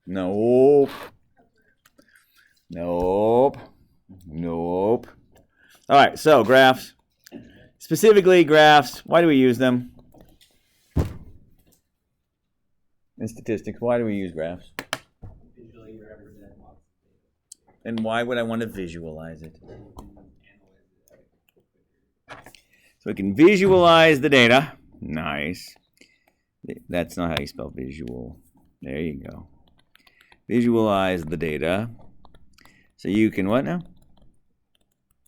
Nope. Nope. Nope. All right, so graphs. Specifically, graphs. Why do we use them? In statistics, why do we use graphs? Visually represent lots of data. And why would I want to visualize it? Then you can analyze it quicker. So we can visualize the data. Nice. That's not how you spell visual. There you go. Visualize the data. So you can what now?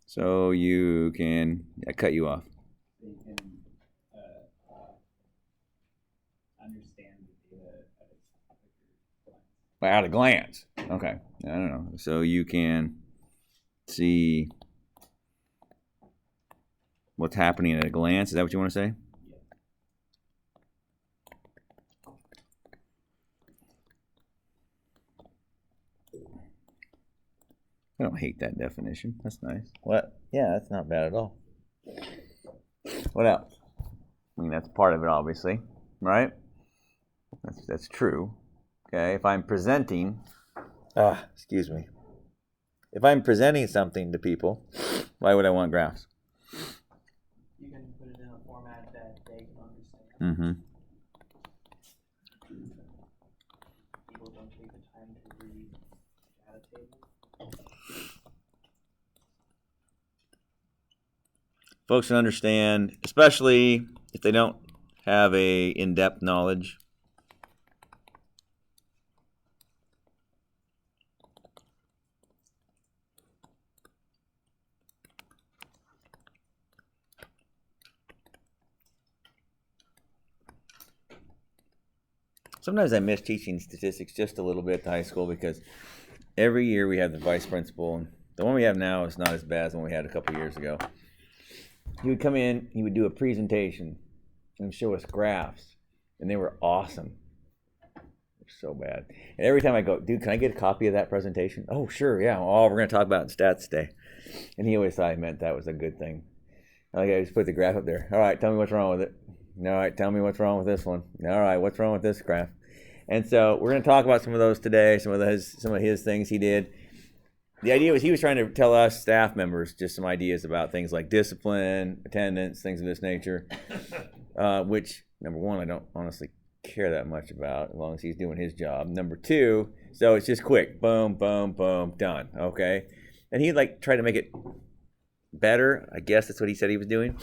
So you can, I cut you off. So you can understand the data at a quicker glance. At a glance. Okay. I don't know. So you can see what's happening at a glance. Is that what you want to say? Yeah. I don't hate that definition. That's nice. What? Yeah, that's not bad at all. What else? I mean, that's part of it, obviously, right? That's true. Okay, if I'm presenting, excuse me. If I'm presenting something to people, why would I want graphs? You can put it in a format that they can understand. Mm-hmm. People don't take the time to read data tables. Folks can understand, especially if they don't have a in-depth knowledge. Sometimes I miss teaching statistics just a little bit at the high school because every year we have the vice principal, and the one we have now is not as bad as the one we had a couple years ago. He would come in, he would do a presentation and show us graphs, and they were awesome. They're so bad. And every time I go, dude, can I get a copy of that presentation? Oh, sure, yeah. Oh, we're going to talk about it in stats today. And he always thought I meant that was a good thing. Like I just put the graph up there. All right, tell me what's wrong with it. All right, tell me what's wrong with this one. All right, what's wrong with this graph? And so we're going to talk about some of those today, some of his things he did. The idea was he was trying to tell us staff members just some ideas about things like discipline, attendance, things of this nature, which, number one, I don't honestly care that much about as long as he's doing his job. Number two, so it's just quick. Boom, boom, boom, done. Okay? And he tried to make it better. I guess that's what he said he was doing.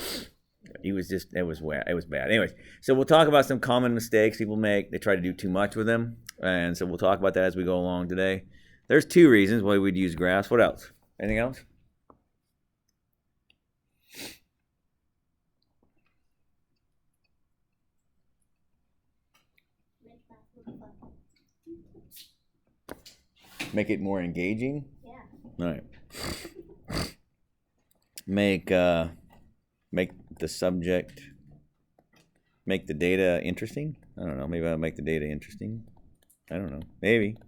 It was bad. Anyways, so we'll talk about some common mistakes people make. They try to do too much with them. And so we'll talk about that as we go along today. There's two reasons why we'd use graphs. What else? Anything else? Make it more engaging? Yeah. All right. Make the subject, make the data interesting? I don't know. Maybe I'll make the data interesting. I don't know. Maybe.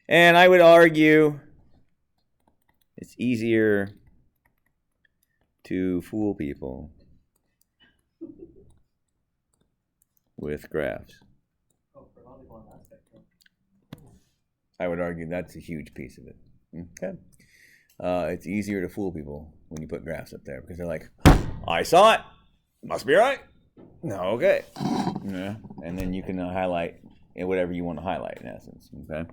And I would argue it's easier to fool people with graphs. Oh, for a lot of people on that spectrum. I would argue that's a huge piece of it. Okay. It's easier to fool people when you put graphs up there because they're like, I saw it. Must be right. No, okay. Yeah. And then you can highlight whatever you want to highlight in essence. Okay.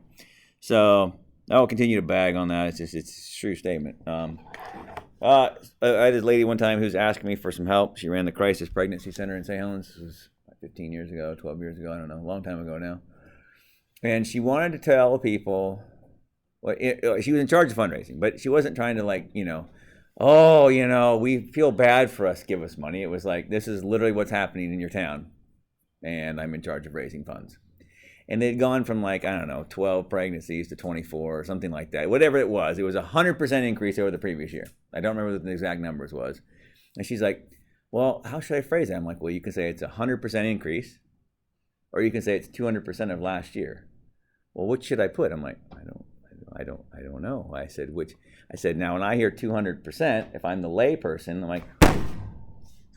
So I will continue to bag on that. It's a true statement. I had this lady one time who was asking me for some help. She ran the crisis pregnancy center in St. Helens. This was 15 years ago, 12 years ago. I don't know, a long time ago now. And she wanted to tell people, she was in charge of fundraising, but she wasn't trying to we feel bad for us, give us money. It was like, this is literally what's happening in your town, and I'm in charge of raising funds. And they'd gone from 12 pregnancies to 24 or something like that. Whatever it was a 100% increase over the previous year. I don't remember what the exact numbers was. And she's like, well, how should I phrase that? I'm like, well, you can say it's a 100% increase, or you can say it's 200% of last year. Well, which should I put? I'm like, I don't know. I said, now when I hear 200%, if I'm the lay person, I'm like,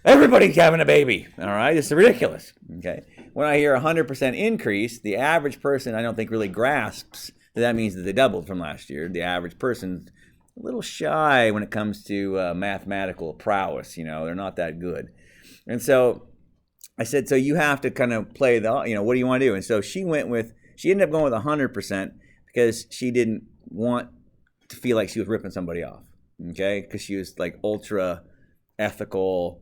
Everybody's having a baby. All right, it's ridiculous. Okay, when I hear 100% increase, the average person I don't think really grasps that means that they doubled from last year. The average person's a little shy when it comes to mathematical prowess. They're not that good. And so I said, so you have to kind of play what do you want to do? And so she ended up going with 100% because she didn't want to feel like she was ripping somebody off. Okay, because she was like ultra ethical,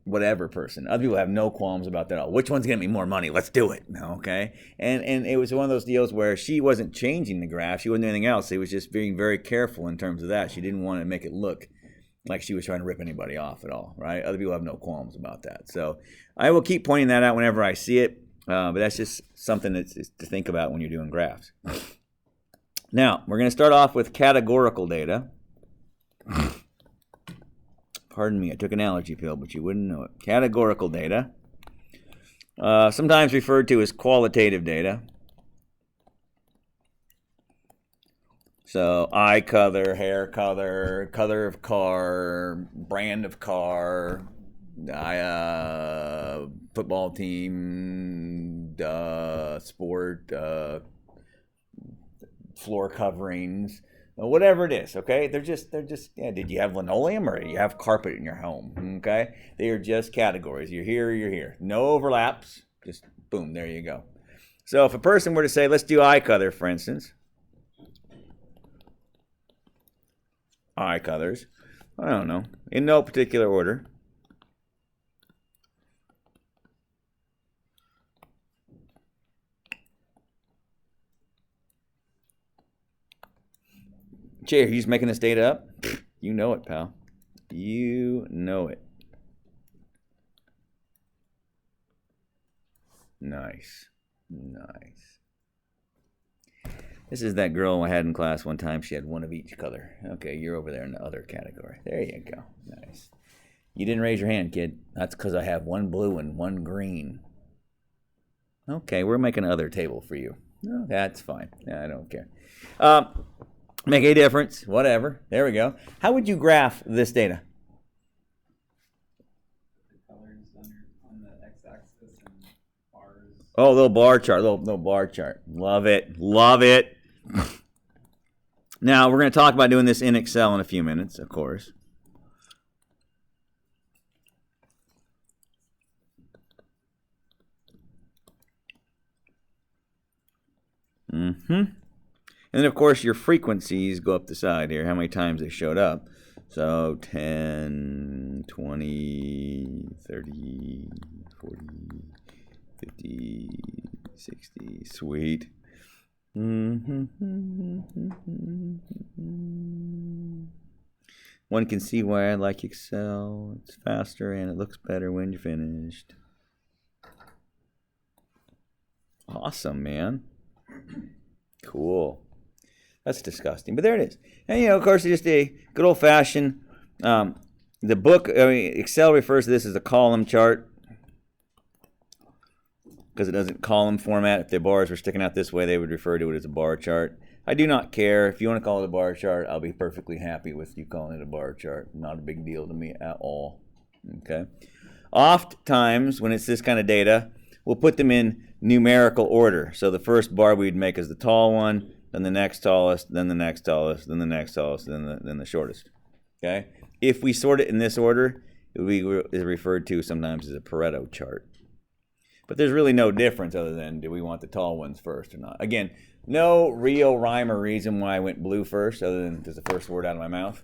whatever person. Other people have no qualms about that. Which one's gonna be more money? Let's do it. Okay. And it was one of those deals where she wasn't changing the graph. She wasn't doing anything else. She was just being very careful in terms of that. She didn't want to make it look like she was trying to rip anybody off at all. Right. Other people have no qualms about that. So I will keep pointing that out whenever I see it. But that's just something that's to think about when you're doing graphs. Now we're going to start off with categorical data. Pardon me, I took an allergy pill, but you wouldn't know it. Categorical data, sometimes referred to as qualitative data. So eye color, hair color, color of car, brand of car, football team, sport, floor coverings. Whatever it is, okay? They're just. Did you have linoleum or do you have carpet in your home? Okay, they are just categories. You're here, you're here. No overlaps. Just boom, there you go. So if a person were to say, let's do eye color, for instance, eye colors. I don't know, in no particular order. Jay, are you just making this data up? You know it, pal. You know it. Nice. This is that girl I had in class one time. She had one of each color. Okay, you're over there in the other category. There you go. Nice. You didn't raise your hand, kid. That's because I have one blue and one green. Okay, we're making another table for you. No, that's fine. I don't care. Make a difference, whatever. There we go. How would you graph this data? The colors on the x-axis and bars. Oh, little bar chart, little bar chart. Love it. Now, we're going to talk about doing this in Excel in a few minutes, of course. And then, of course, your frequencies go up the side here, how many times they showed up. So 10, 20, 30, 40, 50, 60. Sweet. One can see why I like Excel. It's faster and it looks better when you're finished. Awesome, man. Cool. That's disgusting, but there it is. And, of course, it's just a good old-fashioned, the book, Excel refers to this as a column chart because it doesn't column format. If the bars were sticking out this way, they would refer to it as a bar chart. I do not care. If you want to call it a bar chart, I'll be perfectly happy with you calling it a bar chart. Not a big deal to me at all. Okay. Oftentimes, when it's this kind of data, we'll put them in numerical order. So the first bar we'd make is the tall one, then the next tallest, then the next tallest, then the next tallest, then the shortest. Okay? If we sort it in this order, it is referred to sometimes as a Pareto chart. But there's really no difference other than do we want the tall ones first or not. Again, no real rhyme or reason why I went blue first other than there's the first word out of my mouth.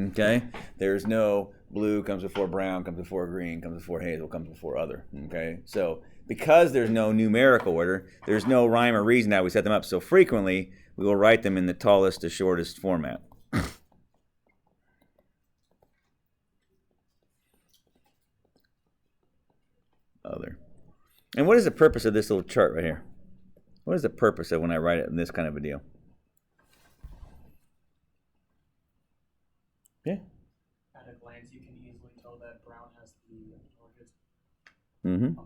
Okay? There's no blue comes before brown, comes before green, comes before hazel, comes before other. Okay? So because there's no numerical order, there's no rhyme or reason how we set them up. So frequently, we will write them in the tallest to shortest format. Other. And what is the purpose of this little chart right here? What is the purpose of when I write it in this kind of a deal? Yeah. At a glance, you can easily tell that Brown has the targets.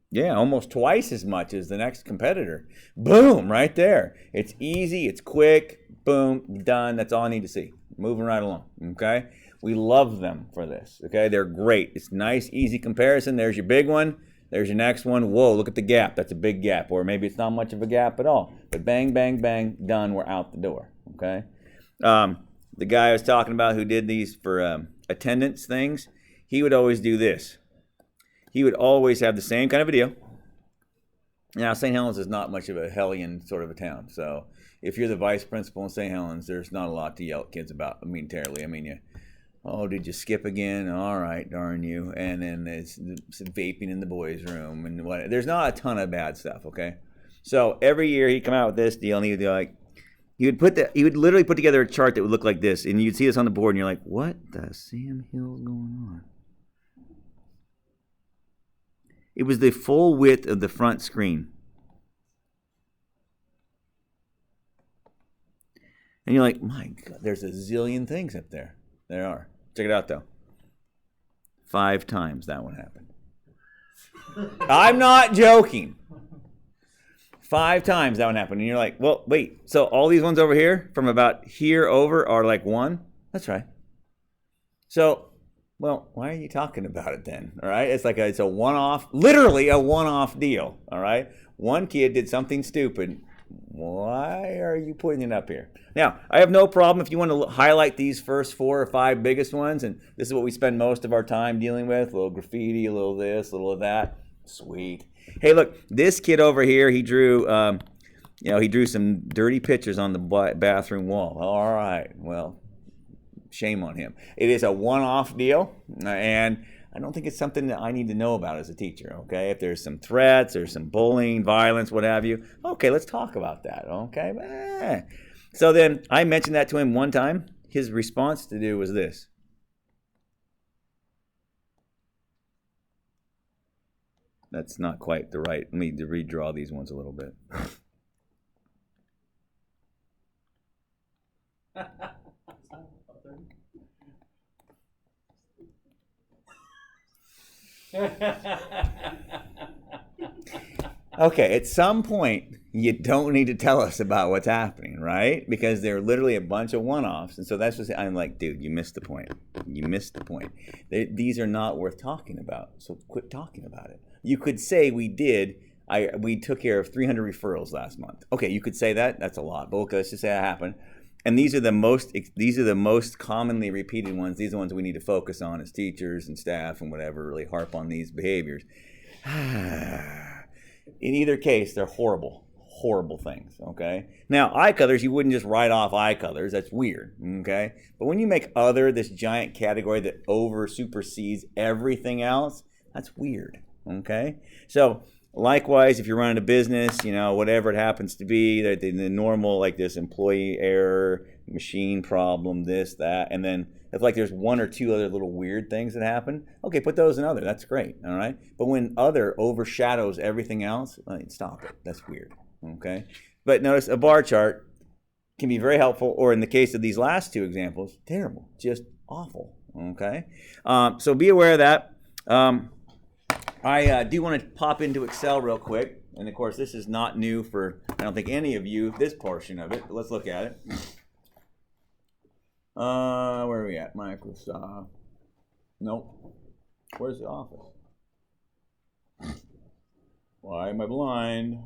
Yeah, almost twice as much as the next competitor. Boom, right there. It's easy, it's quick, boom, done. That's all I need to see. Moving right along, okay? We love them for this, okay? They're great. It's nice, easy comparison. There's your big one. There's your next one. Whoa, look at the gap. That's a big gap. Or maybe it's not much of a gap at all. But bang, bang, bang, done. We're out the door, okay? The guy I was talking about who did these for attendance things, he would always do this. He would always have the same kind of video. Now, St. Helens is not much of a hellion sort of a town. So if you're the vice principal in St. Helens, there's not a lot to yell at kids about. I mean, terribly. I mean, oh, did you skip again? All right, darn you. And then there's vaping in the boys' room and what. There's not a ton of bad stuff, okay? So every year he'd come out with this deal, and he would be like, he would literally put together a chart that would look like this, and you'd see this on the board, and you're like, what the Sam Hill's going on? It was the full width of the front screen. And you're like, my God, there's a zillion things up there. There are. Check it out, though. 5 times that one happened. I'm not joking. 5 times that one happened. And you're like, well, wait. So all these ones over here, from about here over, are like 1? That's right. So, well, why are you talking about it then? All right? It's a one-off, literally a one-off deal. All right? One kid did something stupid. Why are you putting it up here? Now, I have no problem if you want to highlight these first 4 or 5 biggest ones, and this is what we spend most of our time dealing with, a little graffiti, a little this, a little of that. Sweet. Hey, look, this kid over here, he drew, he drew some dirty pictures on the bathroom wall. All right, well, shame on him. It is a one-off deal, and I don't think it's something that I need to know about as a teacher, okay? If there's some threats or some bullying, violence, what have you, okay, let's talk about that, okay? So then I mentioned that to him one time. His response to do was this. That's not quite the right. Let me redraw these ones a little bit. Okay, at some point, you don't need to tell us about what's happening, right? Because they're literally a bunch of one-offs. And so that's what I'm like, dude, you missed the point. You missed the point. These are not worth talking about, so quit talking about it. You could say we took care of 300 referrals last month. Okay, you could say that. That's a lot, but okay, let's just say that happened. And these are the most commonly repeated ones. These are the ones we need to focus on as teachers and staff and whatever, really harp on these behaviors. In either case, they're horrible things, okay? Now, eye colors, you wouldn't just write off eye colors. That's weird, okay? But when you make other this giant category that supersedes everything else, that's weird, okay? So, likewise, if you're running a business, whatever it happens to be, the normal, like this employee error, machine problem, this, that, and then if there's 1 or 2 other little weird things that happen, okay, put those in other. That's great, all right? But when other overshadows everything else, stop it. That's weird, okay? But notice a bar chart can be very helpful, or in the case of these last 2 examples, terrible, just awful, okay? So be aware of that. I do want to pop into Excel real quick. And, of course, this is not new for, I don't think, any of you, this portion of it. But let's look at it. Where are we at? Microsoft. Nope. Where's the Office? Why am I blind?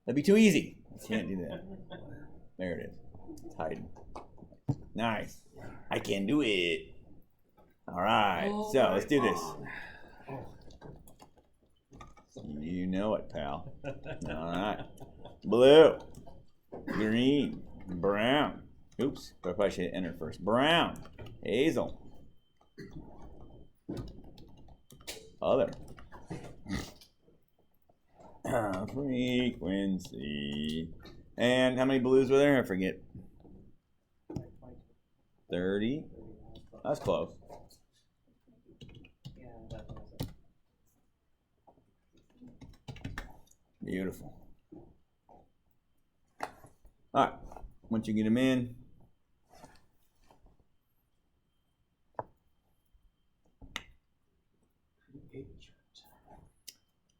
That'd be too easy. I can't do that. There it is. It's hiding. Nice. I can do it. All right, so let's do this. You know it, pal. All right. Blue, green, brown. Oops, I probably should enter first. Brown, hazel, other, frequency. And how many blues were there? I forget. 30. That's close. Beautiful. All right, once you get them in,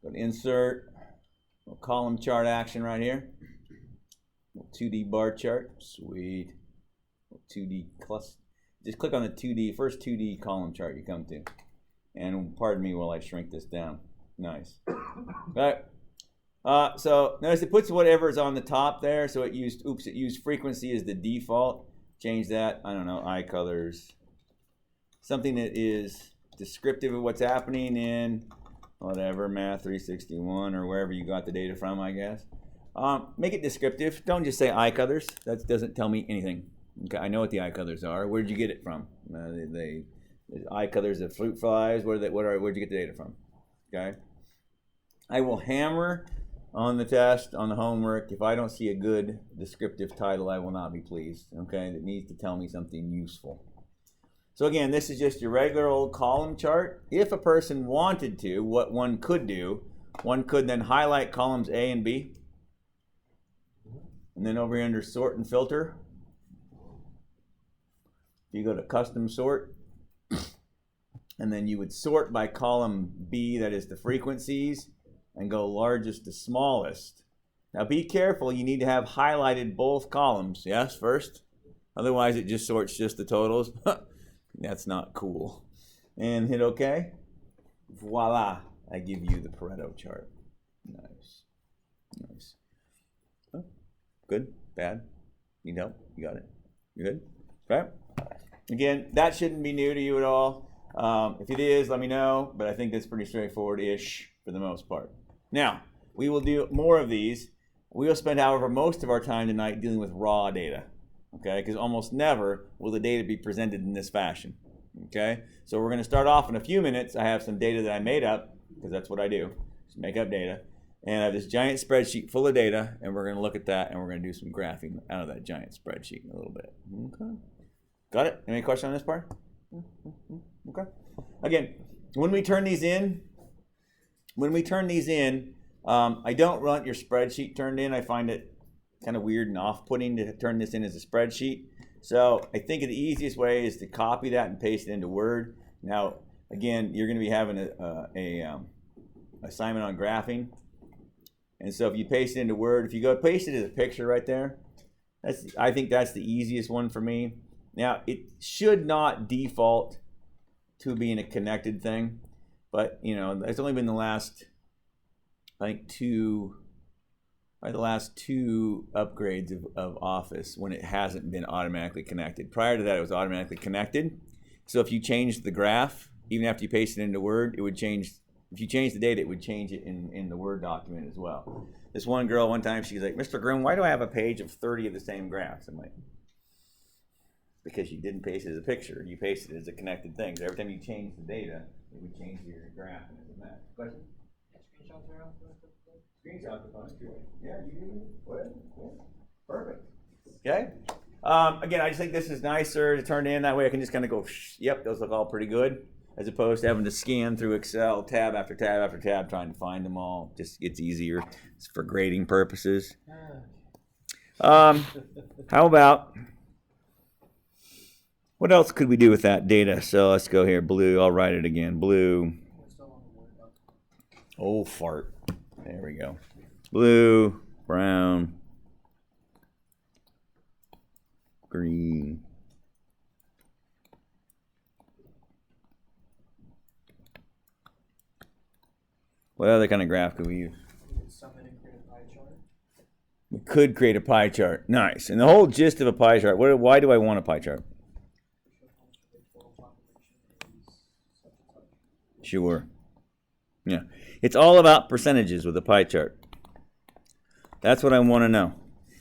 go to insert, little column chart action right here, little 2D bar chart, sweet, 2D cluster. Just click on the 2D, first 2D column chart you come to. And pardon me while I shrink this down. Nice. All right. So notice it puts whatever is on the top there. So it used frequency as the default. Change that, I don't know, eye colors. Something that is descriptive of what's happening in whatever, Math 361 or wherever you got the data from, I guess. Make it descriptive. Don't just say eye colors. That doesn't tell me anything. Okay, I know what the eye colors are. Where did you get it from? The eye colors of fruit flies. Where'd you get the data from? Okay. I will hammer on the test, on the homework. If I don't see a good descriptive title, I will not be pleased. Okay, that needs to tell me something useful. So again, this is just your regular old column chart. If a person wanted to, what one could do, one could then highlight columns A and B. And then over here under sort and filter, you go to custom sort. And then you would sort by column B, that is the frequencies, and go largest to smallest. Now be careful, you need to have highlighted both columns, yes, first. Otherwise it just sorts just the totals. That's not cool. And hit OK. Voila, I give you the Pareto chart. Nice. Nice. Oh, good, bad, need help, you got it. You good? Okay. Again, that shouldn't be new to you at all. If it is, let me know, but I think that's pretty straightforward-ish for the most part. Now, we will do more of these. We will spend, however, most of our time tonight dealing with raw data, okay? Because almost never will the data be presented in this fashion, okay? So we're going to start off in a few minutes. I have some data that I made up, because that's what I do, just make up data. And I have this giant spreadsheet full of data, and we're going to look at that, and we're going to do some graphing out of that giant spreadsheet in a little bit. Okay. Got it? Any question on this part? Okay. Again, when we turn these in, I don't want your spreadsheet turned in. I find it kind of weird and off-putting to turn this in as a spreadsheet. So I think the easiest way is to copy that and paste it into Word. Now, again, you're going to be having a assignment on graphing. And so if you paste it into Word, if you go paste it as a picture right there, I think that's the easiest one for me. Now, it should not default to being a connected thing, but you know, it's only been the last, I think, two upgrades of Office when it hasn't been automatically connected. Prior to that, it was automatically connected. So if you changed the graph, even after you paste it into Word, it would change. If you change the data, it would change it in the Word document as well. This one girl, one time, she's like, "Mr. Grimm, why do I have a page of 30 of the same graphs?" I'm like, because you didn't paste it as a picture, you pasted it as a connected thing. So every time you change the data, it would change your graph and it's a match. Question? Screenshots are out. Screenshots are fine. Yeah, you do. Whatever. Yeah. Perfect. Okay. Again, I just think this is nicer to turn in. That way I can just kind of go, yep, those look all pretty good, as opposed to having to scan through Excel tab after tab after tab trying to find them all. Just it's easier. It's for grading purposes. How about, what else could we do with that data? So let's go here. Blue. I'll write it again. Blue. Oh, fart. There we go. Blue, brown, green. What other kind of graph could we use? We could create a pie chart. Nice. And the whole gist of a pie chart, why do I want a pie chart? Sure. Yeah. It's all about percentages with a pie chart. That's what I want to know.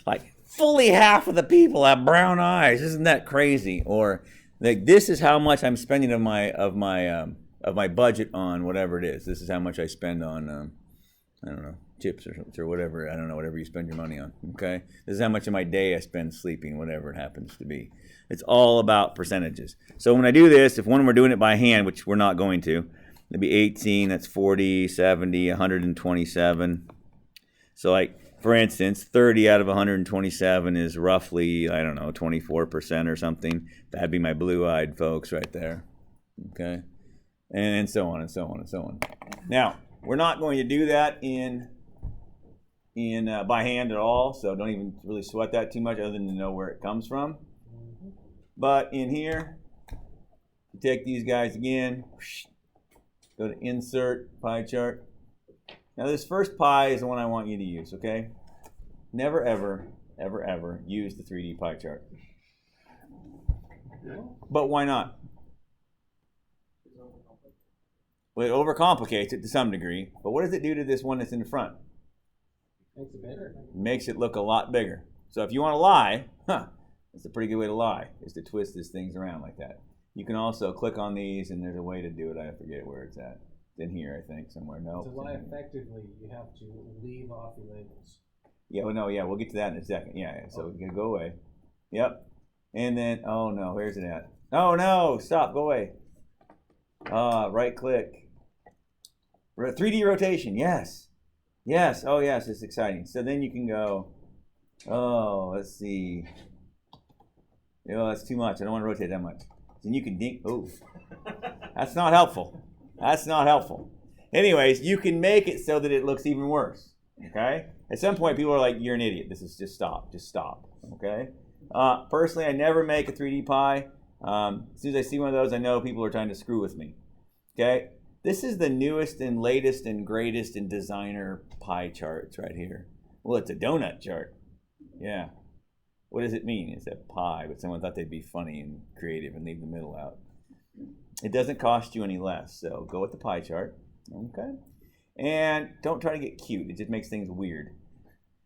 Like, fully half of the people have brown eyes. Isn't that crazy? Or like, this is how much I'm spending of my budget on whatever it is. This is how much I spend on I don't know, chips or whatever. I don't know, whatever you spend your money on. Okay? This is how much of my day I spend sleeping, whatever it happens to be. It's all about percentages. So when I do this, if when we're doing it by hand, which we're not going to, it'd be 18, that's 40, 70, 127. So like, for instance, 30 out of 127 is roughly, I don't know, 24% or something. That'd be my blue-eyed folks right there. Okay? And so on and so on and so on. Now, we're not going to do that in by hand at all, so don't even really sweat that too much other than to know where it comes from. But in here, you take these guys again, go to insert pie chart. Now this first pie is the one I want you to use, okay? Never, ever, ever, ever use the 3D pie chart. But why not? Well, it overcomplicates it to some degree. But what does it do to this one that's in the front? Makes it bigger. Makes it look a lot bigger. So if you want to lie, that's a pretty good way to lie, is to twist these things around like that. You can also click on these, and there's a way to do it. I forget where it's at. It's in here, I think, somewhere. No. To lie effectively, you have to leave off the labels. Yeah, well, no, yeah, we'll get to that in a second. Yeah, so we're gonna go away. Yep. And then, oh no, where's it at? Oh no, stop, go away. Right click. 3D rotation, yes. Yes, oh yes, it's exciting. So then you can go, oh, let's see. Oh, that's too much. I don't want to rotate that much. Then you can dink, oh. That's not helpful. That's not helpful. Anyways, you can make it so that it looks even worse, okay? At some point, people are like, you're an idiot. This is just stop, okay? Personally, I never make a 3D pie. As soon as I see one of those, I know people are trying to screw with me, okay? This is the newest and latest and greatest in designer pie charts right here. Well, it's a donut chart. Yeah. What does it mean? It's a pie, but someone thought they'd be funny and creative and leave the middle out. It doesn't cost you any less, so go with the pie chart, okay? And don't try to get cute. It just makes things weird.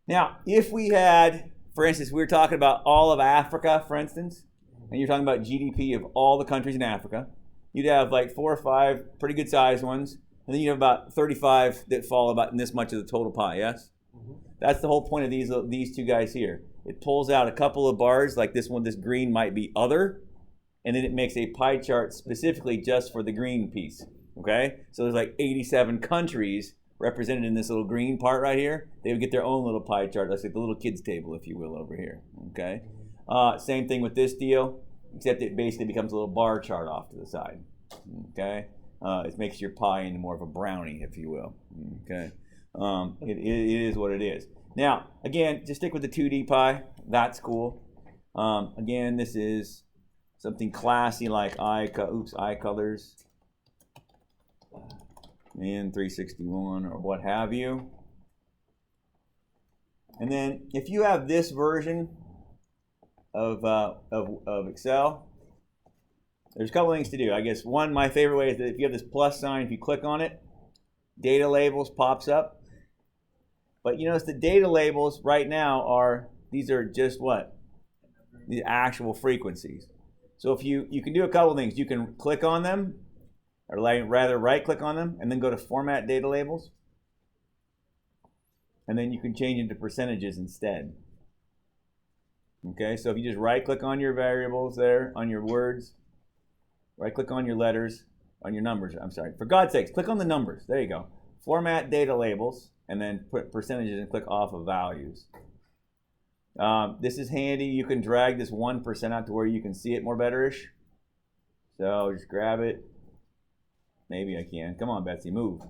Now, if we had, for instance, we were talking about all of Africa, for instance, and you're talking about GDP of all the countries in Africa, you'd have like 4 or 5 pretty good sized ones, and then you have about 35 that fall about in this much of the total pie, yes? Mm-hmm. That's the whole point of these two guys here. It pulls out a couple of bars, like this one, this green might be other, and then it makes a pie chart specifically just for the green piece, okay? So there's like 87 countries represented in this little green part right here. They would get their own little pie chart. That's like the little kids table, if you will, over here, okay? Same thing with this deal, except it basically becomes a little bar chart off to the side, okay? It makes your pie into more of a brownie, if you will, okay? It is what it is. Now, again, just stick with the 2D pie. That's cool. Again, this is something classy like iColors and 361 or what have you. And then if you have this version of Excel, there's a couple things to do. I guess one, my favorite way is that if you have this plus sign, if you click on it, data labels pops up. But you notice the data labels right now these are just what? The actual frequencies. So if you can do a couple things. You can click on them, or rather right click on them, and then go to Format Data Labels. And then you can change into percentages instead. Okay, so if you just right click on your variables there, on your words, right click on your letters, on your numbers, I'm sorry. For God's sakes, click on the numbers. There you go. Format Data Labels, and then put percentages and click off of values. This is handy. You can drag this 1% out to where you can see it more betterish. So just grab it. Maybe I can. Come on, Betsy, move.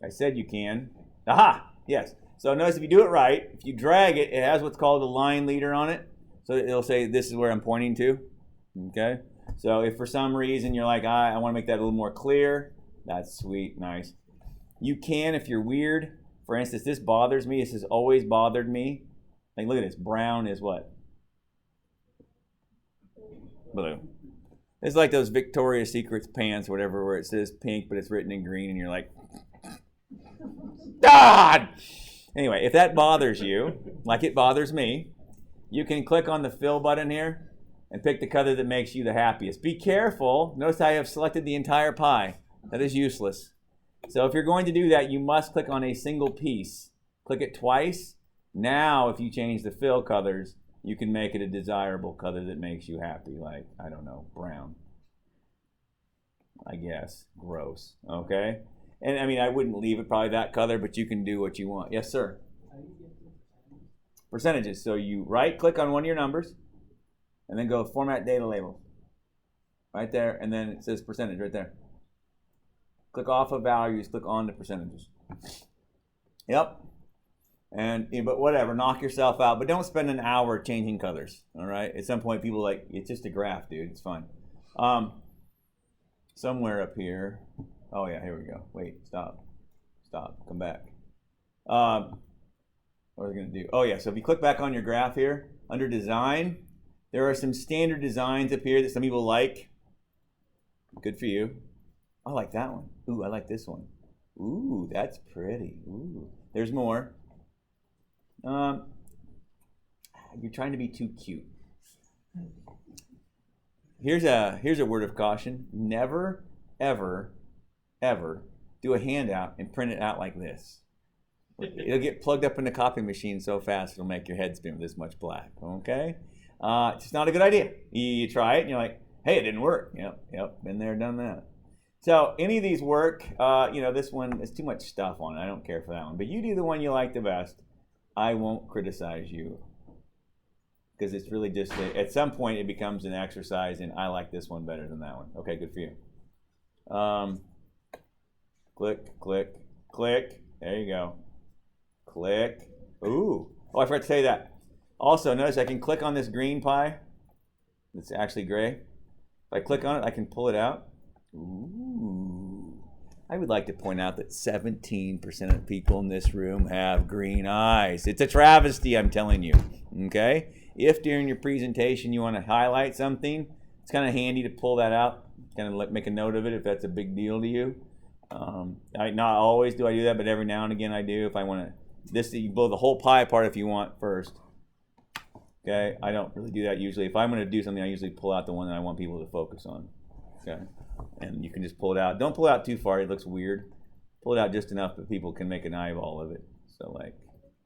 I said you can. Aha! Yes. So notice if you do it right, if you drag it, it has what's called a line leader on it. So it'll say this is where I'm pointing to. Okay? So if for some reason you're like, I want to make that a little more clear, that's sweet, nice. You can, if you're weird, for instance, this bothers me. This has always bothered me. Like, look at this. Brown is what? Blue. It's like those Victoria's Secrets pants, whatever, where it says pink, but it's written in green, and you're like, God! Anyway, if that bothers you, like it bothers me, you can click on the fill button here and pick the color that makes you the happiest. Be careful. Notice I have selected the entire pie. That is useless. So if you're going to do that, you must click on a single piece. Click it twice. Now, if you change the fill colors, you can make it a desirable color that makes you happy, like, I don't know, brown. I guess. Gross. Okay? And, I mean, I wouldn't leave it probably that color, but you can do what you want. Yes, sir? Percentages. So you right-click on one of your numbers, and then go Format Data Label. Right there, and then it says percentage right there. Click off of values, click on to percentages. Yep. And but whatever, knock yourself out. But don't spend an hour changing colors. All right. At some point, people are like, it's just a graph, dude. It's fine. Somewhere up here. Oh yeah, here we go. Wait, stop, come back. What was I gonna do? Oh yeah. So if you click back on your graph here under design, there are some standard designs up here that some people like. Good for you. I like that one. Ooh, I like this one. Ooh, that's pretty. Ooh, there's more. You're trying to be too cute. Here's a word of caution. Never, ever, ever do a handout and print it out like this. It'll get plugged up in the copy machine so fast it'll make your head spin with this much black. Okay? It's just not a good idea. You try it and you're like, hey, it didn't work. Yep, been there, done that. So any of these work. This one is too much stuff on it. I don't care for that one. But you do the one you like the best. I won't criticize you. Because it's really just, at some point it becomes an exercise and I like this one better than that one. Okay, good for you. Click, click, click. There you go. Click. Ooh. Oh, I forgot to say that. Also, notice I can click on this green pie. It's actually gray. If I click on it, I can pull it out. Ooh. I would like to point out that 17% of the people in this room have green eyes. It's a travesty, I'm telling you. Okay? If during your presentation you want to highlight something, it's kind of handy to pull that out. Kind of make a note of it if that's a big deal to you. Not always do I do that, but every now and again I do. If I want to, you blow the whole pie apart if you want first. Okay? I don't really do that usually. If I'm going to do something, I usually pull out the one that I want people to focus on. Okay? And you can just pull it out. Don't pull it out too far. It looks weird. Pull it out just enough that people can make an eyeball of it. So like,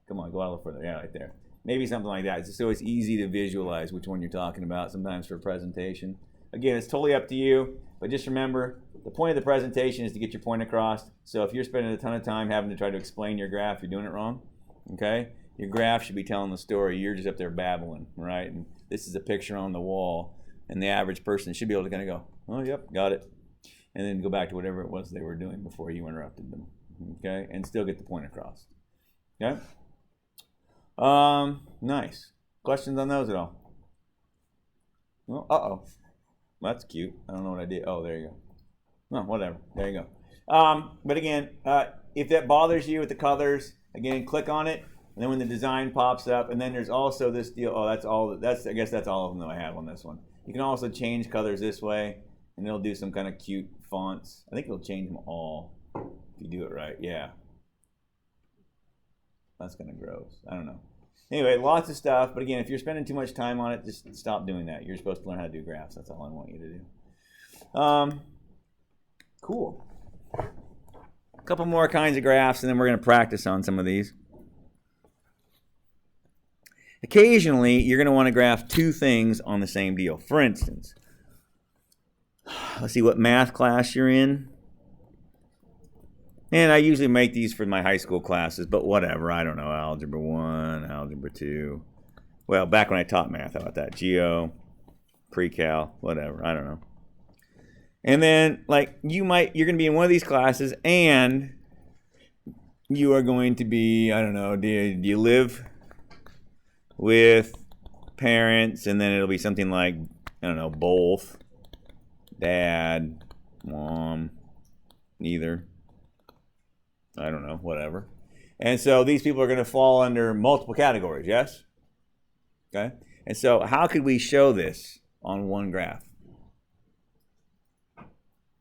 come on, go out a little further. Yeah, right there. Maybe something like that. So it's easy to visualize which one you're talking about sometimes for a presentation. Again, it's totally up to you. But just remember, the point of the presentation is to get your point across. So if you're spending a ton of time having to try to explain your graph, you're doing it wrong. Okay? Your graph should be telling the story. You're just up there babbling, right? And this is a picture on the wall. And the average person should be able to kind of go, oh, yep, got it. And then go back to whatever it was they were doing before you interrupted them. Okay? And still get the point across. Okay? Nice. Questions on those at all? Well, uh-oh. That's cute. I don't know what I did. Oh, there you go. No, whatever. There you go. But again, if that bothers you with the colors, again, click on it. And then when the design pops up, and then there's also this deal. Oh, that's all. I guess that's all of them that I have on this one. You can also change colors this way, and it'll do some kind of cute fonts. I think it'll change them all if you do it right. Yeah. That's kind of gross. I don't know. Anyway, lots of stuff. But again, if you're spending too much time on it, just stop doing that. You're supposed to learn how to do graphs. That's all I want you to do. Cool. A couple more kinds of graphs, and then we're going to practice on some of these. Occasionally, you're going to want to graph two things on the same deal. For instance, let's see what math class you're in. And I usually make these for my high school classes, but whatever. I don't know. Algebra 1, Algebra 2. Well, back when I taught math, how about that? Geo, pre-cal, whatever. I don't know. And then, like, you're going to be in one of these classes, and you are going to be, I don't know, do you live with parents? And then it'll be something like, I don't know, both, dad, mom, neither. I don't know, whatever. And so these people are going to fall under multiple categories, yes? Okay? And so how could we show this on one graph?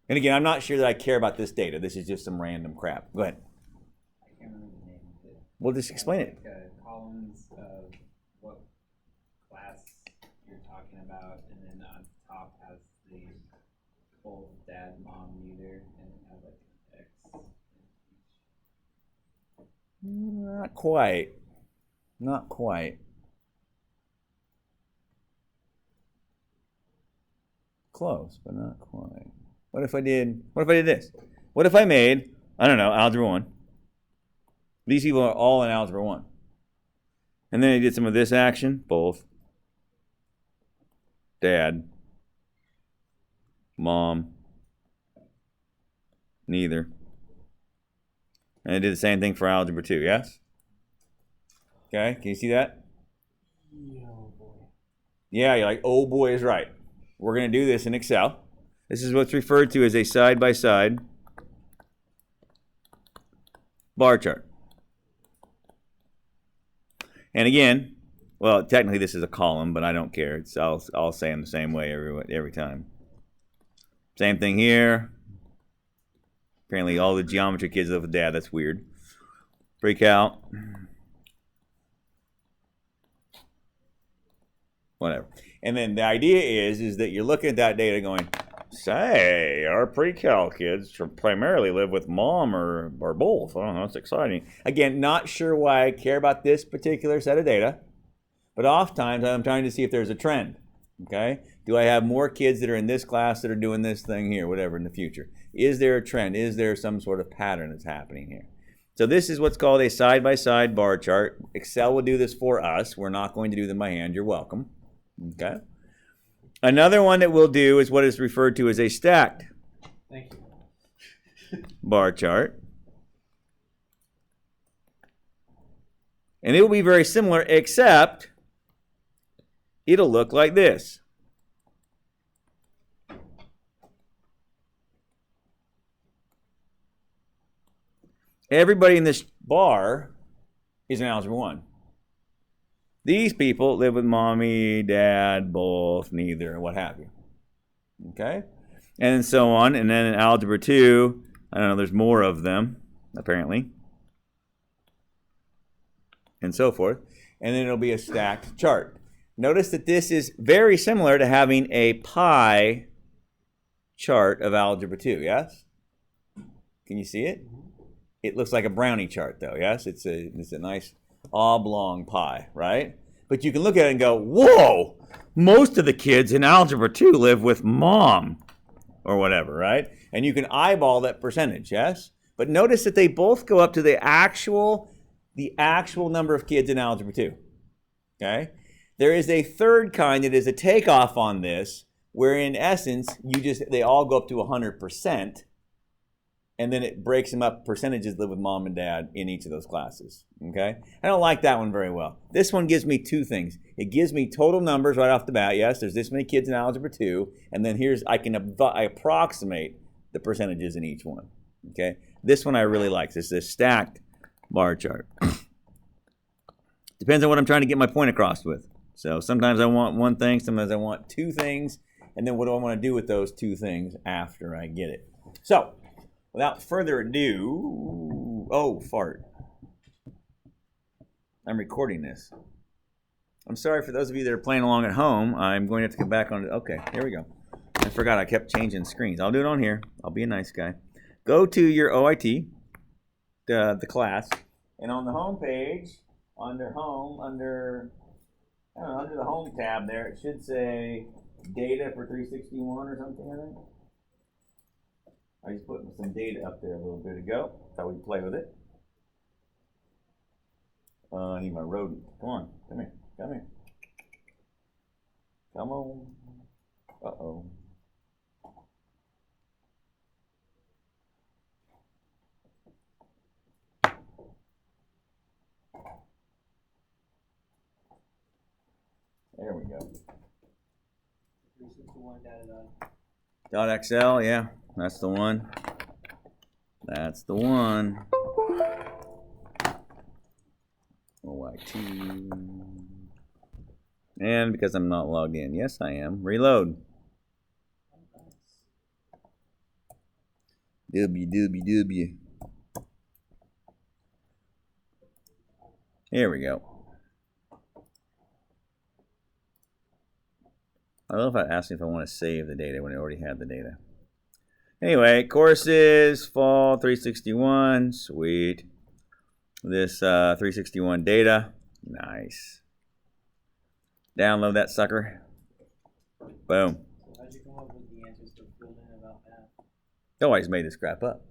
And again, I'm not sure that I care about this data. This is just some random crap. Go ahead. I can't remember the name of it. Well, just explain it. Columns of what class you're talking about, and then on top has the both dad, mom, neither, and it has like X in each. Not quite. Not quite. Close, but not quite. What if I did this? What if I made, I don't know, Algebra 1. These people are all in Algebra 1. And then I did some of this action, both. Dad. Mom. Neither. And I did the same thing for Algebra 2, yes? Okay, can you see that? Oh boy. Yeah, you're like, oh boy is right. We're going to do this in Excel. This is what's referred to as a side-by-side bar chart. And again, well, technically this is a column, but I don't care. I'll say them the same way every time. Same thing here. Apparently all the geometry kids live with dad. That's weird. Freak out. Whatever. And then the idea is that you're looking at that data going, say, our pre-cal kids primarily live with mom or both. I don't know, it's exciting. Again, not sure why I care about this particular set of data, but oftentimes I'm trying to see if there's a trend, okay? Do I have more kids that are in this class that are doing this thing here, whatever, in the future? Is there a trend? Is there some sort of pattern that's happening here? So this is what's called a side-by-side bar chart. Excel will do this for us. We're not going to do them by hand. You're welcome, okay? Another one that we'll do is what is referred to as a stacked Thank you. bar chart. And it will be very similar, except it'll look like this. Everybody in this bar is in Algebra 1. These people live with mommy, dad, both, neither, what have you. Okay? And so on. And then in Algebra 2, I don't know, there's more of them, apparently. And so forth. And then it'll be a stacked chart. Notice that this is very similar to having a pie chart of Algebra 2, yes? Can you see it? It looks like a brownie chart, though, yes? It's a nice oblong pie, right? But you can look at it and go, whoa, most of the kids in Algebra 2 live with mom or whatever, right? And you can eyeball that percentage, yes? But notice that they both go up to the actual number of kids in Algebra 2, okay? There is a third kind that is a takeoff on this, where in essence, they all go up to 100%. And then it breaks them up. Percentages live with mom and dad in each of those classes. Okay? I don't like that one very well. This one gives me two things. It gives me total numbers right off the bat. Yes, there's this many kids in Algebra 2. And then I approximate the percentages in each one. Okay? This one I really like. This is a stacked bar chart. Depends on what I'm trying to get my point across with. So sometimes I want one thing. Sometimes I want two things. And then what do I want to do with those two things after I get it? So, without further ado, oh, fart. I'm recording this. I'm sorry for those of you that are playing along at home. I'm going to have to come back on. Okay, here we go. I forgot I kept changing screens. I'll do it on here. I'll be a nice guy. Go to your OIT, the class, and on the home page, under the home tab there, it should say data for 361 or something, I think. I just put some data up there a little bit ago. That's how we play with it. I need my rodent. Come on. Come here. Come here. Come on. Uh-oh. There we go. 361 .xl, yeah. That's the one. That's the one. OIT. And because I'm not logged in. Yes, I am. Reload. www. Here we go. I don't know if I asked if I want to save the data when I already had the data. Anyway, courses, fall 361, sweet. This 361 data, nice. Download that sucker. Boom. So how'd you come up with the answers to fill in about that? Oh, I just made this crap up.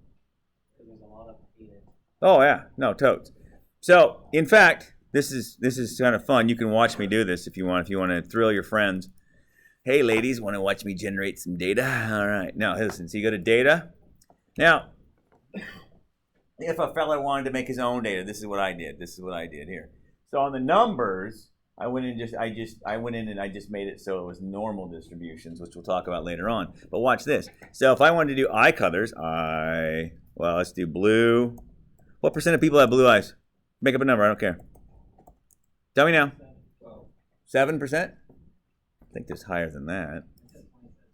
Because there's a lot of data. Oh yeah, no, totes. So, in fact, this is kind of fun. You can watch me do this if you want to thrill your friends. Hey, ladies, want to watch me generate some data? All right. Now, listen, so you go to data. Now, if a fellow wanted to make his own data, this is what I did. This is what I did here. So on the numbers, I went in and I just made it so it was normal distributions, which we'll talk about later on. But watch this. So if I wanted to do eye colors, well, let's do blue. What percent of people have blue eyes? Make up a number. I don't care. Tell me now. 7%? I think there's higher than that.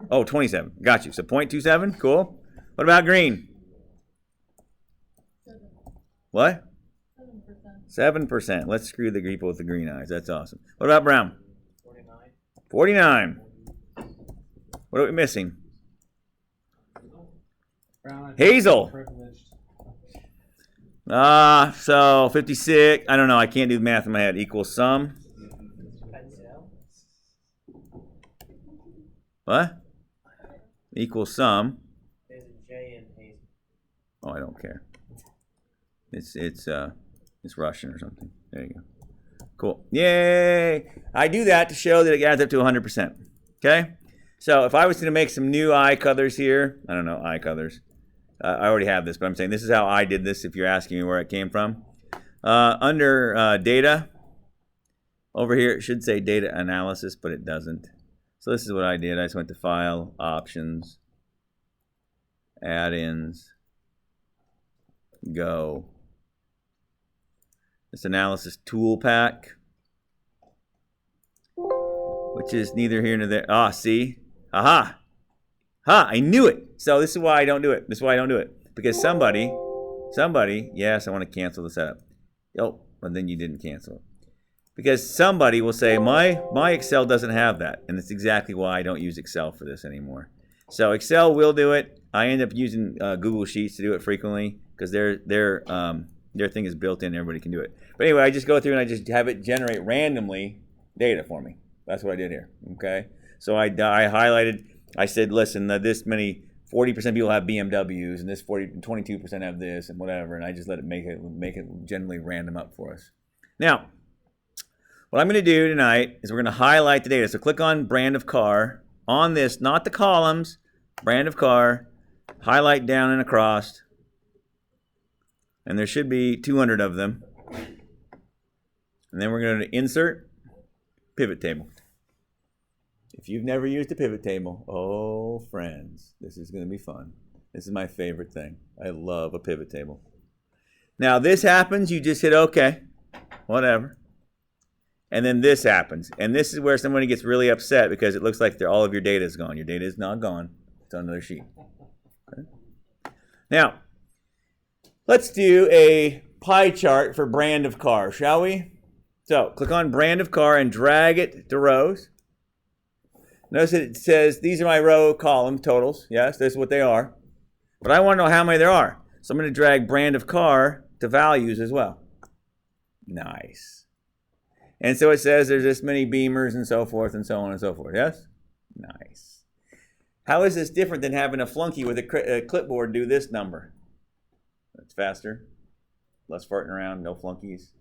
Oh, 27. Got you. So 0.27. Cool. What about green? What? 7%. Let's screw the people with the green eyes. That's awesome. What about brown? 49. What are we missing? Hazel. So 56. I don't know. I can't do the math in my head. Equals sum. What? Equals sum. There's a J in Hazel. Oh, I don't care. It's Russian or something. There you go. Cool. Yay! I do that to show that it adds up to 100%. Okay? So if I was going to make some new eye colors here, I don't know, eye colors. I already have this, but I'm saying this is how I did this if you're asking me where it came from. Under data, over here it should say data analysis, but it doesn't. So this is what I did. I just went to File, Options, Add-ins, Go. This analysis tool pack, which is neither here nor there. See? Aha! I knew it. So this is why I don't do it. Because somebody, yes, I want to cancel the setup. Oh, but then you didn't cancel it. Because somebody will say, my Excel doesn't have that. And that's exactly why I don't use Excel for this anymore. So Excel will do it. I end up using Google Sheets to do it frequently because their thing is built in. Everybody can do it. But anyway, I just go through and I just have it generate randomly data for me. That's what I did here. Okay. So I highlighted. I said, listen, this many 40% of people have BMWs, and this 22% have this, and whatever. And I just let it make it generally random up for us. Now, what I'm going to do tonight is we're going to highlight the data. So click on brand of car on this, not the columns. Brand of car. Highlight down and across. And there should be 200 of them. And then we're going to insert pivot table. If you've never used a pivot table, oh, friends, this is going to be fun. This is my favorite thing. I love a pivot table. Now, this happens. You just hit OK. Whatever. And then this happens. And this is where somebody gets really upset because it looks like all of your data is gone. Your data is not gone. It's on another sheet. Okay. Now, let's do a pie chart for brand of car, shall we? So click on brand of car and drag it to rows. Notice that it says these are my row column totals. Yes, this is what they are. But I want to know how many there are. So I'm going to drag brand of car to values as well. Nice. And so it says there's this many Beamers and so forth and so on and so forth. Yes? Nice. How is this different than having a flunky with a clipboard do this number? It's faster. Less farting around. No flunkies.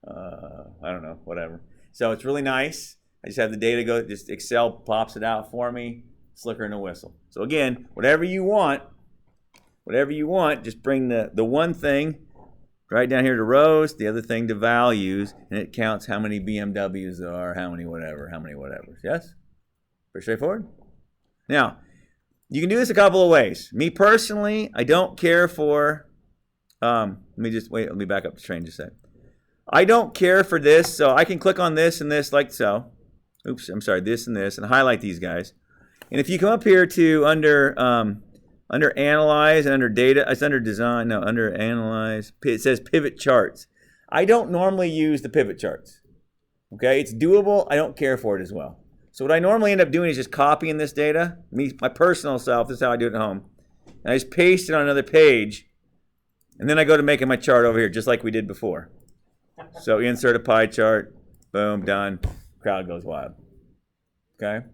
I don't know. Whatever. So it's really nice. I just have the data go. Just Excel pops it out for me. Slicker and a whistle. So again, whatever you want, just bring the one thing right down here to rows, the other thing to values, and it counts how many BMWs there are, how many whatever. Yes? Pretty straightforward? Now, you can do this a couple of ways. Me personally, I don't care for, let me back up the train just a sec. I don't care for this, so I can click on this and this like so. Oops, I'm sorry, this and this, and highlight these guys. And if you come up here to under Analyze and under Data, it's under Design, no, under Analyze, it says Pivot Charts. I don't normally use the pivot charts. Okay, it's doable. I don't care for it as well. So what I normally end up doing is just copying this data, my personal self, this is how I do it at home. And I just paste it on another page, and then I go to making my chart over here, just like we did before. So insert a pie chart, boom, done. Crowd goes wild. Okay?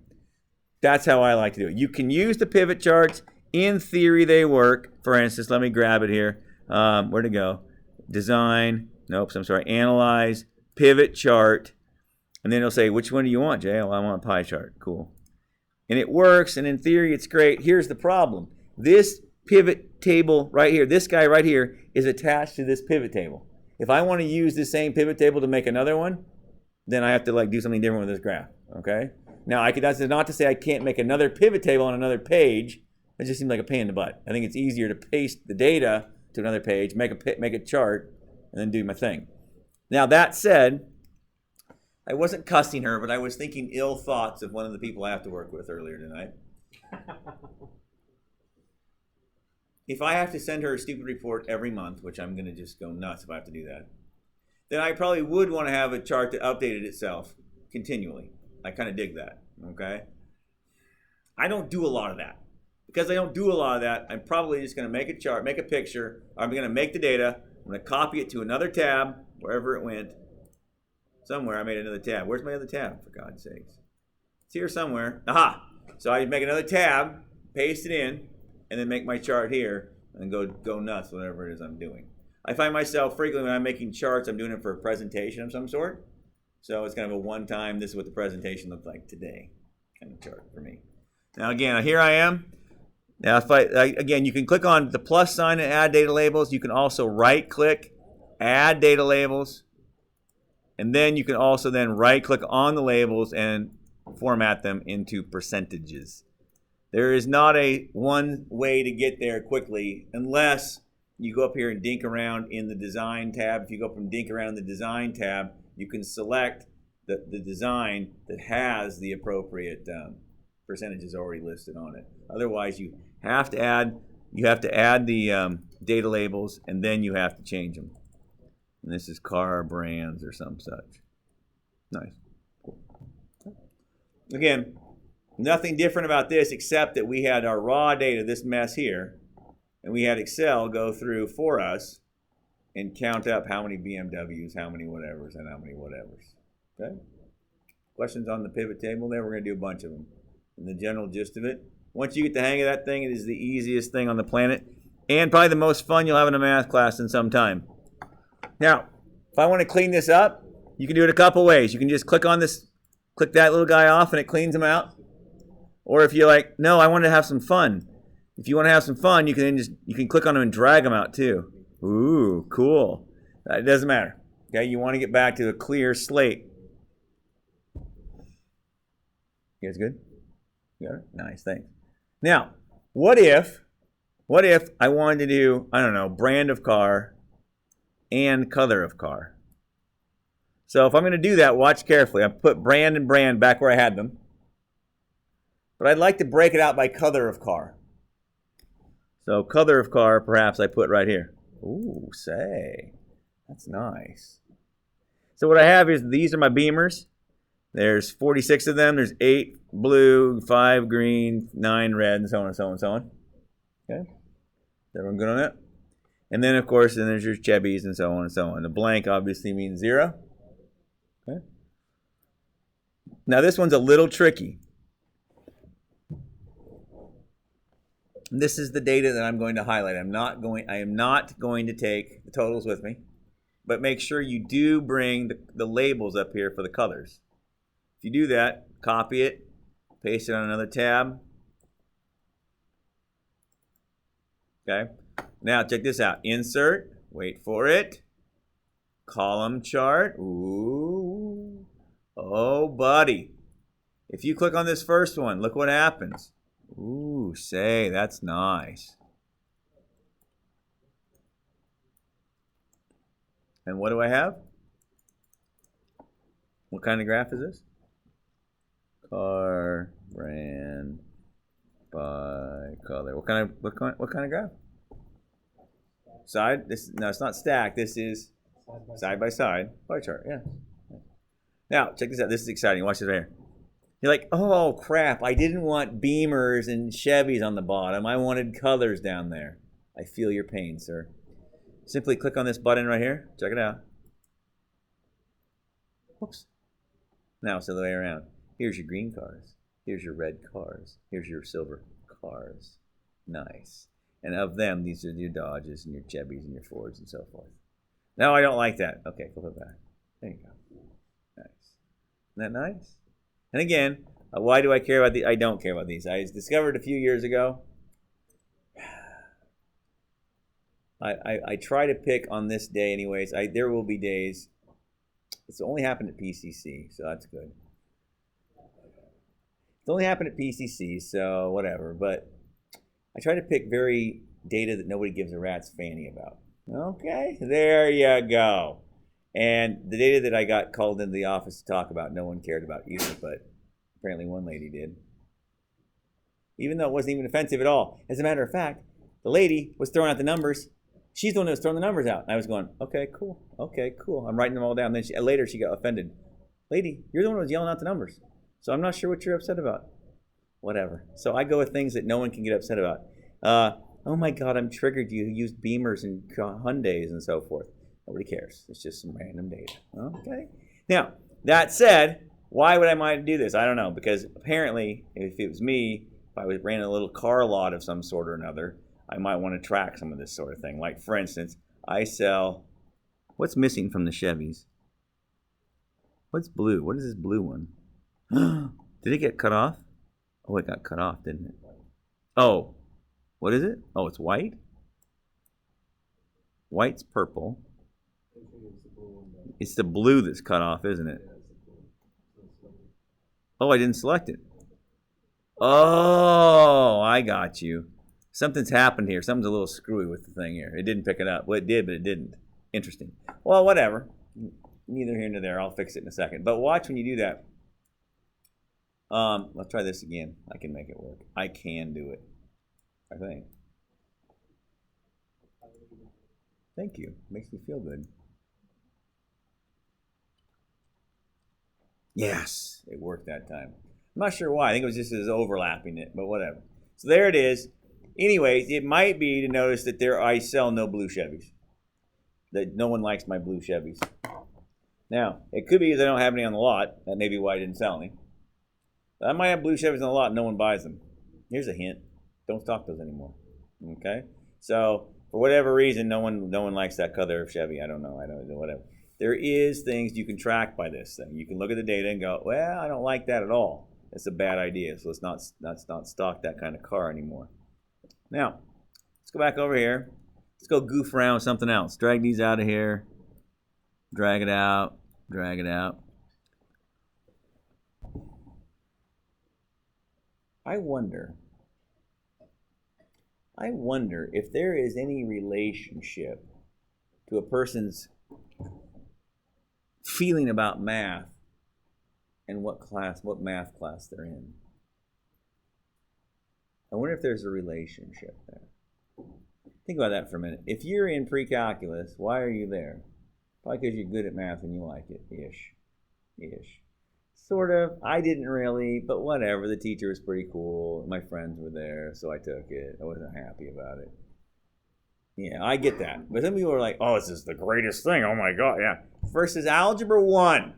That's how I like to do it. You can use the pivot charts. In theory, they work. For instance, let me grab it here. Where'd it go? Design. Nope, I'm sorry. Analyze. Pivot chart. And then it'll say, which one do you want, Jay? Oh, I want a pie chart. Cool. And it works, and in theory, it's great. Here's the problem. This pivot table right here, this guy right here, is attached to this pivot table. If I want to use the same pivot table to make another one, then I have to like do something different with this graph, okay? Now, that's not to say I can't make another pivot table on another page. It just seems like a pain in the butt. I think it's easier to paste the data to another page, make a chart, and then do my thing. Now, that said, I wasn't cussing her, but I was thinking ill thoughts of one of the people I have to work with earlier tonight. If I have to send her a stupid report every month, which I'm going to just go nuts if I have to do that, then I probably would want to have a chart that updated itself continually. I kind of dig that, okay? I don't do a lot of that. Because I don't do a lot of that, I'm probably just going to make a chart, make a picture. I'm going to make the data. I'm going to copy it to another tab, wherever it went. Somewhere I made another tab. Where's my other tab, for God's sakes? It's here somewhere. Aha! So I make another tab, paste it in, and then make my chart here, and go nuts, whatever it is I'm doing. I find myself frequently when I'm making charts, I'm doing it for a presentation of some sort. So it's kind of a one-time, this is what the presentation looked like today kind of chart for me. Now again, here I am. Now if again, you can click on the plus sign and add data labels. You can also right-click, add data labels. And then you can also then right-click on the labels and format them into percentages. There is not a one way to get there quickly unless you go up here and dink around in the design tab. If you go up and dink around in the design tab, you can select the design that has the appropriate percentages already listed on it. Otherwise, you have to add the data labels, and then you have to change them. And this is car brands or some such. Nice. Cool. Again, nothing different about this except that we had our raw data, this mess here, and we had Excel go through for us and count up how many BMWs, how many whatevers, and how many whatevers. Okay? Questions on the pivot table there? We're going to do a bunch of them. And the general gist of it, once you get the hang of that thing, it is the easiest thing on the planet and probably the most fun you'll have in a math class in some time. Now, if I want to clean this up, you can do it a couple ways. You can just click on this, click that little guy off, and it cleans them out. Or if you're like, no, I want to have some fun. If you want to have some fun, you can click on them and drag them out too. Ooh, cool. It doesn't matter. Okay, you want to get back to a clear slate. You guys good? You got it? Nice, thanks. Now, what if I wanted to do, I don't know, brand of car and color of car? So if I'm going to do that, watch carefully. I put brand and brand back where I had them. But I'd like to break it out by color of car. So color of car, perhaps I put right here. Ooh, say, that's nice. So what I have is these are my Beamers. There's 46 of them. There's 8 blue, 5 green, 9 red, and so on and so on and so on. Okay, is everyone good on that? And then, of course, then there's your Chevys and so on and so on. The blank obviously means 0. Okay. Now this one's a little tricky. This is the data that I'm going to highlight. I am not going to take the totals with me, but make sure you do bring the labels up here for the colors. If you do that, copy it, paste it on another tab. Okay. Now check this out. Insert, wait for it. Column chart. Ooh. Oh, buddy. If you click on this first one, look what happens. Ooh, say, that's nice. And what do I have? What kind of graph is this? Car, brand, by color. What kind of graph? Side? No, it's not stacked. This is side by side bar chart. Yeah. Now, check this out. This is exciting. Watch this right here. You're like, oh, crap. I didn't want Beamers and Chevys on the bottom. I wanted colors down there. I feel your pain, sir. Simply click on this button right here. Check it out. Whoops. Now it's the other way around. Here's your green cars. Here's your red cars. Here's your silver cars. Nice. And of them, these are your Dodges and your Chevys and your Fords and so forth. No, I don't like that. Okay, flip it back. There you go. Nice. Isn't that nice? And again, why do I care about these? I don't care about these. I discovered a few years ago I try to pick on this day anyways. There will be days. It's only happened at PCC, so that's good. It's only happened at PCC, so whatever. But I try to pick very data that nobody gives a rat's fanny about. Okay, there you go. And the data that I got called into the office to talk about, no one cared about either, but apparently one lady did. Even though it wasn't even offensive at all. As a matter of fact, the lady was throwing out the numbers. She's the one that was throwing the numbers out. And I was going, okay, cool. I'm writing them all down. Then later she got offended. Lady, you're the one who was yelling out the numbers. So I'm not sure what you're upset about. Whatever. So I go with things that no one can get upset about. Oh my God, I'm triggered. You used Beamers and Hyundais and so forth. Nobody cares. It's just some random data. Okay. Now, that said, why would I mind do this? I don't know. Because apparently, if it was me, if I ran a little car lot of some sort or another, I might want to track some of this sort of thing. Like, for instance, I sell... What's missing from the Chevys? What's blue? What is this blue one? Did it get cut off? Oh, it got cut off, didn't it? Oh, what is it? Oh, it's white? White's purple. It's the blue that's cut off, isn't it? Oh, I didn't select it. Oh, I got you. Something's happened here. Something's a little screwy with the thing here. It didn't pick it up. Well, it did, but it didn't. Interesting. Well, whatever. Neither here nor there. I'll fix it in a second. But watch when you do that. Let's try this again. I can make it work. I can do it. I think. Thank you. Makes me feel good. Yes, it worked that time. I'm not sure why. I think it was just as overlapping it, but whatever. So there it is. Anyways, it might be to notice that I sell no blue Chevys. That no one likes my blue Chevys. Now, it could be because I don't have any on the lot. That may be why I didn't sell any. I might have blue Chevys on the lot and no one buys them. Here's a hint. Don't stock those anymore. Okay? So, for whatever reason, no one likes that color of Chevy. I don't know, whatever. There is things you can track by this thing. You can look at the data and go, well, I don't like that at all. That's a bad idea. So let's not stock that kind of car anymore. Now, let's go back over here. Let's go goof around with something else. Drag these out of here. Drag it out. Drag it out. I wonder if there is any relationship to a person's feeling about math and what math class they're in. I wonder if there's a relationship there. Think about that for a minute. If you're in pre-calculus, why are you there? Probably because you're good at math and you like it. Ish. Sort of. I didn't really, but whatever. The teacher was pretty cool. My friends were there, so I took it. I wasn't happy about it. Yeah, I get that. But some people are like, oh, this is the greatest thing. Oh, my God. Yeah. Versus Algebra 1.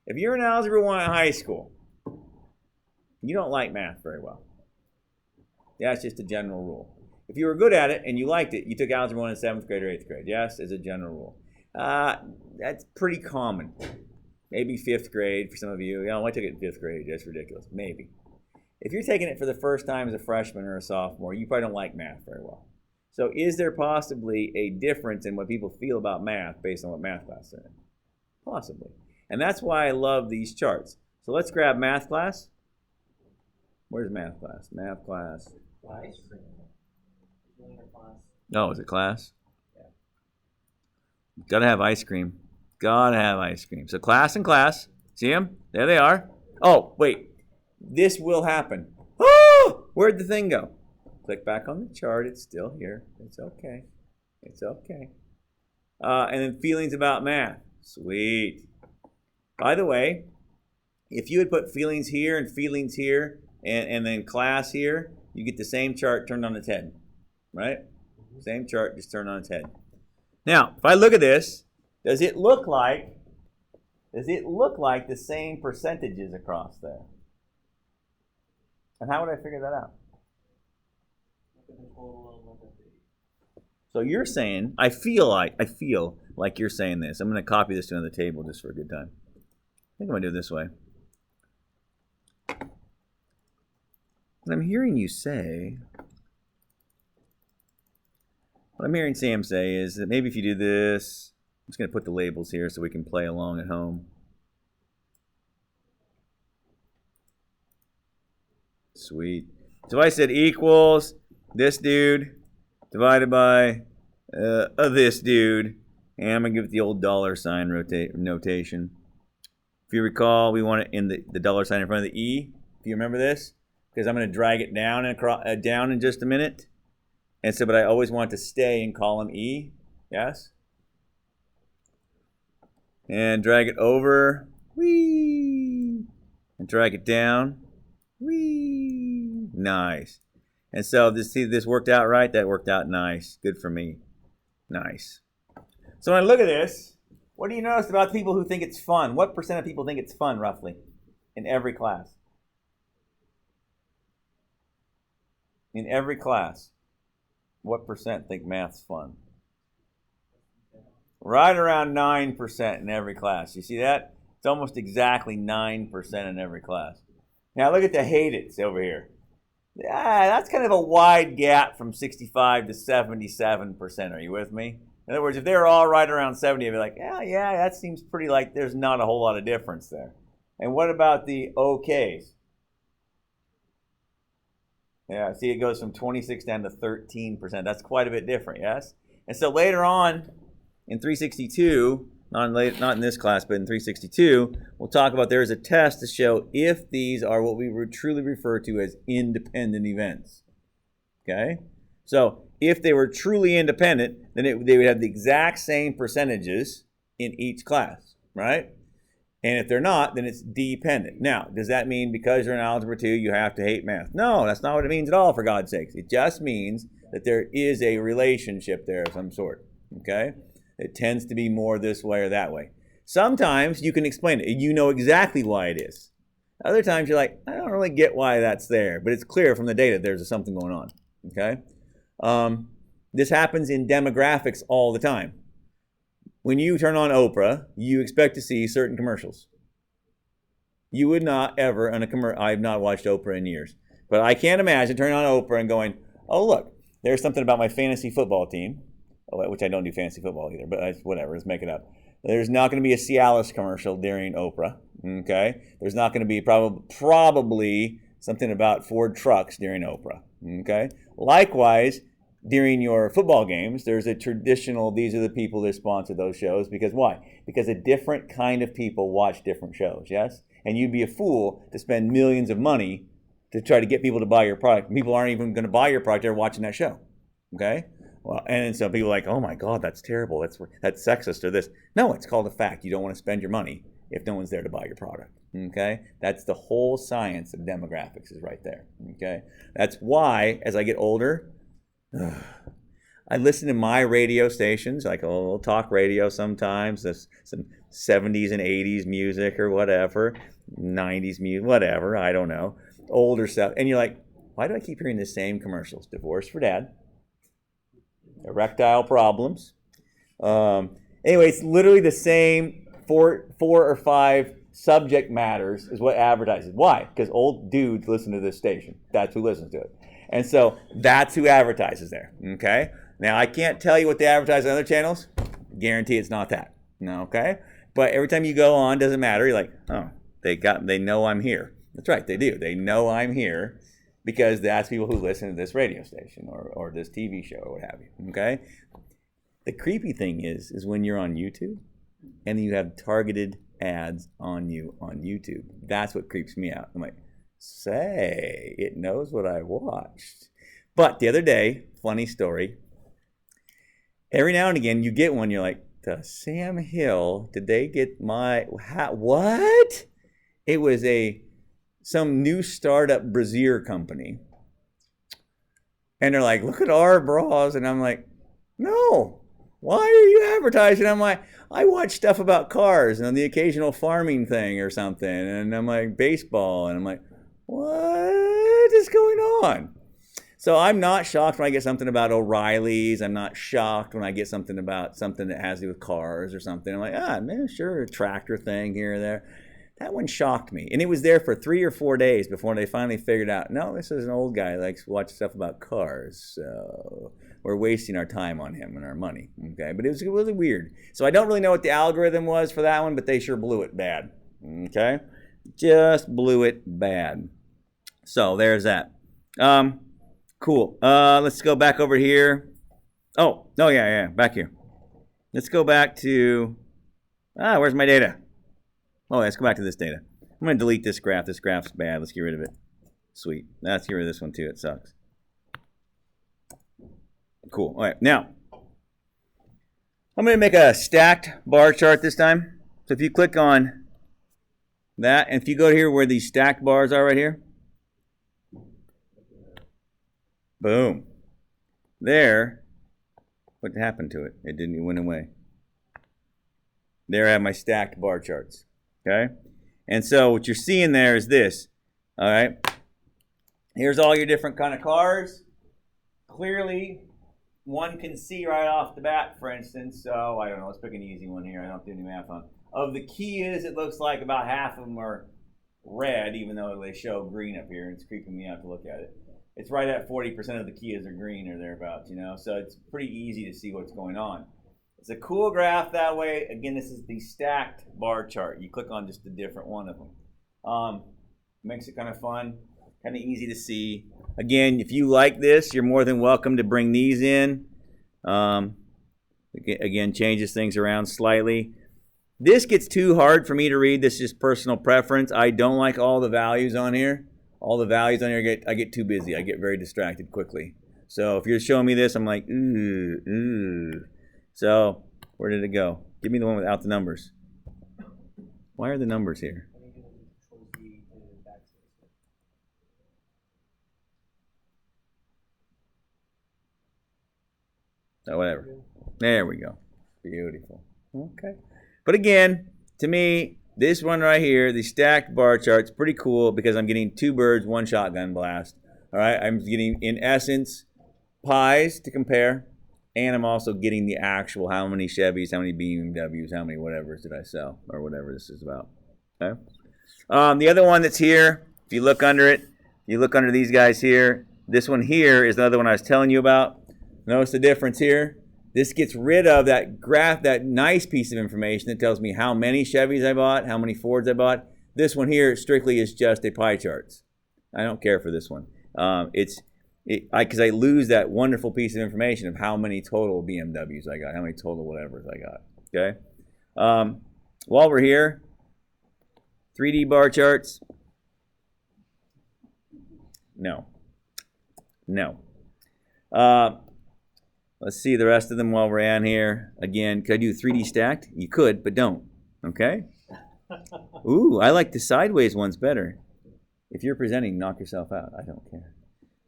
If you're in Algebra 1 in high school, you don't like math very well. Yeah, it's just a general rule. If you were good at it and you liked it, you took Algebra 1 in 7th grade or 8th grade. Yes, as a general rule. That's pretty common. Maybe 5th grade for some of you. I took it in 5th grade. That's ridiculous. Maybe. If you're taking it for the first time as a freshman or a sophomore, you probably don't like math very well. So is there possibly a difference in what people feel about math based on what math class they're in? Possibly. And that's why I love these charts. So let's grab math class. Where's math class? Math class. Ice cream. Class. Oh, is it class? Yeah. Gotta have ice cream. Gotta have ice cream. So class and class. See them? There they are. Oh, wait. This will happen. Oh! Where'd the thing go? Click back on the chart. It's still here. It's okay. It's okay. And then feelings about math. Sweet. By the way, if you had put feelings here and feelings here and then class here, you get the same chart turned on its head. Right? Same chart, just turned on its head. Now, if I look at this, does it look like the same percentages across there? And how would I figure that out? So you're saying, I feel like you're saying this. I'm going to copy this to another table just for a good time. I think I'm going to do it this way. And I'm hearing you say What I'm hearing Sam say is that maybe if you do this, I'm just going to put the labels here so we can play along at home. Sweet. So I said equals this dude divided by this dude, and I'm going to give it the old dollar sign notation. If you recall, we want it in the dollar sign in front of the E. If you remember this, because I'm going to drag it down and down in just a minute. And so, but I always want it to stay in column E. Yes. And drag it over. Whee! And drag it down. Whee! Nice. And so this worked out right. That worked out nice. Good for me. Nice. So when I look at this, what do you notice about people who think it's fun? What % of people think it's fun, roughly, in every class? In every class, what % think math's fun? Right around 9% in every class. You see that? It's almost exactly 9% in every class. Now look at the hate it's over here. That's kind of a wide gap from 65 to 77%. Are you with me? In other words, if they were all right around 70, I'd be like, yeah, that seems pretty like there's not a whole lot of difference there. And what about the OKs? Yeah, see, it goes from 26 down to 13%. That's quite a bit different, yes? And so later on in 362, not in this class, but in 362, we'll talk about there is a test to show if these are what we would truly refer to as independent events. Okay? So if they were truly independent, then they would have the exact same percentages in each class, right? And if they're not, then it's dependent. Now, does that mean because you're in Algebra 2, you have to hate math? No, that's not what it means at all, for God's sakes. It just means that there is a relationship there of some sort, okay? It tends to be more this way or that way. Sometimes you can explain it. You know exactly why it is. Other times you're like, I don't really get why that's there, but it's clear from the data there's something going on, okay? This happens in demographics all the time. When you turn on Oprah, you expect to see certain commercials. You would not ever, I've not watched Oprah in years, but I can't imagine turning on Oprah and going, oh, look, there's something about my fantasy football team, which I don't do fantasy football either, but whatever, let's make it up. There's not going to be a Cialis commercial during Oprah, okay? There's not going to be probably something about Ford trucks during Oprah, okay? Likewise, during your football games, there's a traditional, these are the people that sponsor those shows. Because why? Because a different kind of people watch different shows, yes? And you'd be a fool to spend millions of money to try to get people to buy your product. People aren't even going to buy your product, they're watching that show, okay? Well, and so people are like, oh my God, that's terrible, that's sexist or this. No, it's called a fact. You don't want to spend your money if no one's there to buy your product, okay? That's the whole science of demographics is right there, okay? That's why, as I get older, I listen to my radio stations, like old talk radio sometimes, there's some 70s and 80s music or whatever, 90s music, whatever, I don't know, older stuff. And you're like, why do I keep hearing the same commercials? Divorce for Dad, erectile problems. Anyway, it's literally the same four or five subject matters is what advertises. Why? Because old dudes listen to this station. That's who listens to it. And so that's who advertises there, okay? Now, I can't tell you what they advertise on other channels. Guarantee it's not that, okay? But every time you go on, doesn't matter. You're like, oh, they know I'm here. That's right, they do. They know I'm here because that's people who listen to this radio station or this TV show or what have you, okay? The creepy thing is when you're on YouTube and you have targeted ads on you on YouTube. That's what creeps me out. I'm like, say, it knows what I watched. But the other day, funny story, every now and again you get one, you're like, Sam Hill, did they get what? It was some new startup brassiere company. And they're like, look at our bras. And I'm like, no, why are you advertising? I'm like, I watch stuff about cars and the occasional farming thing or something. And I'm like, baseball. And I'm like, what is going on? So I'm not shocked when I get something about O'Reilly's. I'm not shocked when I get something about something that has to do with cars or something. I'm like, man, sure, a tractor thing here or there. That one shocked me. And it was there for 3 or 4 days before they finally figured out, no, this is an old guy who likes to watch stuff about cars. So we're wasting our time on him and our money. Okay, but it was really weird. So I don't really know what the algorithm was for that one, but they sure blew it bad. Okay, just blew it bad. So there's that. Cool. Let's go back over here. Oh, yeah, back here. Let's go back to, where's my data? Oh, let's go back to this data. I'm going to delete this graph. This graph's bad. Let's get rid of it. Sweet. Let's get rid of this one too. It sucks. Cool. All right. Now, I'm going to make a stacked bar chart this time. So if you click on that, and if you go here where these stacked bars are right here, boom. There, what happened to it? It didn't, it went away. There I have my stacked bar charts. Okay? And so what you're seeing there is this. All right? Here's all your different kind of cars. Clearly, one can see right off the bat, for instance, so I don't know, let's pick an easy one here. I don't have to do any math on. Of the Kias, it looks like about half of them are red, even though they show green up here. It's creeping me out to look at it. It's right at 40% of the Kias are green or thereabouts, you know, so it's pretty easy to see what's going on. It's a cool graph that way. Again, this is the stacked bar chart. You click on just a different one of them. Makes it kind of fun, kind of easy to see. Again, if you like this, you're more than welcome to bring these in. Again, changes things around slightly. This gets too hard for me to read. This is just personal preference. I don't like all the values on here. All the values on here, I get too busy. I get very distracted quickly. So if you're showing me this, I'm like, ooh. So where did it go? Give me the one without the numbers. Why are the numbers here? Oh, whatever. There we go. Beautiful. Okay. But again, to me, this one right here, the stacked bar chart's pretty cool because I'm getting 2 birds, 1 shotgun blast. All right. I'm getting, in essence, pies to compare. And I'm also getting the actual how many Chevys, how many BMWs, how many whatevers did I sell, or whatever this is about. Okay. The other one that's here, if you look under it, you look under these guys here. This one here is the other one I was telling you about. Notice the difference here. This gets rid of that graph, that nice piece of information that tells me how many Chevys I bought, how many Fords I bought. This one here strictly is just a pie charts. I don't care for this one. Because I lose that wonderful piece of information of how many total BMWs I got, how many total whatevers I got. Okay. While we're here, 3D bar charts. No. Let's see the rest of them while we're on here. Again, could I do 3D stacked? You could, but don't. Okay? Ooh, I like the sideways ones better. If you're presenting, knock yourself out. I don't care.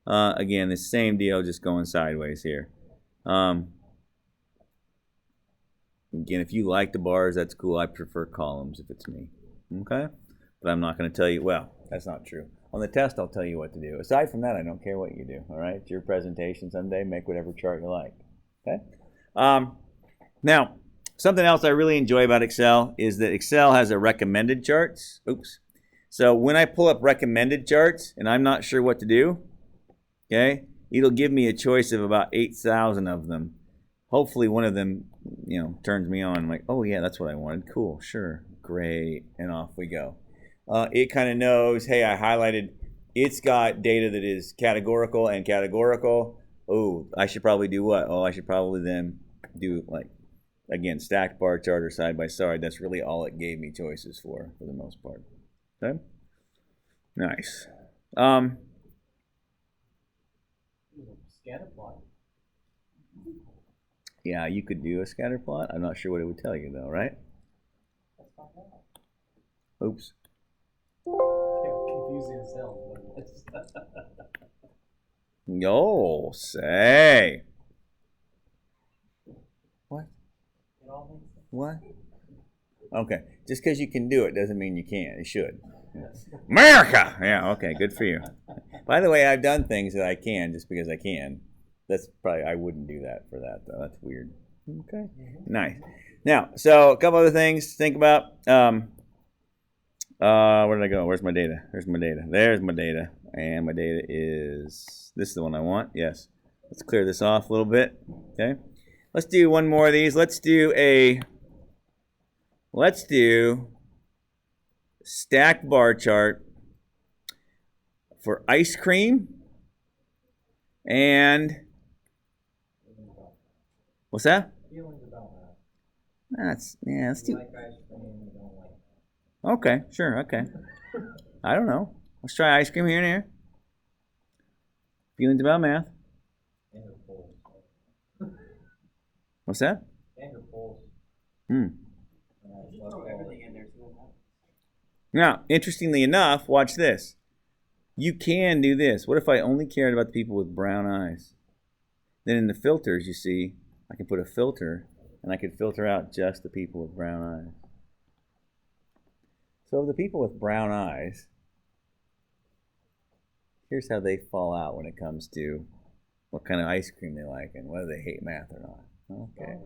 Again, the same deal, just going sideways here. Again, if you like the bars, that's cool. I prefer columns if it's me. Okay? But I'm not going to tell you, well, that's not true. On the test, I'll tell you what to do. Aside from that, I don't care what you do. All right? It's your presentation someday. Make whatever chart you like. Okay? Now, something else I really enjoy about Excel is that Excel has a recommended charts. Oops. So when I pull up recommended charts and I'm not sure what to do, okay, it'll give me a choice of about 8,000 of them. Hopefully one of them, you know, turns me on. I'm like, oh yeah, that's what I wanted. Cool, sure, great, and off we go. It kind of knows, hey, I highlighted, it's got data that is categorical and categorical. Oh, I should probably do what? Oh, I should probably then do, like, again, stacked bar chart or side by side. That's really all it gave me choices for the most part. Okay? Nice. Scatter plot. Yeah, you could do a scatter plot. I'm not sure what it would tell you, though, right? Oops. Confusing as hell. Yo, say. What? It all makes sense. What? Okay. Just because you can do it doesn't mean you can't. It should. America! Yeah, okay, good for you. By the way, I've done things that I can just because I can. That's probably, I wouldn't do that for that, though. That's weird. Okay. Nice. Now, so a couple other things to think about. Where did I go? Where's my data? There's my data. There's my data. And my data is, this is the one I want? Yes. Let's clear this off a little bit. Okay. Let's do one more of these. Let's do stacked bar chart for ice cream and what's that? Feelings about that. Let's do. Like ice cream, you don't like. Okay, sure, okay. I don't know. Let's try ice cream here and here. Feelings about math. And her polls. What's that? And her polls. Just throw everything in there, see what happens. Now, interestingly enough, watch this. You can do this. What if I only cared about the people with brown eyes? Then in the filters, you see, I can put a filter, and I could filter out just the people with brown eyes. So the people with brown eyes, here's how they fall out when it comes to what kind of ice cream they like and whether they hate math or not. Okay.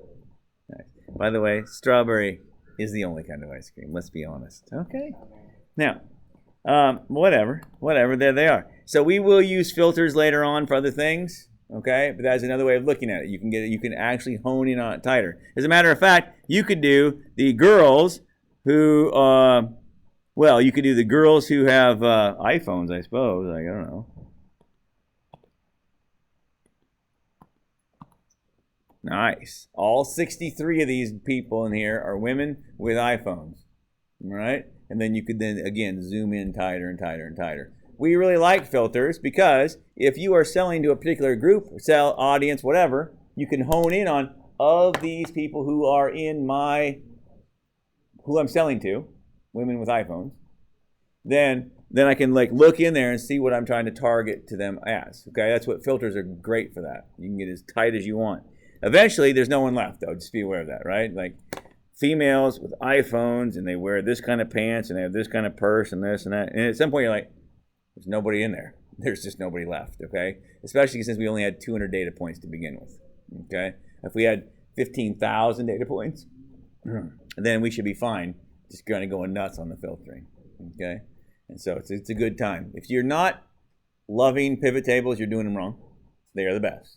Nice. By the way, strawberry is the only kind of ice cream. Let's be honest. Okay. Now, whatever. There they are. So we will use filters later on for other things. Okay, but that's another way of looking at it. You can actually hone in on it tighter. As a matter of fact, you could do the girls who, you could do the girls who have iPhones, I suppose. I don't know. Nice. All 63 of these people in here are women with iPhones. All right? And then you could then, again, zoom in tighter and tighter and tighter. We really like filters because if you are selling to a particular group, sell audience, whatever, you can hone in on of these people who are in who I'm selling to, women with iPhones. Then I can look in there and see what I'm trying to target to them as. Okay, that's what filters are great for that. You can get as tight as you want. Eventually, there's no one left though. Just be aware of that, right? Like females with iPhones and they wear this kind of pants and they have this kind of purse and this and that. And at some point, you're like, there's nobody in there. There's just nobody left, okay? Especially since we only had 200 data points to begin with, okay? If we had 15,000 data points, then we should be fine. Just kind of going nuts on the filtering, okay? And so it's a good time. If you're not loving pivot tables, you're doing them wrong. They are the best,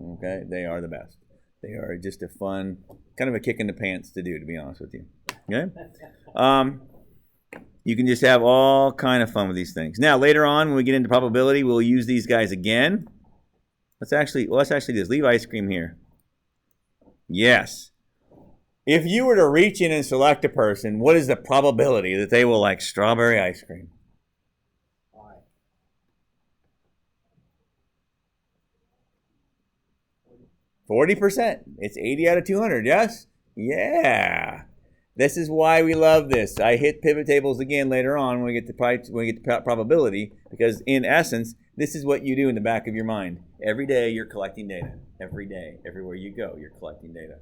okay? They are the best. They are just a fun, kind of a kick in the pants to do, to be honest with you, okay? You can just have all kind of fun with these things. Now, later on, when we get into probability, we'll use these guys again. Let's actually do this. Leave ice cream here. Yes. If you were to reach in and select a person, what is the probability that they will like strawberry ice cream? Why? 40%. It's 80 out of 200, yes? Yeah. This is why we love this. I hit pivot tables again later on when we get to probability, because in essence, this is what you do in the back of your mind. Every day you're collecting data. Every day, everywhere you go, you're collecting data.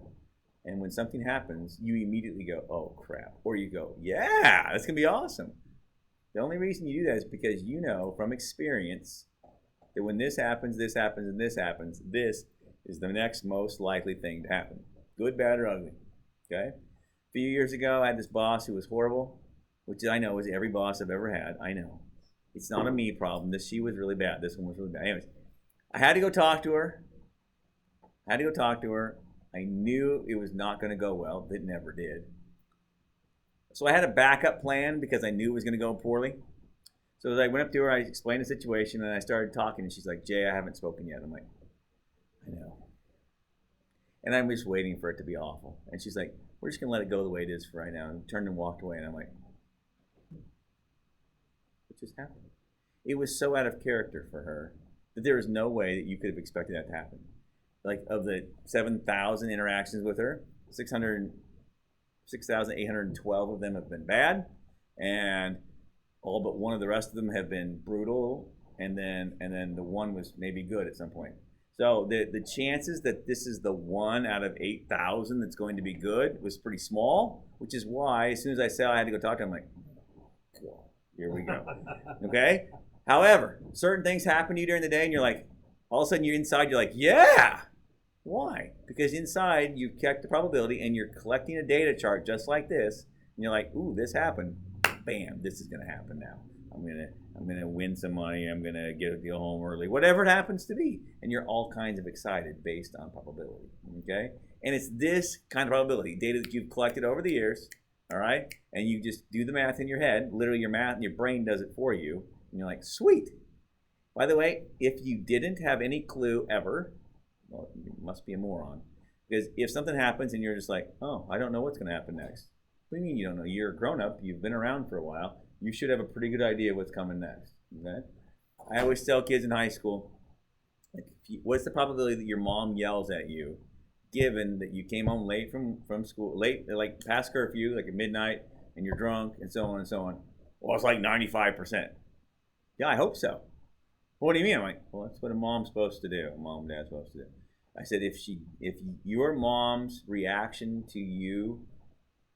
And when something happens, you immediately go, oh crap. Or you go, yeah, that's going to be awesome. The only reason you do that is because you know from experience that when this happens, this happens, and this happens, this is the next most likely thing to happen. Good, bad, or ugly. Okay? A few years ago, I had this boss who was horrible, which I know is every boss I've ever had. I know. It's not a me problem. She was really bad. This one was really bad. Anyways, I had to go talk to her. I knew it was not going to go well. It never did. So I had a backup plan because I knew it was going to go poorly. So as I went up to her, I explained the situation, and I started talking, and she's like, Jay, I haven't spoken yet. I'm like, I know. And I'm just waiting for it to be awful. And she's like, we're just going to let it go the way it is for right now. And turned and walked away. And I'm like, what just happened? It was so out of character for her that there was no way that you could have expected that to happen. Like, of the 7,000 interactions with her, 6,812 of them have been bad. And all but one of the rest of them have been brutal. And then the one was maybe good at some point. So the chances that this is the 1 out of 8,000 that's going to be good was pretty small, which is why as soon as I said I had to go talk to her, I'm like, whoa, here we go. Okay? However, certain things happen to you during the day and you're like, all of a sudden you're inside, you're like, yeah. Why? Because inside you've checked the probability and you're collecting a data chart just like this, and you're like, ooh, this happened. Bam, this is going to happen now. I'm going to I'm going to win some money. I'm going to go home early. Whatever it happens to be. And you're all kinds of excited based on probability. Okay? And it's this kind of probability, data that you've collected over the years, all right? And you just do the math in your head. Literally, your math and your brain does it for you. And you're like, sweet. By the way, if you didn't have any clue ever, well, you must be a moron. Because if something happens and you're just like, oh, I don't know what's going to happen next. What do you mean you don't know? You're a grown-up. You've been around for a while. You should have a pretty good idea what's coming next. Okay? I always tell kids in high school, like, what's the probability that your mom yells at you, given that you came home late from school, late, like past curfew, like at midnight, and you're drunk, and so on and so on? Well, it's like 95%. Yeah, I hope so. What do you mean? I'm like, well, that's what a mom's supposed to do. A mom and dad's supposed to do. I said, if your mom's reaction to you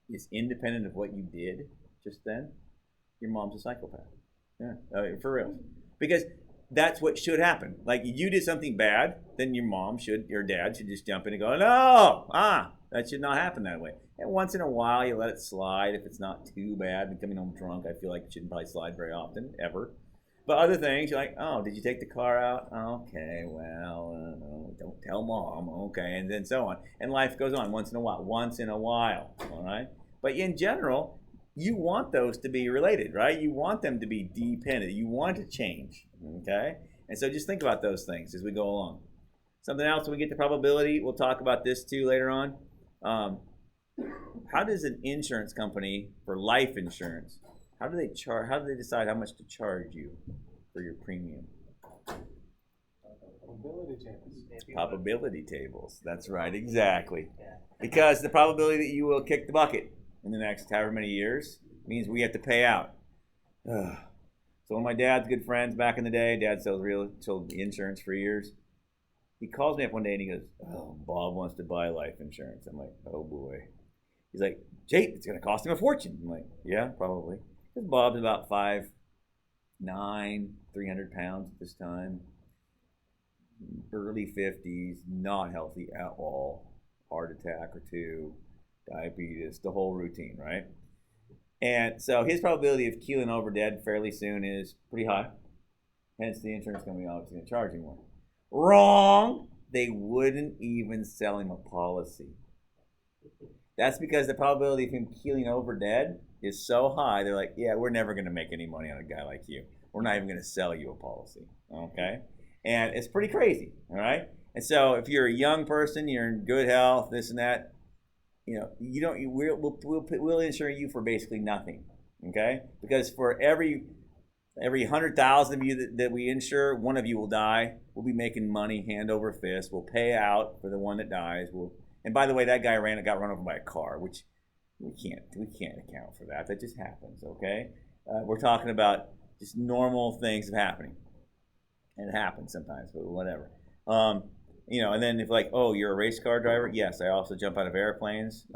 is independent of what you did just then, your mom's a psychopath. Yeah, for real. Because that's what should happen. Like, you did something bad, then your dad should just jump in and go, no, that should not happen that way. And once in a while, you let it slide if it's not too bad. And coming home drunk, I feel like it shouldn't probably slide very often, ever. But other things, you're like, oh, did you take the car out? Okay, well, don't tell mom. Okay, and then so on. And life goes on once in a while, all right? But in general, you want those to be related, right? You want them to be dependent. You want to change, okay? And so just think about those things as we go along. Something else, when we get to probability, we'll talk about this too later on. How does an insurance company for life insurance, how do they decide how much to charge you for your premium? Probability tables. Probability tables. That's right, exactly. Because the probability that you will kick the bucket in the next however many years means we have to pay out. So one of my dad's good friends back in the day, dad sold insurance for years. He calls me up one day and he goes, oh, Bob wants to buy life insurance. I'm like, oh boy. He's like, Jake, it's going to cost him a fortune. I'm like, yeah, probably. Because Bob's about 5'9", 300 pounds at this time. Early 50s, not healthy at all. Heart attack or two, diabetes, the whole routine, right? And so his probability of keeling over dead fairly soon is pretty high. Hence, the insurance company obviously going to charge him more. Wrong! They wouldn't even sell him a policy. That's because the probability of him keeling over dead is so high, they're like, yeah, we're never going to make any money on a guy like you. We're not even going to sell you a policy, okay? And it's pretty crazy, all right? And so if you're a young person, you're in good health, this and that, we'll insure you for basically nothing, okay? Because for every 100,000 of you that we insure, one of you will die. We'll be making money hand over fist. We'll pay out for the one that dies. And by the way, that guy got run over by a car, which we can't account for that. That just happens, okay? We're talking about just normal things happening. And it happens sometimes, but whatever. And then if like, oh, you're a race car driver? Yes, I also jump out of airplanes.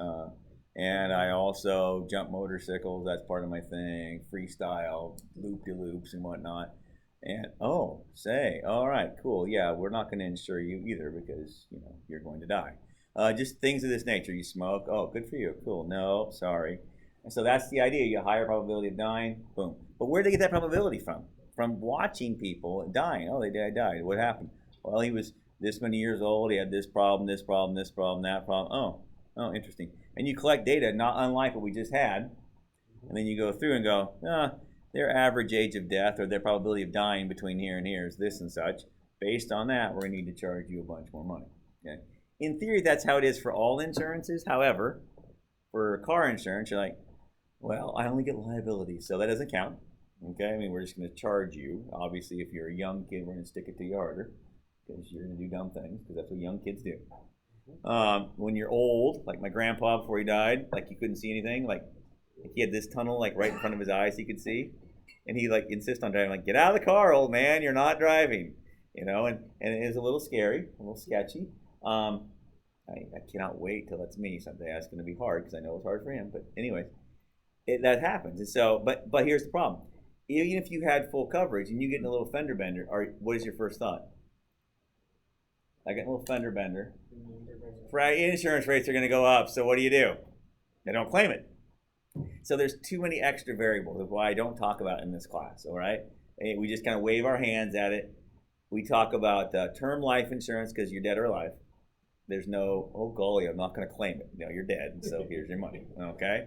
And I also jump motorcycles. That's part of my thing. Freestyle, loop-de-loops and whatnot. And, all right, cool. Yeah, we're not going to insure you either because, you're going to die. Just things of this nature. You smoke. Oh, good for you. Cool. No, sorry. And so that's the idea. You higher probability of dying. Boom. But where did they get that probability from? From watching people dying. Oh, they died. What happened? Well, he was this many years old. He had this problem, that problem. Oh, interesting. And you collect data, not unlike what we just had. And then you go through and go, their average age of death or their probability of dying between here and here is this and such. Based on that, we're going to need to charge you a bunch more money. Okay? In theory, that's how it is for all insurances. However, for car insurance, you're like, well, I only get liability, so that doesn't count. Okay? I mean, we're just going to charge you. Obviously, if you're a young kid, we're going to stick it to you harder because you're going to do dumb things because that's what young kids do. When you're old, like my grandpa before he died, like he couldn't see anything, like he had this tunnel like right in front of his eyes he could see, and he like insist on driving, like, get out of the car, old man, you're not driving, and it is a little scary, a little sketchy. I cannot wait till it's me someday. That's going to be hard because I know it's hard for him, but anyways, that happens. And so, but here's the problem: even if you had full coverage and you get in a little fender bender, what is your first thought? I get a little fender bender. Right, insurance rates are going to go up, so what do? They don't claim it. So there's too many extra variables of why I don't talk about in this class, all right? We just kind of wave our hands at it. We talk about term life insurance because you're dead or alive. There's no, oh golly, I'm not going to claim it. You're dead, so here's your money. Okay?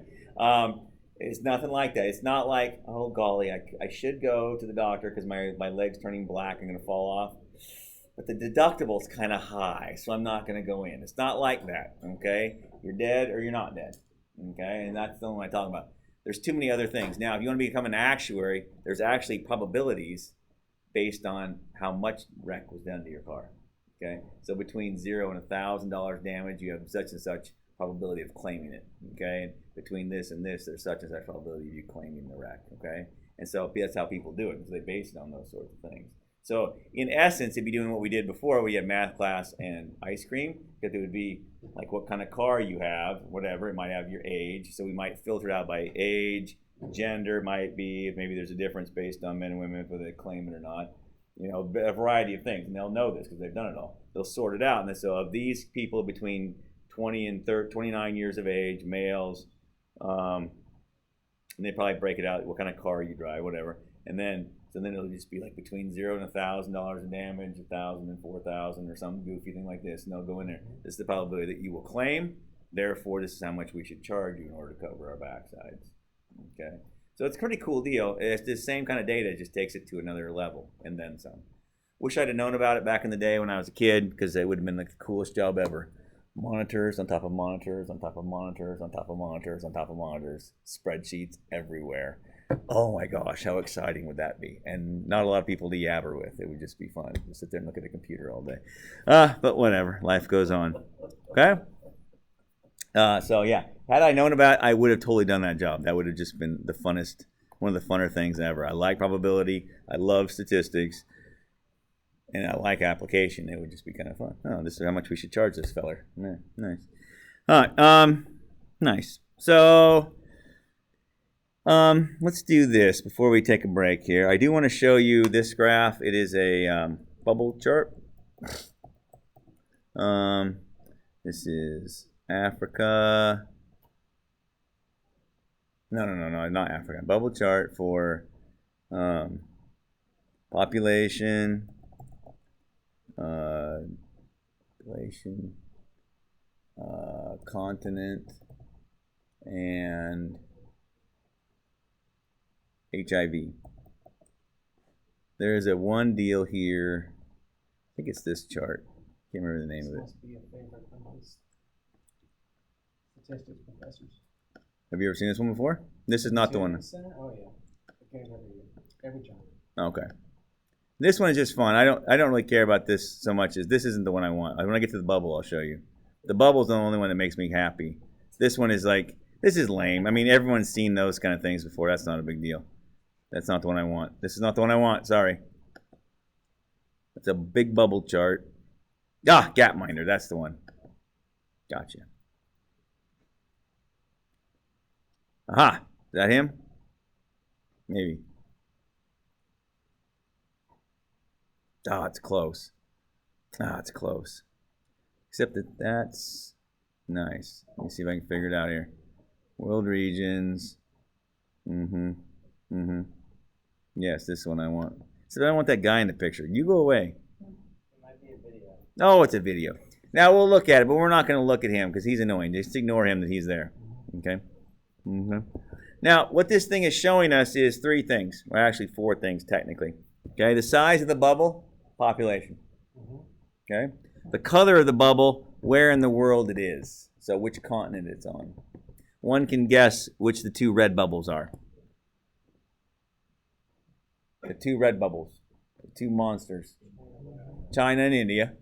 It's nothing like that. It's not like, oh golly, I should go to the doctor because my leg's turning black. I'm going to fall off. But the deductible's kind of high, so I'm not going to go in. It's not like that. Okay? You're dead or you're not dead. Okay? And that's the one I talk about. There's too many other things. Now, if you want to become an actuary, there's actually probabilities based on how much wreck was done to your car. Okay, so between $0 and $1,000 damage, you have such and such probability of claiming it. Okay, and between this and this, there's such and such probability of you claiming the wreck. Okay, and so that's how people do it. So they base it on those sorts of things. So in essence, if you're doing what we did before, we had math class and ice cream, because it would be like what kind of car you have, whatever. It might have your age, so we might filter it out by age. Gender might be, if maybe there's a difference based on men and women, whether they claim it or not. A variety of things, and they'll know this because they've done it all. They'll sort it out, and so of these people between 20 and 29 years of age, males, and they probably break it out, what kind of car you drive, whatever, and then it'll just be like between $0 and $1,000 of damage, 1,000 and 4,000, or some goofy thing like this, and they'll go in there. This is the probability that you will claim. Therefore, this is how much we should charge you in order to cover our backsides. Okay. So it's a pretty cool deal. It's the same kind of data, it just takes it to another level and then some. Wish I'd have known about it back in the day when I was a kid, because it would have been like the coolest job ever. Monitors on top of monitors on top of monitors on top of monitors on top of monitors. Spreadsheets everywhere. Oh my gosh, how exciting would that be? And not a lot of people to yabber with. It would just be fun to sit there and look at a computer all day. But whatever, life goes on. Okay? So yeah, had I known about it, I would have totally done that job. That would have just been the funnest, one of the funner things ever. I like probability. I love statistics. And I like application. It would just be kind of fun. Oh, this is how much we should charge this feller. Yeah, nice. All right. Nice. So, let's do this before we take a break here. I do want to show you this graph. It is a bubble chart. This is Africa. No, not Africa. Bubble chart for population, continent, and HIV. There is a one deal here. I think it's this chart. Can't remember the name of it. Must be a favorite of most statistics professors. Have you ever seen this one before? This is not the one. Oh yeah, it came every time. Okay. This one is just fun. I don't really care about this so much as this isn't the one I want. When I get to the bubble, I'll show you. The bubble's the only one that makes me happy. This one is like, this is lame. I mean, everyone's seen those kind of things before. That's not a big deal. That's not the one I want. This is not the one I want. Sorry. It's a big bubble chart. Gapminder. That's the one. Gotcha. Aha. Is that him? Maybe. It's close. It's close. Except that's nice. Let me see if I can figure it out here. World regions. Yes, this one I want. So I don't want that guy in the picture. You go away. It might be a video. Oh, it's a video. Now we'll look at it, but we're not going to look at him because he's annoying. Just ignore him that he's there. Okay? Now, what this thing is showing us is three things. Well, actually, four things technically. Okay? The size of the bubble, population. Okay? The color of the bubble, where in the world it is. So which continent it's on. One can guess which the two red bubbles are. The two red bubbles. The two monsters. China and India.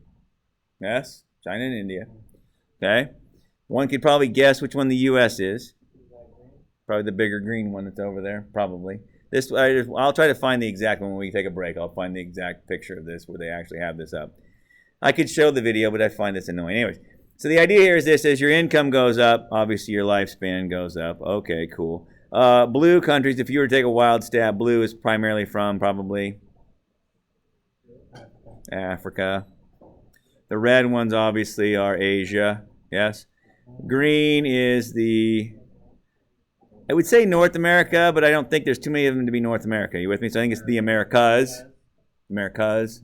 Yes? China and India. Okay? One could probably guess which one the U.S. is. Probably the bigger green one that's over there. Probably. I'll try to find the exact one when we take a break. I'll find the exact picture of this where they actually have this up. I could show the video, but I find this annoying. Anyways, so the idea here is this. As your income goes up, obviously your lifespan goes up. Okay, cool. Blue countries, if you were to take a wild stab, blue is primarily from probably Africa. The red ones obviously are Asia. Yes? Green is the I would say North America, but I don't think there's too many of them to be North America. You with me? So I think it's the Americas. Americas.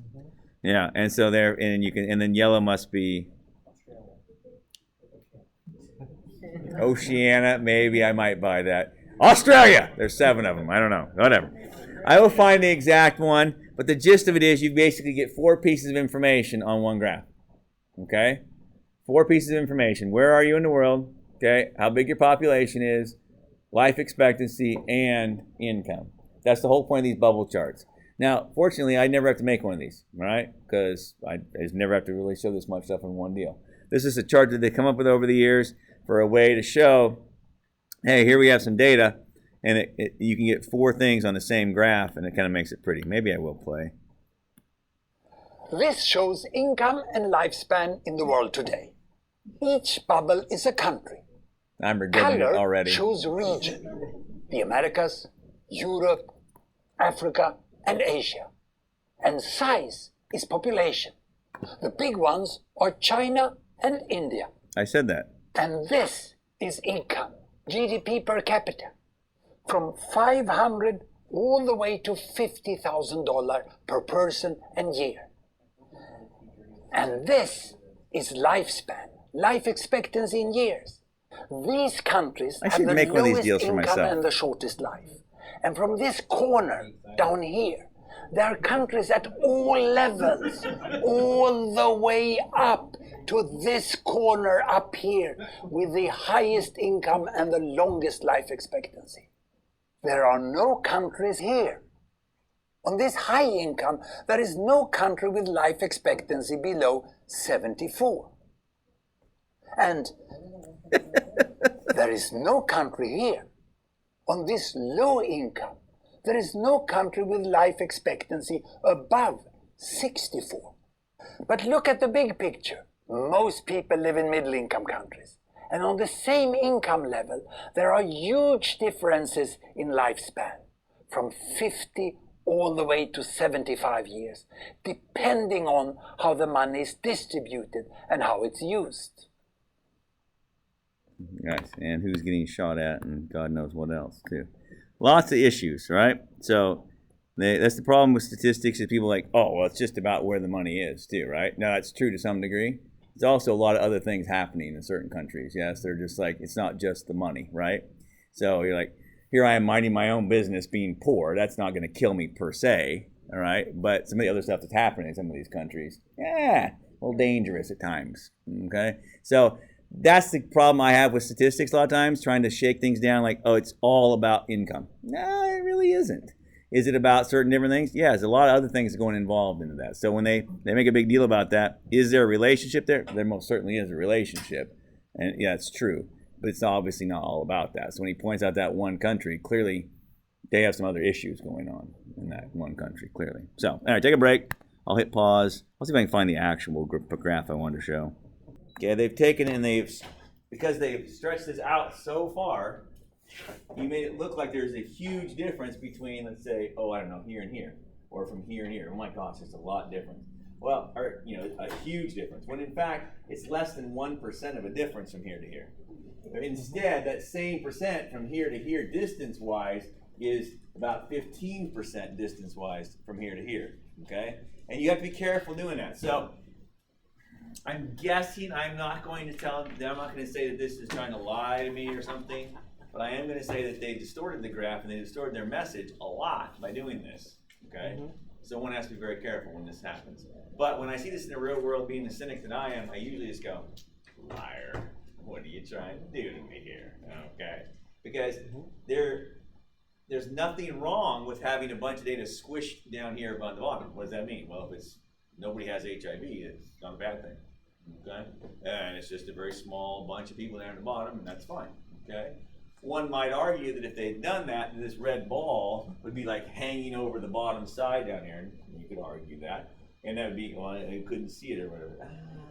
Yeah, and so there, and you can, and then yellow must be Oceania. Maybe I might buy that. Australia. There's 7 of them. I don't know. Whatever. I will find the exact one, but the gist of it is you basically get 4 pieces of information on one graph. Okay, 4 pieces of information. Where are you in the world? Okay, how big your population is, life expectancy, and income. That's the whole point of these bubble charts. Now, fortunately, I never have to make one of these, right? Because I just never have to really show this much stuff in one deal. This is a chart that they come up with over the years for a way to show, hey, here we have some data, and you can get 4 things on the same graph, and it kind of makes it pretty. Maybe I will play. This shows income and lifespan in the world today. Each bubble is a country. I'm regretting it Color already. shows region. The Americas, Europe, Africa, and Asia. And size is population. The big ones are China and India. I said that. And this is income, GDP per capita, from $500 all the way to $50,000 per person and year. And this is lifespan, life expectancy in years. These countries I have should the make one of these lowest deals for income myself. and the shortest life. And from this corner down here, there are countries at all levels, all the way up to this corner up here with the highest income and the longest life expectancy. There are no countries here. On this high income, there is no country with life expectancy below 74. And there is no country here. On this low income, there is no country with life expectancy above 64. But look at the big picture. Most people live in middle-income countries. And on the same income level, there are huge differences in lifespan, from 50 all the way to 75 years, depending on how the money is distributed and how it's used. Yes, and who's getting shot at, and God knows what else too. Lots of issues, right? So that's the problem with statistics. Is people are like, oh, well, it's just about where the money is too, right? Now that's true to some degree. There's also a lot of other things happening in certain countries. Yes, they're just like, it's not just the money, right? So you're like, here I am minding my own business, being poor. That's not going to kill me per se, all right? But some of the other stuff that's happening in some of these countries, a little dangerous at times. Okay, so that's the problem I have with statistics a lot of times, trying to shake things down like, oh, it's all about income. No, it really isn't. Is it about certain different things? Yeah, there's a lot of other things going involved into that. So when they make a big deal about that, is there a relationship there? There most certainly is a relationship. And yeah, it's true. But it's obviously not all about that. So when he points out that one country, clearly they have some other issues going on in that one country, clearly. So, all right, take a break. I'll hit pause. I'll see if I can find the actual graph I wanted to show. Okay, they've taken and because they've stretched this out so far, you made it look like there's a huge difference between, let's say, oh, I don't know, here and here, or from here and here. Oh my gosh, it's a lot different. Well, or, a huge difference, when in fact, it's less than 1% of a difference from here to here. Instead, that same percent from here to here distance-wise is about 15% distance-wise from here to here, okay? And you have to be careful doing that. So I'm guessing I'm not going to say that this is trying to lie to me or something, but I am going to say that they distorted the graph and they distorted their message a lot by doing this, okay? Mm-hmm. So one has to be very careful when this happens. But when I see this in the real world, being the cynic that I am, I usually just go, liar, what are you trying to do to me here, okay? Because there's nothing wrong with having a bunch of data squished down here on the bottom. What does that mean? Well, if nobody has HIV, it's not a bad thing, okay? And it's just a very small bunch of people down at the bottom, and that's fine, okay? One might argue that if they had done that, this red ball would be like hanging over the bottom side down here, and you could argue that, and that would be, well, you couldn't see it or whatever.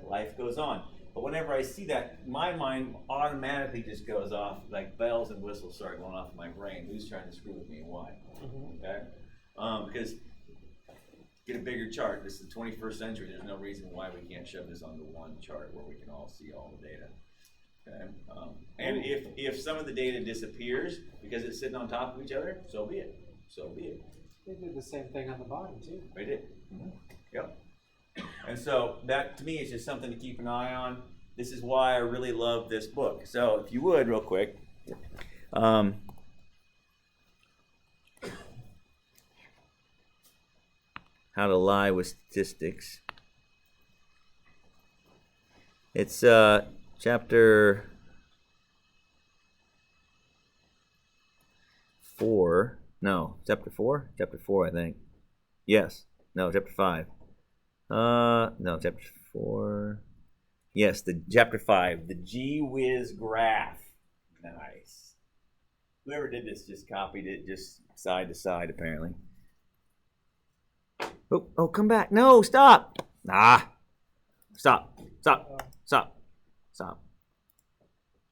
Life goes on. But whenever I see that, my mind automatically just goes off, like bells and whistles start going off in my brain. Who's trying to screw with me and why? Okay? Because get a bigger chart. This is the 21st century. There's no reason why we can't shove this onto one chart where we can all see all the data. Okay. And if some of the data disappears because it's sitting on top of each other, so be it. So be it. They did the same thing on the bottom too. They did. Yep. And so that to me is just something to keep an eye on. This is why I really love this book. So if you would, real quick, How to Lie with Statistics. It's chapter 4. No, chapter 4? Chapter 4, I think. Yes. No, chapter 5. No, chapter 4. Yes, the chapter 5, the Gee Whiz graph. Nice. Whoever did this just copied it just side to side, apparently. Oh, come back. No, stop. Stop.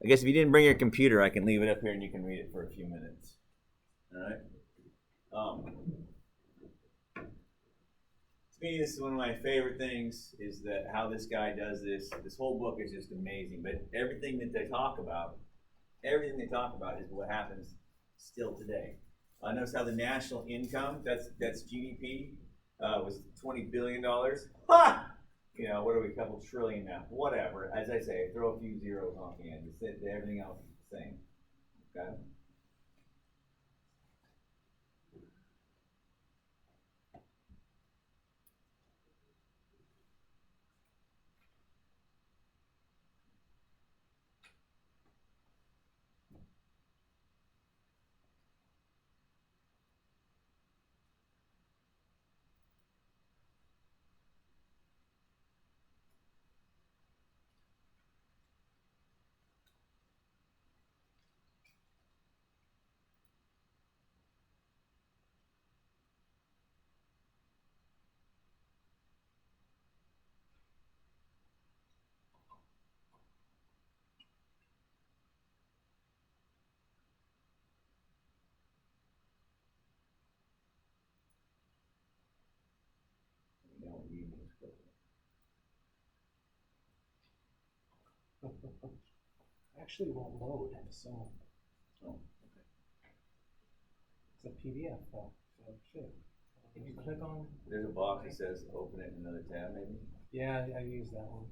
I guess if you didn't bring your computer, I can leave it up here and you can read it for a few minutes. All right. To me, this is one of my favorite things, is that how this guy does this. This whole book is just amazing. But everything they talk about is what happens still today. Notice how the national income, that's GDP, was $20 billion. Ha! You know, what are we, a couple trillion now? Whatever. As I say, throw a few zeros on the end. Everything else is the same. Okay? Actually, it won't load, so it's a PDF though. So shit. If you click on, There's a box that says open it in another tab, maybe. Yeah, I use that one.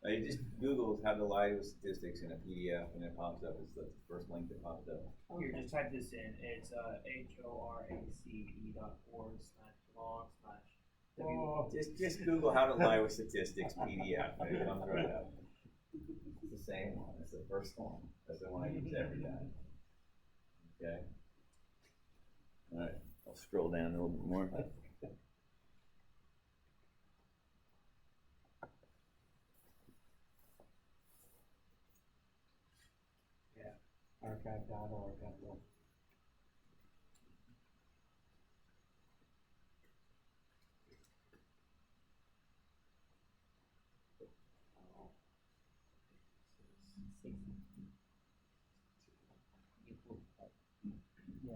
I just Google How to Lie with Statistics in a PDF, and it pops up. It's the first link that pops up. here, just type this in. It's horace.log/. Oh, Just Google How to Lie with Statistics PDF, and it comes right up. It's the same one. It's the first one. That's the one I use every time. Okay. All right. I'll scroll down a little bit more. archive.org. Yeah.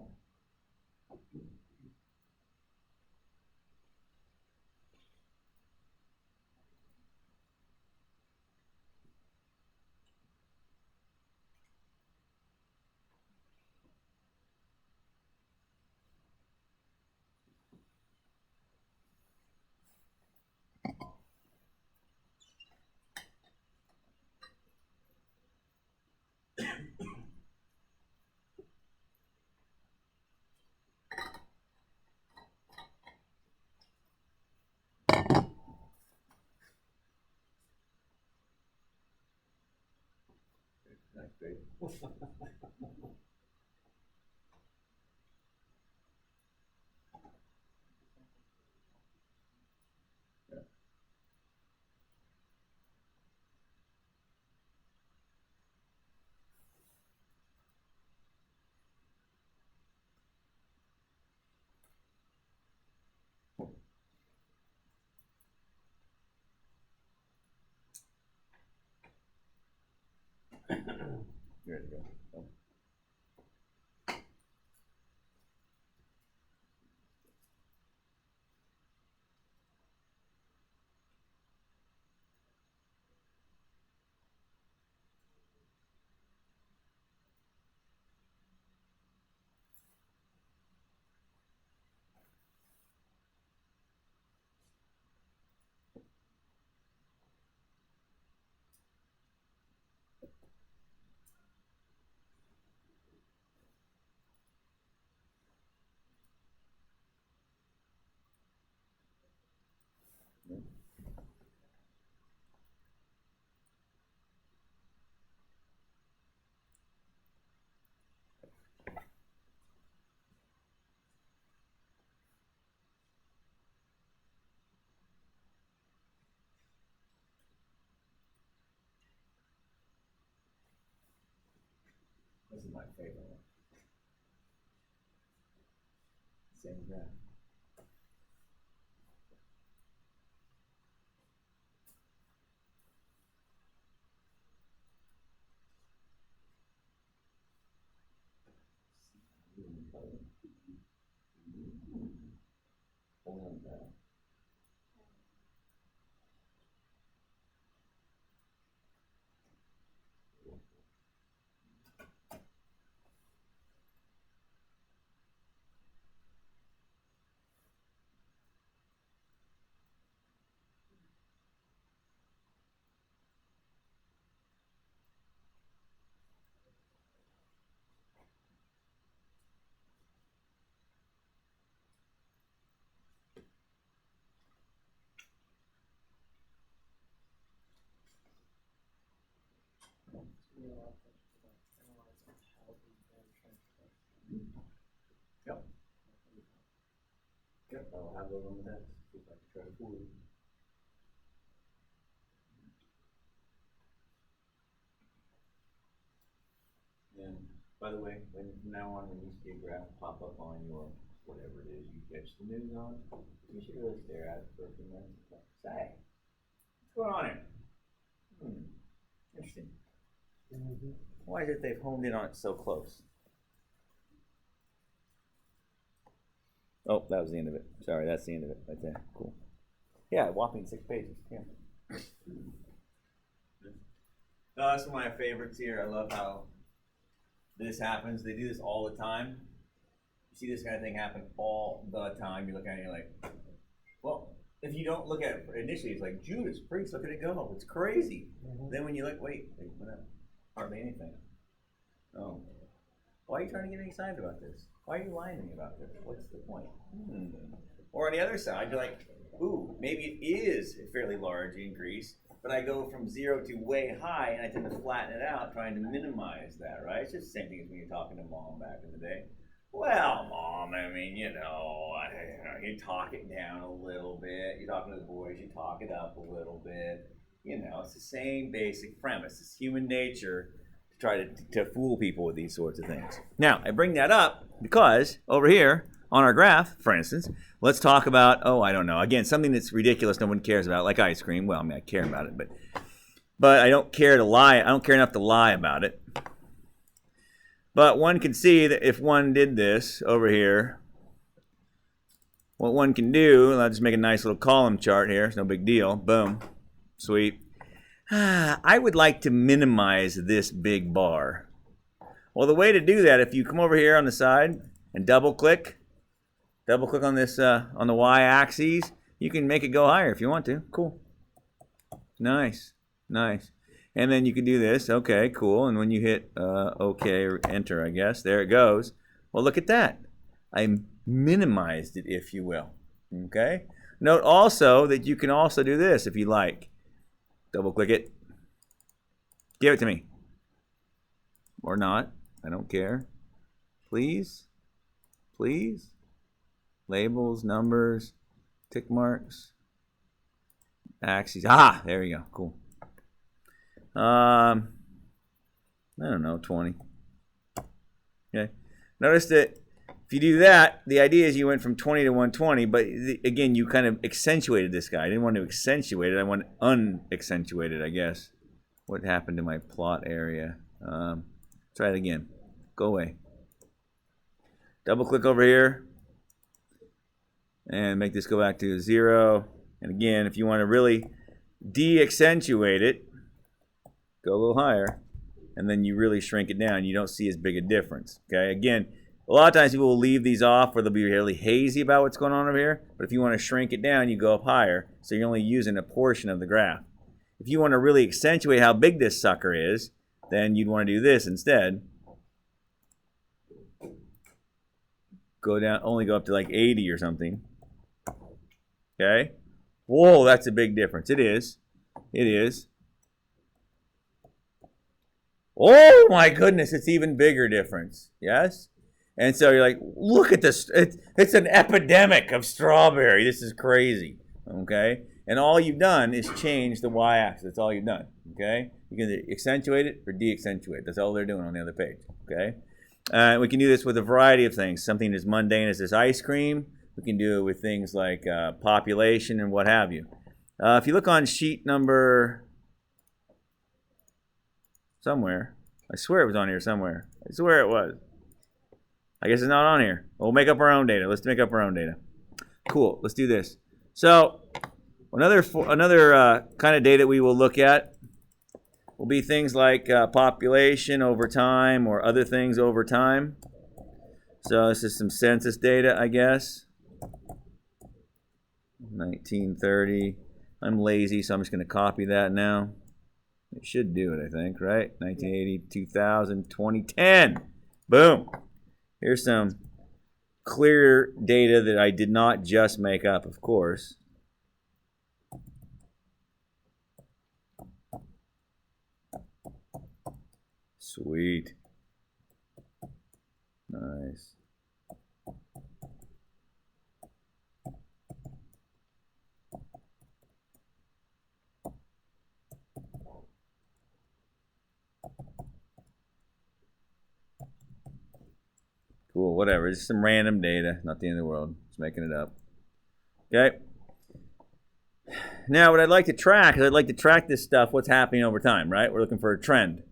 That's great. Here we go. Oh. is my favorite one. Same graph. We have a lot of questions about analyzing how deep that trench was. Yep. Yep, I'll have those on the desk. See if I can try to fool you. And by the way, when from now on, when you see a graph pop up on your whatever it is you catch the news on, you should really stare at it for a few minutes. Say, what's going on here? Interesting. Why is it they've homed in on it so close? Oh, that was the end of it. Sorry, that's the end of it right there. Cool. Yeah, whopping 6 pages. Yeah. That's one of my favorites here. I love how this happens. They do this all the time. You see this kind of thing happen all the time. You look at it and you're like, well, if you don't look at it initially, it's like, Judas Priest, look at it go. It's crazy. Then when you look, wait, hardly anything. Oh. Why are you trying to get me excited about this? Why are you lying to me about this? What's the point? Or on the other side, you're like, ooh, maybe it is a fairly large increase, but I go from 0 to way high, and I tend to flatten it out, trying to minimize that, right? It's just the same thing as when you're talking to mom back in the day. Well, mom, I mean, you talk it down a little bit. You're talking to the boys, you talk it up a little bit. You know, it's the same basic premise. It's human nature to try to fool people with these sorts of things. Now, I bring that up because over here on our graph, for instance, let's talk about, I don't know, again, something that's ridiculous no one cares about, like ice cream. Well, I mean, I care about it, but I don't care to lie. I don't care enough to lie about it. But one can see that if one did this over here, what one can do, I'll just make a nice little column chart here. It's no big deal. Boom. Sweet. I would like to minimize this big bar. Well, the way to do that, if you come over here on the side and double click on this, on the y-axis, you can make it go higher if you want to. Cool. Nice. Nice. And then you can do this. Okay, cool. And when you hit OK or enter, I guess, there it goes. Well, look at that. I minimized it, if you will. Okay? Note also that you can also do this if you like. Double click it. Give it to me. Or not. I don't care. Please. Please. Labels, numbers, tick marks, axes. Ah, there you go. Cool. I don't know, 20. Okay. Notice that if you do that, the idea is you went from 20 to 120, but again, you kind of accentuated this guy. I didn't want to accentuate it. I want to unaccentuate it, I guess. What happened to my plot area? Try it again. Go away. Double click over here and make this go back to 0. And again, if you want to really de-accentuate it, go a little higher, and then you really shrink it down. You don't see as big a difference. Okay, again, a lot of times people will leave these off or they'll be really hazy about what's going on over here, but if you want to shrink it down, you go up higher, so you're only using a portion of the graph. If you want to really accentuate how big this sucker is, then you'd want to do this instead. Go down, only go up to like 80 or something. Okay? Whoa, that's a big difference. It is. It is. Oh my goodness, it's even bigger difference. Yes? And so you're like, look at this. It's an epidemic of strawberry. This is crazy. Okay? And all you've done is change the y-axis. That's all you've done. Okay? You can either accentuate it or de-accentuate. That's all they're doing on the other page, okay? We can do this with a variety of things. Something as mundane as this ice cream. We can do it with things like population and what have you. If you look on sheet number somewhere, I swear it was on here somewhere. I swear it was. I guess it's not on here. We'll make up our own data. Let's make up our own data. Cool. Let's do this. So another kind of data we will look at will be things like population over time or other things over time. So this is some census data, I guess. 1930. I'm lazy, so I'm just going to copy that now. It should do it, I think, right? 1980, 2000, 2010. Boom. Here's some clear data that I did not just make up, of course. Sweet. Nice. Cool, whatever. It's some random data, not the end of the world. Just making it up. Okay. Now, what I'd like to track is I'd like to track this stuff, what's happening over time, right? We're looking for a trend.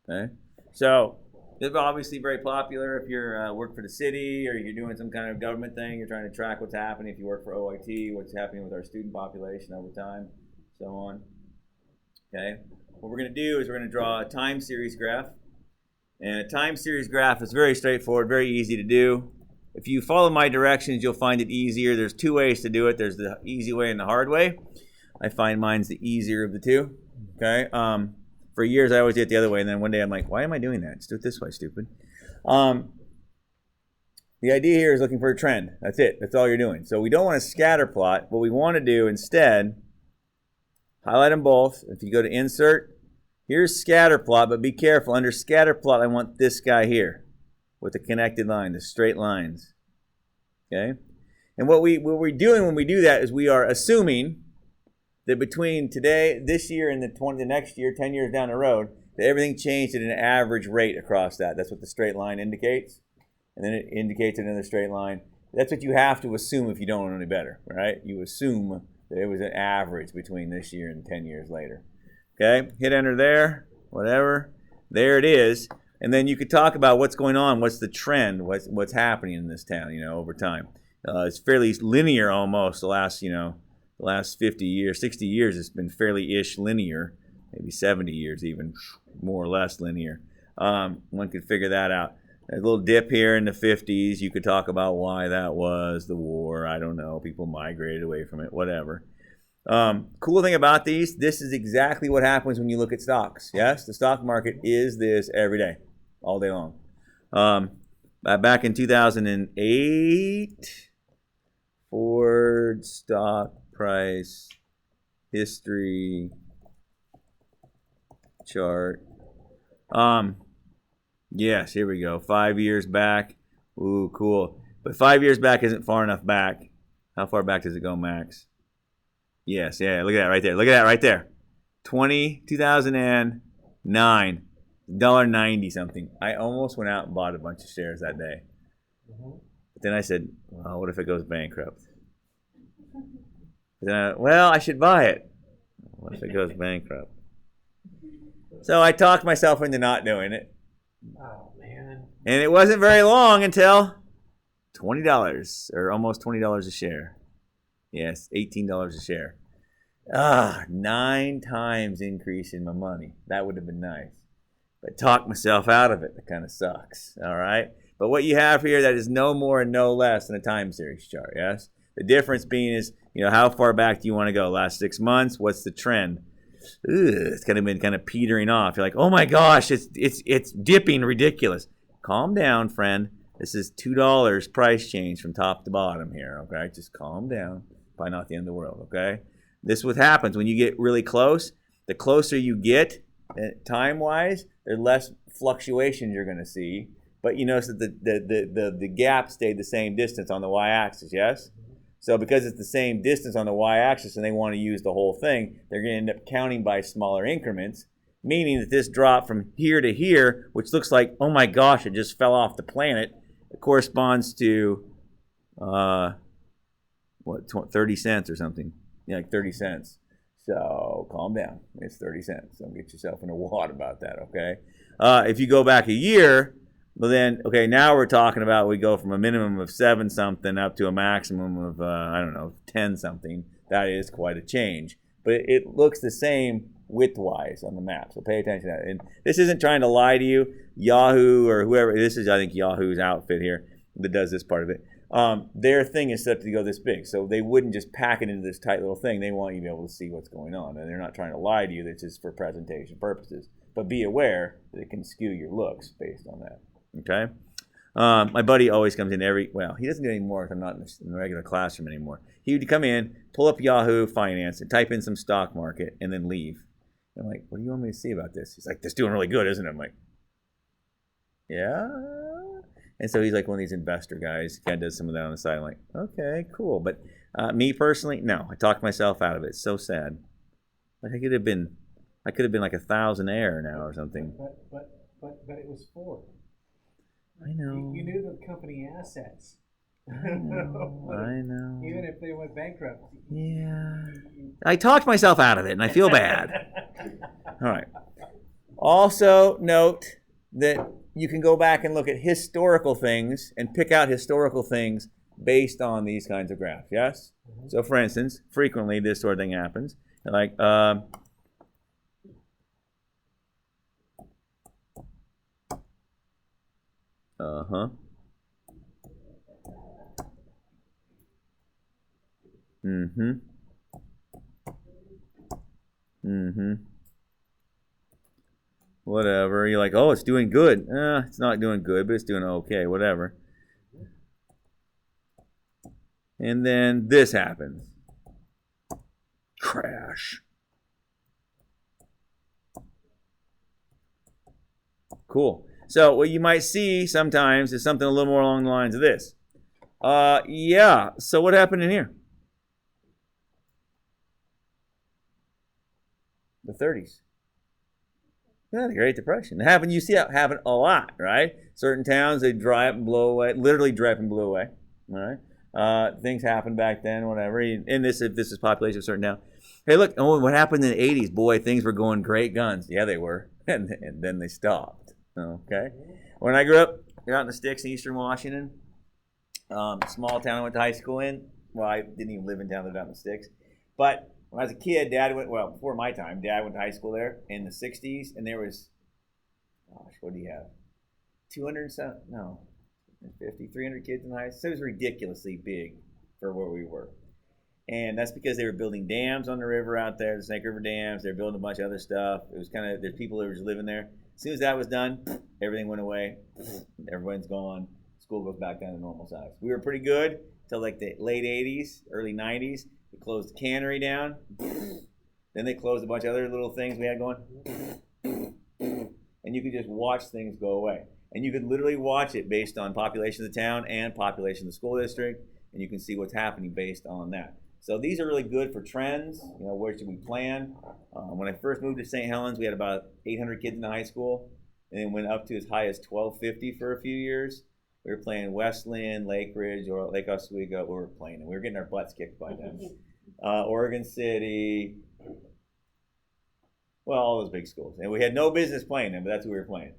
Okay. So, this is obviously very popular if you're work for the city or you're doing some kind of government thing. You're trying to track what's happening. If you work for OIT, what's happening with our student population over time, so on. Okay. What we're going to do is we're going to draw a time series graph. And a time series graph is very straightforward, very easy to do. If you follow my directions, you'll find it easier. There's two ways to do it. There's the easy way and the hard way. I find mine's the easier of the two. Okay. For years, I always did it the other way. And then one day I'm like, why am I doing that? Just do it this way, stupid. The idea here is looking for a trend. That's it. That's all you're doing. So we don't want to scatter plot. What we want to do instead, highlight them both. If you go to insert, here's scatter plot, but be careful. Under scatter plot, I want this guy here with the connected line, the straight lines. Okay? And what we're doing when we do that is we are assuming that between today, this year, and the next year, 10 years down the road, that everything changed at an average rate across that. That's what the straight line indicates. And then it indicates another straight line. That's what you have to assume if you don't know any better, right? You assume that it was an average between this year and 10 years later. Okay, hit enter there, whatever. There it is. And then you could talk about what's going on, what's the trend, what's happening in this town, over time. It's fairly linear almost the last 50 years, 60 years, it's been fairly-ish linear, maybe 70 years even, more or less linear. One could figure that out. There's a little dip here in the 50s. You could talk about why that was, the war, I don't know, people migrated away from it, whatever. Cool thing about these, this is exactly what happens when you look at stocks. Yes, the stock market is this every day, all day long. Back in 2008, Ford stock price history chart. Yes, here we go. 5 years back. Ooh, cool. But 5 years back isn't far enough back. How far back does it go, Max? Yes, yeah, look at that right there. Look at that right there. 2009, $1.90 something. I almost went out and bought a bunch of shares that day. But then I said, well, what if it goes bankrupt? Then I should buy it. What if it goes bankrupt? So I talked myself into not doing it. Oh, man. And it wasn't very long until $20 or almost $20 a share. Yes, $18 a share. 9 times increase in my money. That would have been nice. But talked myself out of it. That kind of sucks. All right. But what you have here, that is no more and no less than a time series chart. Yes. The difference being is, how far back do you want to go? Last 6 months. What's the trend? It's kind of been kind of petering off. You're like, oh my gosh, it's dipping ridiculous. Calm down, friend. This is $2 price change from top to bottom here. Okay, just calm down. Probably not the end of the world. Okay, this is what happens when you get really close. The closer you get, time-wise, there's less fluctuations you're going to see. But you notice that the gap stayed the same distance on the y-axis. Yes. So because it's the same distance on the y-axis and they want to use the whole thing, they're going to end up counting by smaller increments, meaning that this drop from here to here, which looks like, oh my gosh, it just fell off the planet, it corresponds to, 30 cents or something. Yeah, like 30 cents. So calm down. It's 30 cents. Don't get yourself in a wad about that, okay? If you go back a year, well then, okay, now we're talking about we go from a minimum of 7 something up to a maximum of, 10 something. That is quite a change. But it looks the same width-wise on the map, so pay attention to that. And this isn't trying to lie to you. Yahoo or whoever, this is, I think, Yahoo's outfit here that does this part of it. Their thing is set up to go this big, so they wouldn't just pack it into this tight little thing. They want you to be able to see what's going on, and they're not trying to lie to you. That's just for presentation purposes. But be aware that it can skew your looks based on that. Okay. My buddy always comes in he doesn't do it anymore because I'm not in the regular classroom anymore. He would come in, pull up Yahoo Finance, and type in some stock market, and then leave. I'm like, what do you want me to see about this? He's like, this doing really good, isn't it? I'm like, yeah. And so he's like one of these investor guys. Kind of does some of that on the side. I'm like, okay, cool. But me personally, no. I talked myself out of it. It's so sad. Like I could have been like a thousandaire now or something. But it was Ford. I know. You knew the company assets. I know. Even if they went bankrupt. Yeah. I talked myself out of it, and I feel bad. All right. Also note that you can go back and look at historical things and pick out historical things based on these kinds of graphs, yes? Mm-hmm. So, for instance, frequently this sort of thing happens. Like, uh-huh. Mm-hmm. Mm-hmm. Whatever. You're like, oh, it's doing good. It's not doing good, but it's doing okay. Whatever. And then this happens. Crash. Cool. So what you might see sometimes is something a little more along the lines of this. Yeah. So what happened in here? The 30s. Yeah, the Great Depression. It happened. You see it happen a lot, right? Certain towns, they dry up and blow away. Literally dry up and blow away. All right. Things happened back then, whatever. And this, if this is population of a certain town. Hey, look. Oh, what happened in the 80s? Boy, things were going great guns. Yeah, they were. And then they stopped. Okay. When I grew up out in the sticks in Eastern Washington, small town I went to high school in. Well, I didn't even live in town. I lived out in the sticks. But when I was a kid, before my time, Dad went to high school there in the 60s, and there was, gosh, what do you have? 300 kids in high school. So it was ridiculously big for where we were. And that's because they were building dams on the river out there, the Snake River dams. They were building a bunch of other stuff. It was kind of, there's people that were just living there. As soon as that was done, everything went away. Everyone's gone. School goes back down to normal size. We were pretty good until like the late 80s, early 90s. They closed the cannery down. Then they closed a bunch of other little things we had going. And you could just watch things go away. And you could literally watch it based on population of the town and population of the school district. And you can see what's happening based on that. So these are really good for trends. You know, where should we plan? When I first moved to St. Helens, we had about 800 kids in the high school. And it went up to as high as 1,250 for a few years. We were playing Westland, Lake Ridge, or Lake Oswego. We were playing, and we were getting our butts kicked by them. Oregon City, well, all those big schools. And we had no business playing them, but that's who we were playing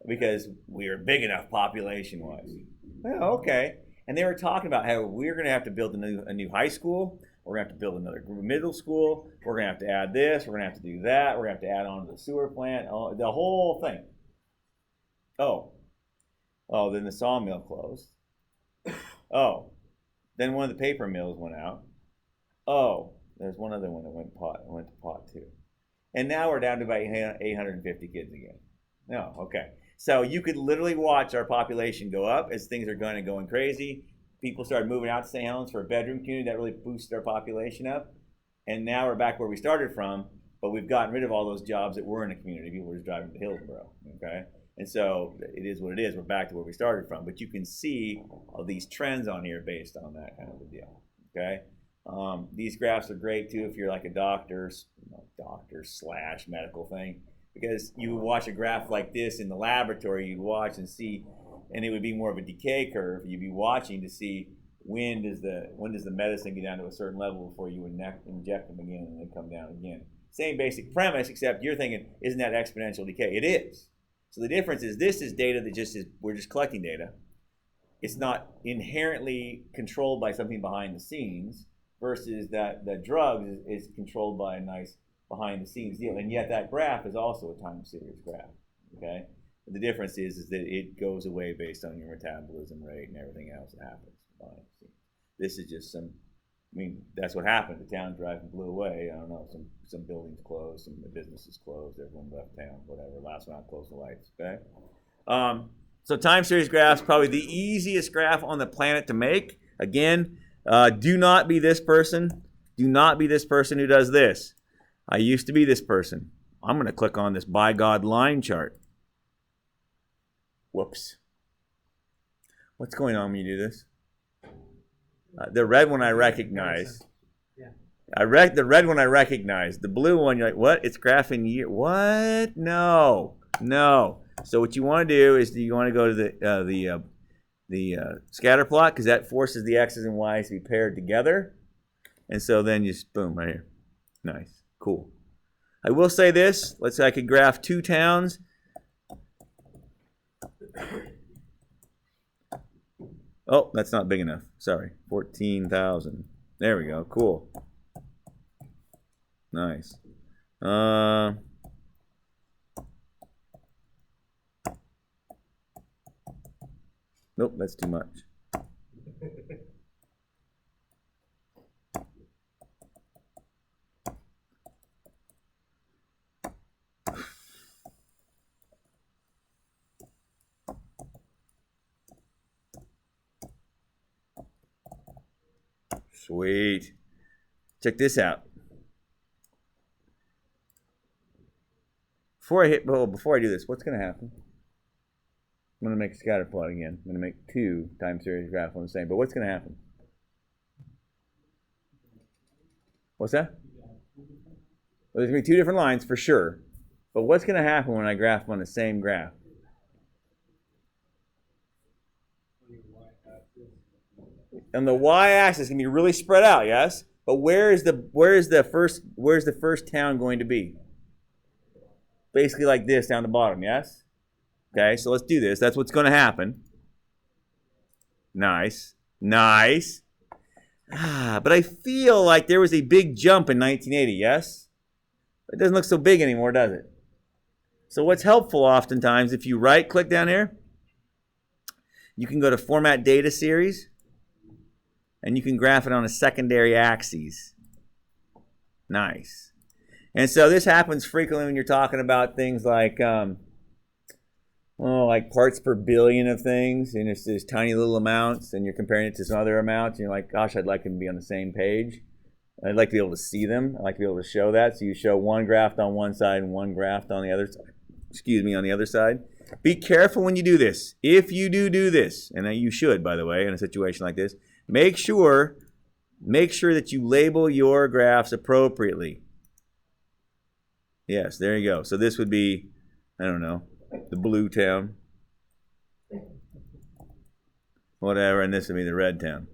because we were big enough population-wise. Well, okay. And they were talking about how we're going to have to build a new high school. We're going to have to build another middle school. We're going to have to add this. We're going to have to do that. We're going to have to add on to the sewer plant, the whole thing. Oh, then the sawmill closed. Oh, then one of the paper mills went out. Oh, there's one other one that went to pot too. And now we're down to about 850 kids again. No, okay. So you could literally watch our population go up as things are going crazy. People started moving out to St. Helens for a bedroom community that really boosted our population up. And now we're back where we started from, but we've gotten rid of all those jobs that were in the community. People were just driving to Hillsboro, okay? And so it is what it is. We're back to where we started from. But you can see all these trends on here based on that kind of a deal, okay? These graphs are great, too, if you're like a doctor/medical thing. because you would watch a graph like this in the laboratory, you'd watch and see, and it would be more of a decay curve. You'd be watching to see when does the medicine get down to a certain level before you inject them again and then come down again. Same basic premise, except you're thinking, isn't that exponential decay? It is. So the difference is this is data that we're just collecting data. It's not inherently controlled by something behind the scenes versus that the drug is controlled by a nice behind the scenes deal. And yet that graph is also a time series graph, okay? And the difference is that it goes away based on your metabolism rate and everything else that happens behind the scenes. This is just that's what happened. The town driving blew away. I don't know, some buildings closed, some businesses closed, everyone left town, whatever. Last one out, closed the lights, okay? So time series graphs, probably the easiest graph on the planet to make. Again, do not be this person. Do not be this person who does this. I used to be this person. I'm going to click on this by God line chart. Whoops. What's going on when you do this? The red one I recognize. Yeah. The red one I recognize. The blue one, you're like, what? It's graphing year. What? No. So what you want to do is you want to go to the scatter plot, because that forces the x's and y's to be paired together. And so then you just, boom, right here. Nice. Cool. I will say this. Let's say I could graph two towns. Oh, that's not big enough. Sorry. 14,000. There we go. Cool. Nice. Nope, that's too much. Sweet. Check this out. Before I do this, what's going to happen? I'm going to make a scatter plot again. I'm going to make two time series graphs on the same. But what's going to happen? What's that? Well, there's going to be two different lines for sure. But what's going to happen when I graph them on the same graph? On the y-axis, it's going to be really spread out, yes? But where is the first town going to be? Basically like this down the bottom, yes? Okay, so let's do this. That's what's going to happen. Nice. Nice. But I feel like there was a big jump in 1980, yes? It doesn't look so big anymore, does it? So what's helpful oftentimes, if you right-click down here, you can go to Format Data Series, and you can graph it on a secondary axis. Nice. And so this happens frequently when you're talking about things like, like parts per billion of things, and it's these tiny little amounts, and you're comparing it to some other amounts, and you're like, gosh, I'd like them to be on the same page. I'd like to be able to see them. I'd like to be able to show that. So you show one graphed on one side and one graphed on the other side. On the other side. Be careful when you do this. If you do this, and you should, by the way, in a situation like this, make sure that you label your graphs appropriately. Yes, there you go. So this would be, I don't know, the blue town. Whatever, and this would be the red town.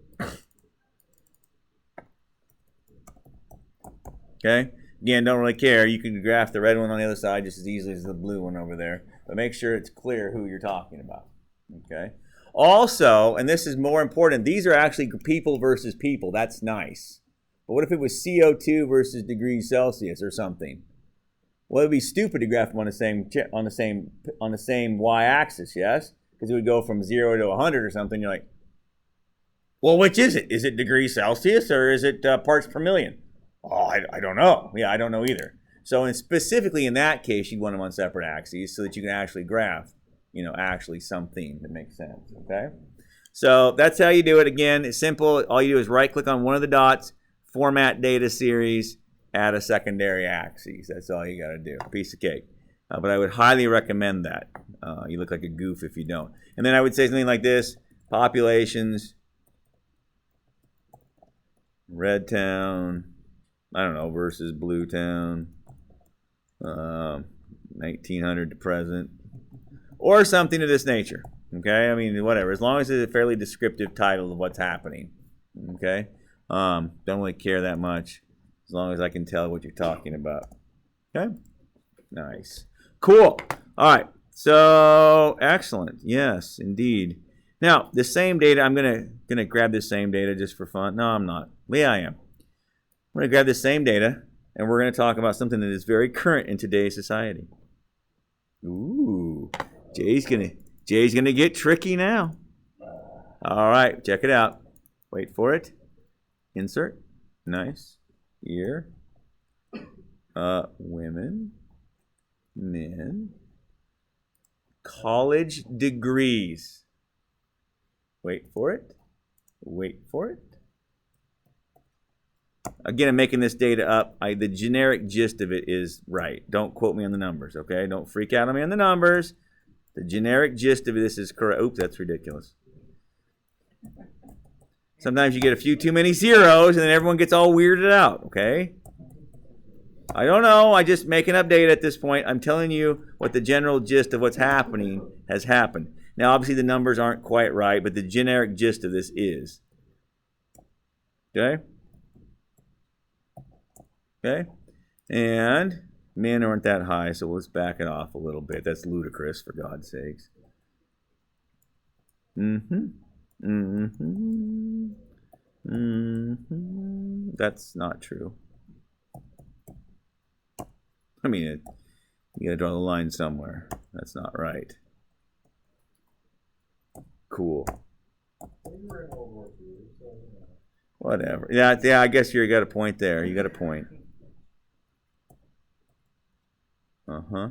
Okay? Again, don't really care. You can graph the red one on the other side just as easily as the blue one over there. But make sure it's clear who you're talking about. Okay? Also, and this is more important, these are actually people versus people. That's nice. But what if it was CO2 versus degrees Celsius or something? Well, it would be stupid to graph them on the same y-axis, yes? Because it would go from 0 to 100 or something. You're like, well, which is it? Is it degrees Celsius or is it parts per million? Oh, I don't know. Yeah, I don't know either. So specifically in that case, you'd want them on separate axes so that you can actually graph, actually something that makes sense, okay? So that's how you do it. Again, it's simple. All you do is right-click on one of the dots, format data series, add a secondary axis. That's all you got to do. Piece of cake. But I would highly recommend that. You look like a goof if you don't. And then I would say something like this, populations, red town, I don't know, versus blue town, 1900 to present, or something of this nature. Okay, I mean, whatever, as long as it's a fairly descriptive title of what's happening. Okay, don't really care that much as long as I can tell what you're talking about. Okay, nice, cool. All right, so excellent. Yes, indeed. Now the same data, I'm gonna grab this same data just for fun. No, I'm not. Yeah, I am. I'm gonna grab this same data, and we're gonna talk about something that is very current in today's society. Ooh, Jay's gonna get tricky now. All right, check it out. Wait for it. Insert. Nice. Here. Women, men, college degrees. Wait for it. Wait for it. Again, I'm making this data up. The generic gist of it is right. Don't quote me on the numbers, okay? Don't freak out on me on the numbers. The generic gist of this is correct. Oops, that's ridiculous. Sometimes you get a few too many zeros, and then everyone gets all weirded out, okay? I don't know. I'm just making up data at this point. I'm telling you what the general gist of what's happening has happened. Now, obviously, the numbers aren't quite right, but the generic gist of this is. Okay? Okay? And men aren't that high, so let's back it off a little bit. That's ludicrous, for God's sakes. That's not true. I mean, you gotta draw the line somewhere. That's not right. Cool. Whatever. Yeah, I guess you got a point there. You got a point. Uh-huh.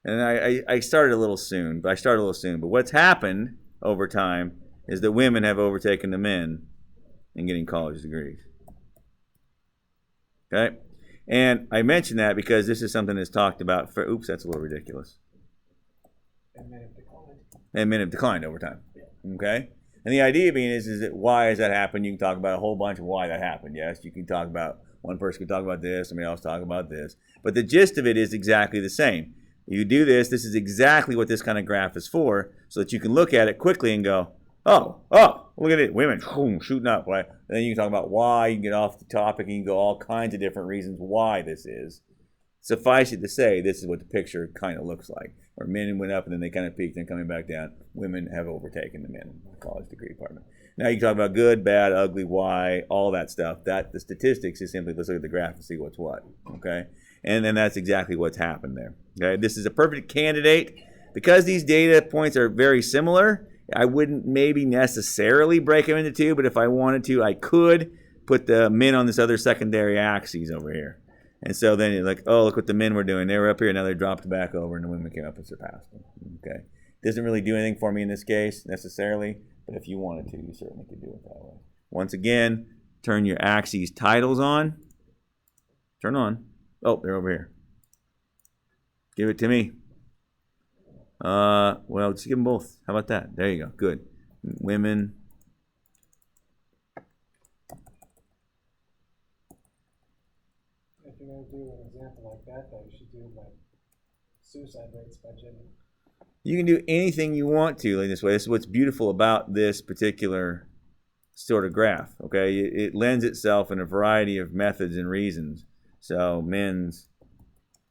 And I started a little soon, but what's happened over time is that women have overtaken the men in getting college degrees. Okay? And I mention that because this is something that's talked about for, oops, that's a little ridiculous. And men have declined. And men have declined over time. Okay? And the idea being is that why has that happened? You can talk about a whole bunch of why that happened. Yes, you can talk about, one person can talk about this, somebody else talk about this. But the gist of it is exactly the same. You do this is exactly what this kind of graph is for, so that you can look at it quickly and go, oh, look at it, women shooting up. Right? And then you can talk about why, you can get off the topic, and you can go all kinds of different reasons why this is. Suffice it to say, this is what the picture kind of looks like. Where men went up and then they kind of peaked and coming back down. Women have overtaken the men in the college degree department. Now you can talk about good, bad, ugly, why, all that stuff. That the statistics is simply let's look at the graph and see what's what. Okay? And then that's exactly what's happened there. Okay? This is a perfect candidate. Because these data points are very similar, I wouldn't maybe necessarily break them into two, but if I wanted to, I could put the men on this other secondary axis over here. And so then you're like, oh, look what the men were doing. They were up here, now they dropped back over, and the women came up and surpassed them. Okay. Doesn't really do anything for me in this case, necessarily, but if you wanted to, you certainly could do it that way. Once again, turn your axes titles on. Turn on. Oh, they're over here. Give it to me. Well, just give them both. How about that? There you go. Good. Women. If you're going to do an example like that, though, you should do like suicide rates by gender. You can do anything you want to in this way. This is what's beautiful about this particular sort of graph. Okay, it lends itself in a variety of methods and reasons. So men's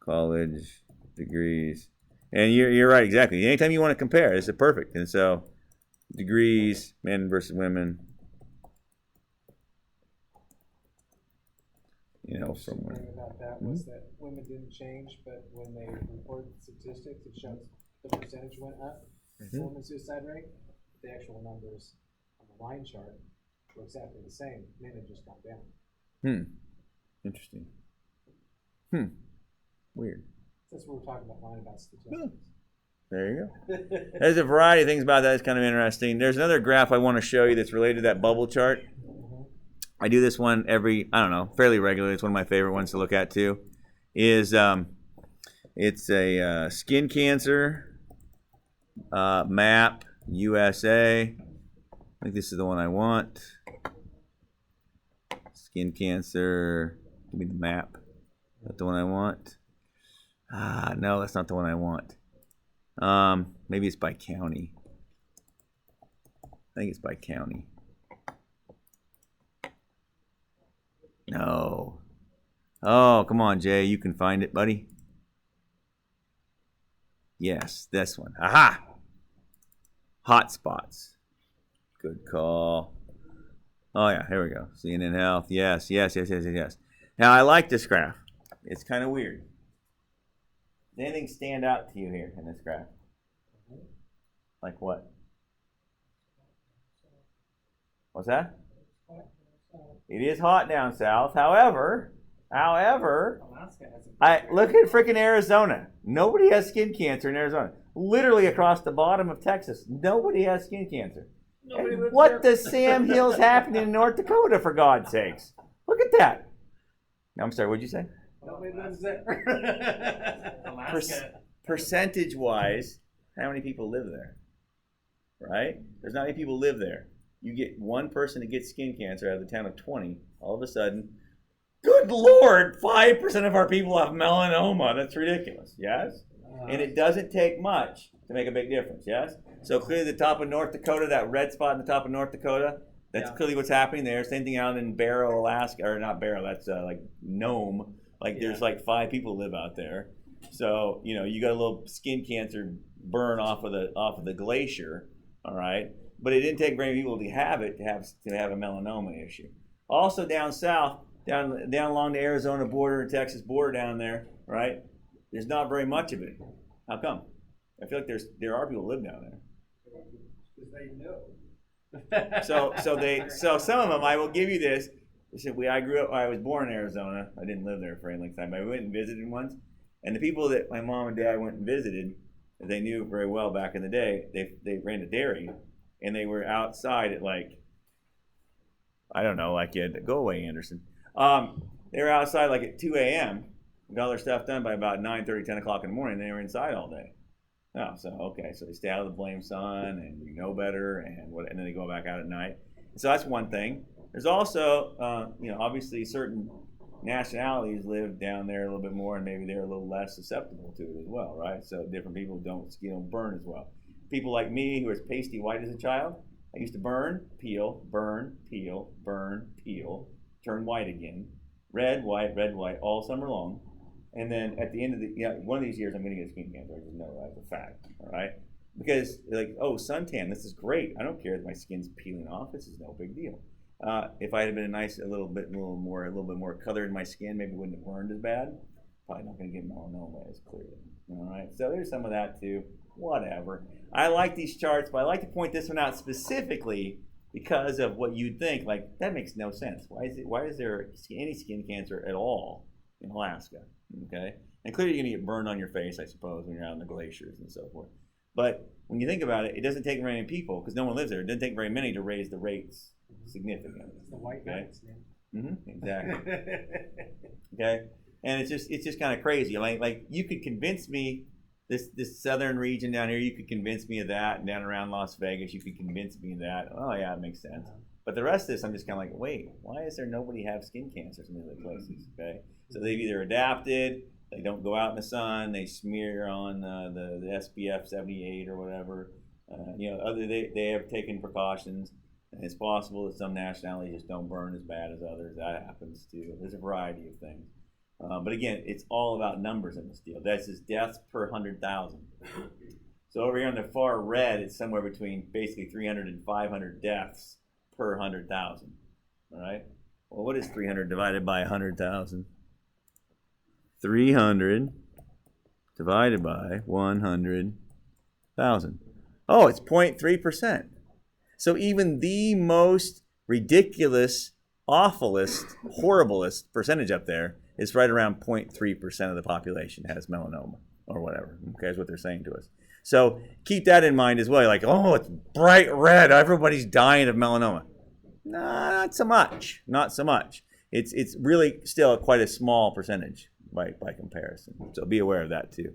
college degrees, and you're right, exactly. Anytime you want to compare, this is perfect. And so degrees, men versus women. You know, from The thing about that was that women didn't change, but when they reported the statistics, it shows the percentage went up. The women's suicide rate, the actual numbers on the line chart were exactly the same. Men had just gone down. Interesting. Weird. Since we were talking about lying about statistics. There you go. There's a variety of things about that that's kind of interesting. There's another graph I want to show you that's related to that bubble chart. I do this one fairly regularly. It's one of my favorite ones to look at too. It's a skin cancer map USA. I think this is the one I want. skin cancer. Give me the map. Is that the one I want? No, that's not the one I want. Maybe it's by county. I think it's by county. No. Oh, come on, Jay. You can find it, buddy. Yes, this one. Aha! Hotspots. Good call. Oh, yeah, here we go. CNN Health. Yes. Now, I like this graph. It's kind of weird. Does anything stand out to you here in this graph? Like what? What's that? It is hot down south. However, Alaska has a look at freaking Arizona. Nobody has skin cancer in Arizona. Literally across the bottom of Texas, nobody has skin cancer. And what does Sam Hill's happening in North Dakota, for God's sakes? Look at that. No, I'm sorry, what'd you say? nobody lives there. Alaska. Percentage-wise, how many people live there? Right? There's not many people live there. You get one person that gets skin cancer out of the town of 20, all of a sudden, good Lord, 5% of our people have melanoma. That's ridiculous, yes? And it doesn't take much to make a big difference, yes? So clearly the top of North Dakota, that red spot in the top of North Dakota, that's clearly what's happening there. Same thing out in Barrow, Alaska, or not Barrow, that's like Nome. Like there's like 5 people live out there. So, you know, you got a little skin cancer burn off of the glacier, all right? But it didn't take very many people to have it to have a melanoma issue. Also down south, down along the Arizona border and Texas border down there, right? There's not very much of it. How come? I feel like there are people who live down there. Because they know. So some of them, I will give you this. They said, I was born in Arizona. I didn't live there for any length of time. I went and visited once, and the people that my mom and dad went and visited, they knew very well back in the day. They ran a dairy, and they were outside at like, I don't know, like go away, Anderson. They were outside like at 2 a.m. Got all their stuff done by about 9:30, 10 o'clock in the morning. And they were inside all day. Oh, so okay, so they stay out of the blame sun, and you know better, and then they go back out at night. So that's one thing. There's also, obviously certain nationalities live down there a little bit more, and maybe they're a little less susceptible to it as well, right? So different people don't burn as well. People like me, who was pasty white as a child, I used to burn, peel, burn, peel, burn, peel, turn white again, red, white, all summer long. And then at the end of one of these years, I'm going to get skin cancer. I just know that as a fact, all right? Because like, oh, suntan, this is great. I don't care if my skin's peeling off. This is no big deal. If I had been a little bit more color in my skin, maybe it wouldn't have burned as bad. Probably not going to get melanoma as clearly. All right, so there's some of that too. Whatever. I like these charts, but I like to point this one out specifically because of what you'd think. Like that makes no sense. Why is there any skin cancer at all in Alaska? Okay, and clearly you're going to get burned on your face, I suppose, when you're out in the glaciers and so forth. But when you think about it, it doesn't take very many people because no one lives there. It doesn't take very many to raise the rates significantly. It's the white guys, man. Exactly. Okay, and it's just kind of crazy. Like you could convince me this southern region down here. You could convince me of that, and down around Las Vegas, you could convince me of that. Oh yeah, it makes sense. But the rest of this, I'm just kind of like, wait, why is there nobody have skin cancer in these other places? Okay, so they've either adapted, they don't go out in the sun, they smear on the SPF 78 or whatever. They have taken precautions. And it's possible that some nationalities just don't burn as bad as others. That happens too. There's a variety of things. But again, it's all about numbers in this deal. That's just deaths per 100,000. So over here on the far red, it's somewhere between basically 300 and 500 deaths per 100,000. All right? Well, what is 300 divided by 100,000? 300 divided by 100,000. Oh, it's 0.3%. So even the most ridiculous, awfulest, horriblest percentage up there is right around 0.3% of the population has melanoma or whatever. Okay, is what they're saying to us. So keep that in mind as well. You're like, oh, it's bright red. Everybody's dying of melanoma. No, not so much. Not so much. It's really still quite a small percentage by comparison. So be aware of that too.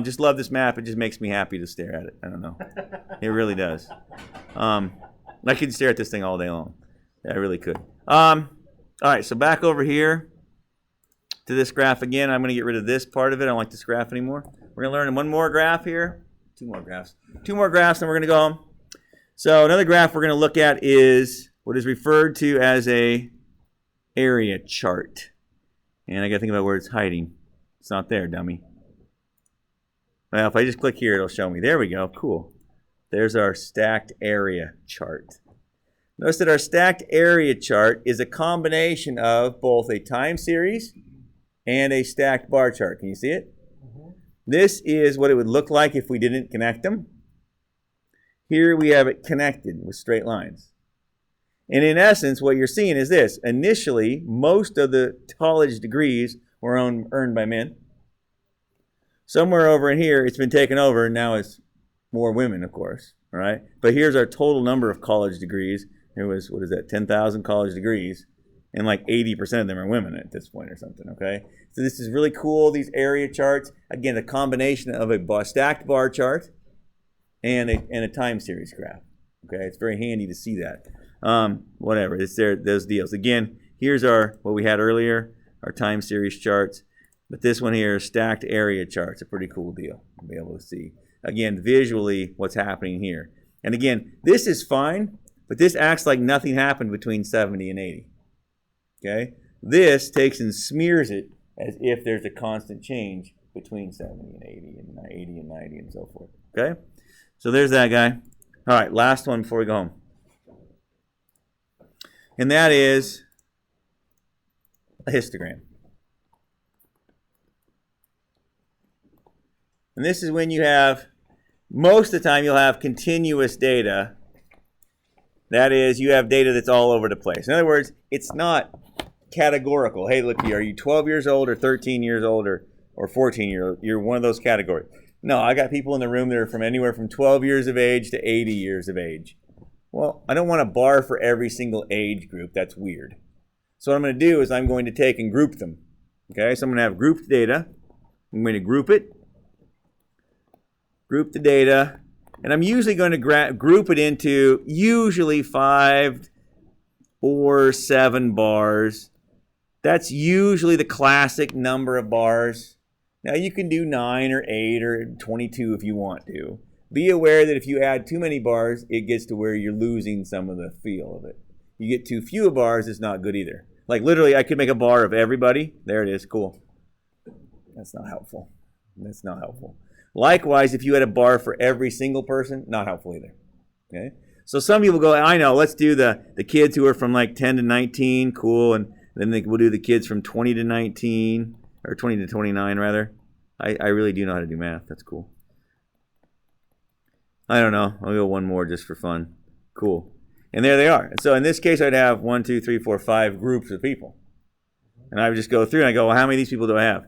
Just love this map. It just makes me happy to stare at it. I don't know. It really does. I could stare at this thing all day long. I really could. All right, so back over here to this graph again. I'm going to get rid of this part of it. I don't like this graph anymore. We're going to learn one more graph here. Two more graphs, and we're going to go home. So another graph we're going to look at is what is referred to as a area chart. And I got to think about where it's hiding. It's not there, dummy. Well, if I just click here, it'll show me. There we go. Cool. There's our stacked area chart. Notice that our stacked area chart is a combination of both a time series and a stacked bar chart. Can you see it? This is what it would look like if we didn't connect them. Here we have it connected with straight lines. And in essence, what you're seeing is this. Initially, most of the college degrees were earned by men. Somewhere over in here, it's been taken over, and now it's more women, of course. All right? But here's our total number of college degrees. There was, 10,000 college degrees, and like 80% of them are women at this point or something, okay? So this is really cool, these area charts. Again, a combination of a stacked bar chart and a time series graph, okay? It's very handy to see that. Whatever, it's there, those deals. Again, here's what we had earlier, our time series charts. But this one here is stacked area charts. A pretty cool deal to be able to see. Again, visually, what's happening here. And again, this is fine, but this acts like nothing happened between 70 and 80. Okay? This takes and smears it as if there's a constant change between 70 and 80 and 80 and 90 and so forth. Okay? So there's that guy. All right, last one before we go home. And that is a histogram. And this is when you have, most of the time you'll have continuous data. That is, you have data that's all over the place. In other words, it's not categorical. Hey, look here, are you 12 years old or 13 years old or 14 years old? You're one of those categories. No, I got people in the room that are from anywhere from 12 years of age to 80 years of age. Well, I don't want a bar for every single age group. That's weird. So what I'm going to do is I'm going to take and group them. Okay, so I'm going to have grouped data. I'm going to group it. Group the data. And I'm usually going to group it into usually 5 or 7 bars. That's usually the classic number of bars. Now you can do 9 or 8 or 22 if you want to. Be aware that if you add too many bars, it gets to where you're losing some of the feel of it. You get too few bars, it's not good either. Like literally, I could make a bar of everybody. There it is, cool. That's not helpful. That's not helpful. Likewise, if you had a bar for every single person, not helpful either. Okay? So some people go, I know, let's do the kids who are from like 10 to 19, cool, and then we'll do the kids from 20 to 19, or 20 to 29 rather. I really do know how to do math. That's cool. I don't know. I'll go one more just for fun. Cool. And there they are. And so in this case, I'd have 1, 2, 3, 4, 5 groups of people. And I would just go through and I go, well, how many of these people do I have?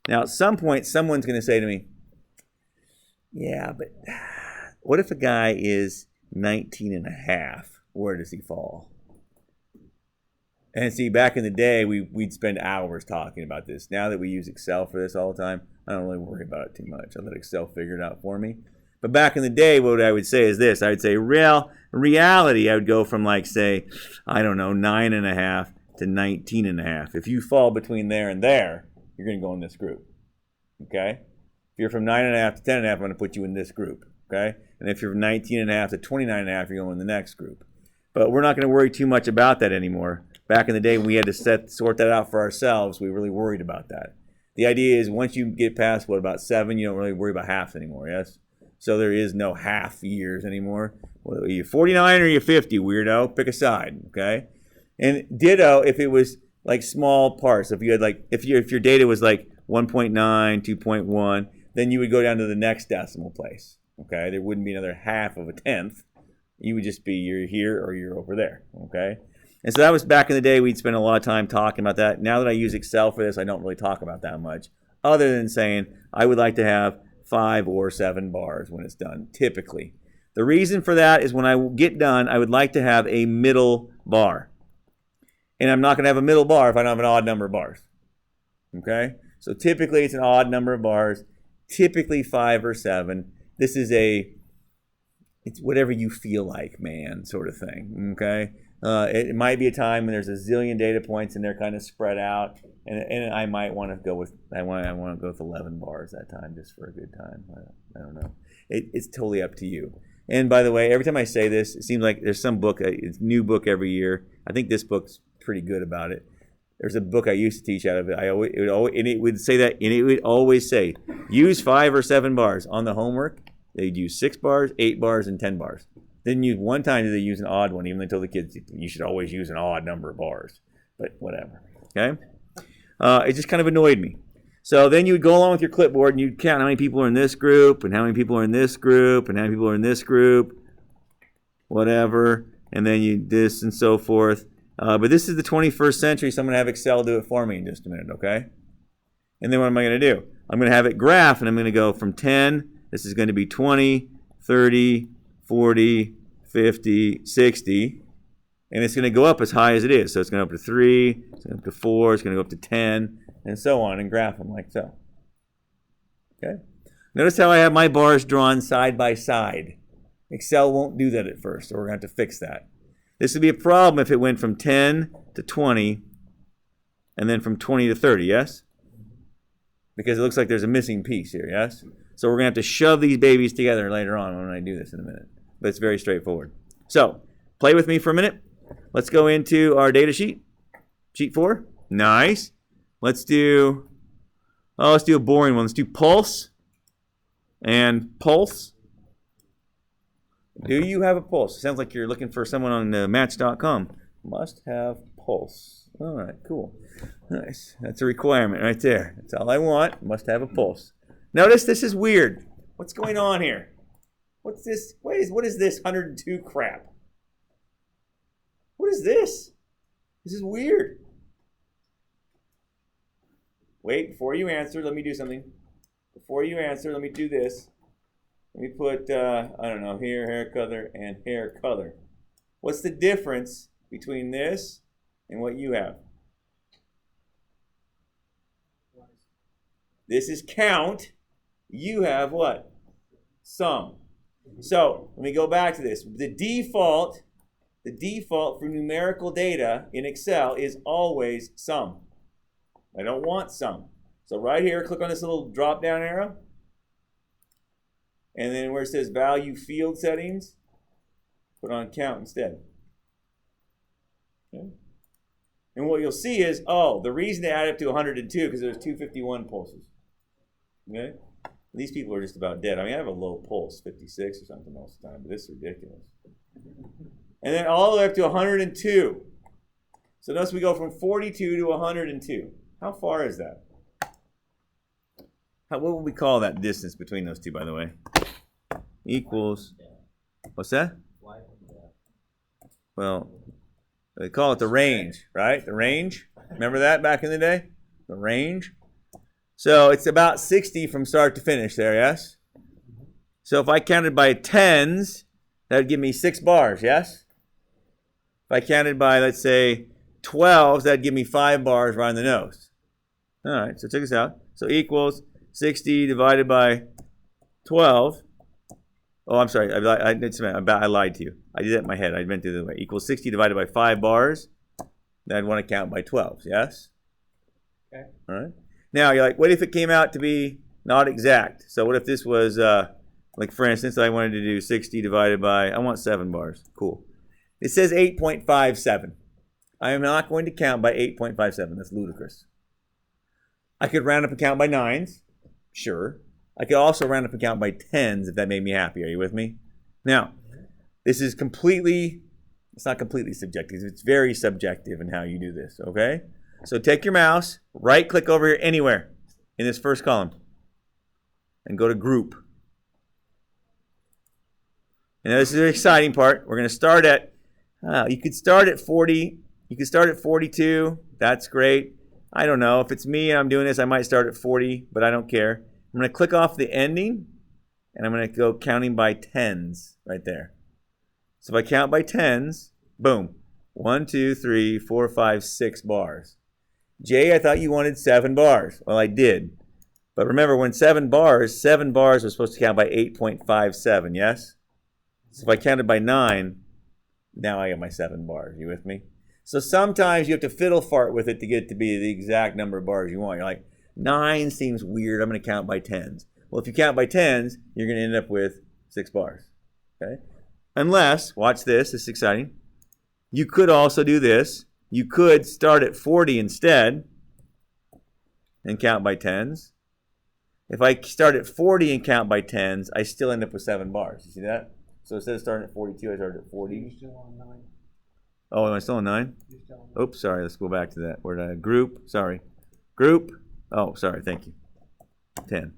Now, at some point, someone's going to say to me, yeah, but what if a guy is 19 and a half? Where does he fall? And see, back in the day, we'd spend hours talking about this. Now that we use Excel for this all the time, I don't really worry about it too much. I let Excel figure it out for me. But back in the day, what I would say is this. I would say reality, I would go from like, say, I don't know, 9.5 to 19.5. If you fall between there and there, you're going to go in this group. Okay? If you're from 9.5 to 10.5, I'm going to put you in this group. Okay? And if you're from 19.5 to 29.5, you're going in the next group. But we're not going to worry too much about that anymore. Back in the day, when we had to sort that out for ourselves, we really worried about that. The idea is once you get past, about 7, you don't really worry about halves anymore, yes? So there is no half years anymore. Well, are you 49 or are you 50, weirdo? Pick a side, okay? And ditto if it was like small parts. If you had like, if your data was like 1.9, 2.1, then you would go down to the next decimal place, okay? There wouldn't be another half of a tenth. You would just be you're here or you're over there, okay? And so that was back in the day. We'd spend a lot of time talking about that. Now that I use Excel for this, I don't really talk about that much, other than saying I would like to have 5 or 7 bars when it's done, typically. The reason for that is when I get done, I would like to have a middle bar. And I'm not going to have a middle bar if I don't have an odd number of bars. Okay? So typically it's an odd number of bars, typically 5 or 7. This is it's whatever you feel like, man, sort of thing. Okay? It might be a time when there's a zillion data points and they're kind of spread out, and I might want to go with I want to go with 11 bars that time just for a good time. I don't know. It's totally up to you. And by the way, every time I say this, it seems like there's some book, it's a new book every year. I think this book's pretty good about it. There's a book I used to teach out of it. It would say that, and it would always say, use 5 or 7 bars on the homework. They'd use 6 bars, 8 bars, and 10 bars. Then one time did they use an odd one, even though they told the kids you should always use an odd number of bars. But whatever. Okay? It just kind of annoyed me. So then you would go along with your clipboard and you'd count how many people are in this group and how many people are in this group and how many people are in this group, whatever, and then you this and so forth. But this is the 21st century, so I'm going to have Excel do it for me in just a minute, okay? And then what am I going to do? I'm going to have it graph, and I'm going to go from 10, this is going to be 20, 30, 40, 50, 60, and it's going to go up as high as it is. So it's going to go up to 3, it's going to go up to 4, it's going to go up to 10, and so on, and graph them like so. Okay? Notice how I have my bars drawn side by side. Excel won't do that at first, so we're going to have to fix that. This would be a problem if it went from 10 to 20 and then from 20 to 30, yes? Because it looks like there's a missing piece here, yes? So we're going to have to shove these babies together later on when I do this in a minute. But it's very straightforward. So, play with me for a minute. Let's go into our data sheet. Sheet 4. Nice. Let's do a boring one. Let's do pulse and pulse. Do you have a pulse? Sounds like you're looking for someone on Match.com. Must have pulse. All right, cool. Nice. That's a requirement right there. That's all I want. Must have a pulse. Notice this is weird. What's going on here? What's this? What is this 102 crap? What is this? This is weird. Wait, before you answer, let me do something. Before you answer, let me do this. Let me put, I don't know, here, hair color, and hair color. What's the difference between this and what you have? This is count. You have what? Sum. So, let me go back to this. The default for numerical data in Excel is always sum. I don't want sum. So right here, click on this little drop-down arrow. And then where it says value field settings, put on count instead. Okay. And what you'll see is, oh, the reason they added up to 102 because there's 251 pulses. Okay? These people are just about dead. I mean, I have a low pulse, 56 or something most of the time, but this is ridiculous. And then all the way up to 102. So notice we go from 42 to 102. How far is that? What would we call that distance between those two, by the way? Equals, what's that? Well, they call it the range, right? The range. Remember that back in the day? The range. So it's about 60 from start to finish there, yes? So if I counted by tens, that would give me 6 bars, yes? If I counted by, let's say, 12s, that would give me 5 bars right on the nose. All right, so check this out. So equals 60 divided by 12. Oh, I'm sorry. I lied to you. I did that in my head. I meant it the other way. Equals 60 divided by 5 bars. Then I'd want to count by 12s. Yes? Okay. All right. Now, you're like, what if it came out to be not exact? So what if this was, like, for instance, I wanted to do 60 divided by, I want 7 bars. Cool. It says 8.57. I am not going to count by 8.57. That's ludicrous. I could round up and count by 9s. Sure. I could also round up and count by 10s if that made me happy. Are you with me? Now, this is it's not completely subjective. It's very subjective in how you do this, okay? So take your mouse, right-click over here anywhere in this first column, and go to Group. And now this is the exciting part. We're going to start at, you could start at 40. You could start at 42. That's great. I don't know. If it's me and I'm doing this, I might start at 40, but I don't care. I'm going to click off the ending, and I'm going to go counting by tens right there. So if I count by tens, boom. 1, 2, 3, 4, 5, 6 bars. Jay, I thought you wanted 7 bars. Well, I did. But remember, when 7 bars was supposed to count by 8.57, yes? So if I counted by 9, Now I got my 7 bars. You with me? So sometimes you have to fiddle fart with it to get it to be the exact number of bars you want. You're like, 9 seems weird. I'm going to count by 10s. Well, if you count by 10s, you're going to end up with 6 bars. Okay? Unless, watch this. This is exciting. You could also do this. You could start at 40 instead and count by 10s. If I start at 40 and count by 10s, I still end up with 7 bars. You see that? So instead of starting at 42, I started at 40. You're still on 9. Oh, am I still on 9? You're still on 9. Oops, sorry. Let's go back to that. Where did I group? Sorry. Group. Oh, sorry. Thank you. 10.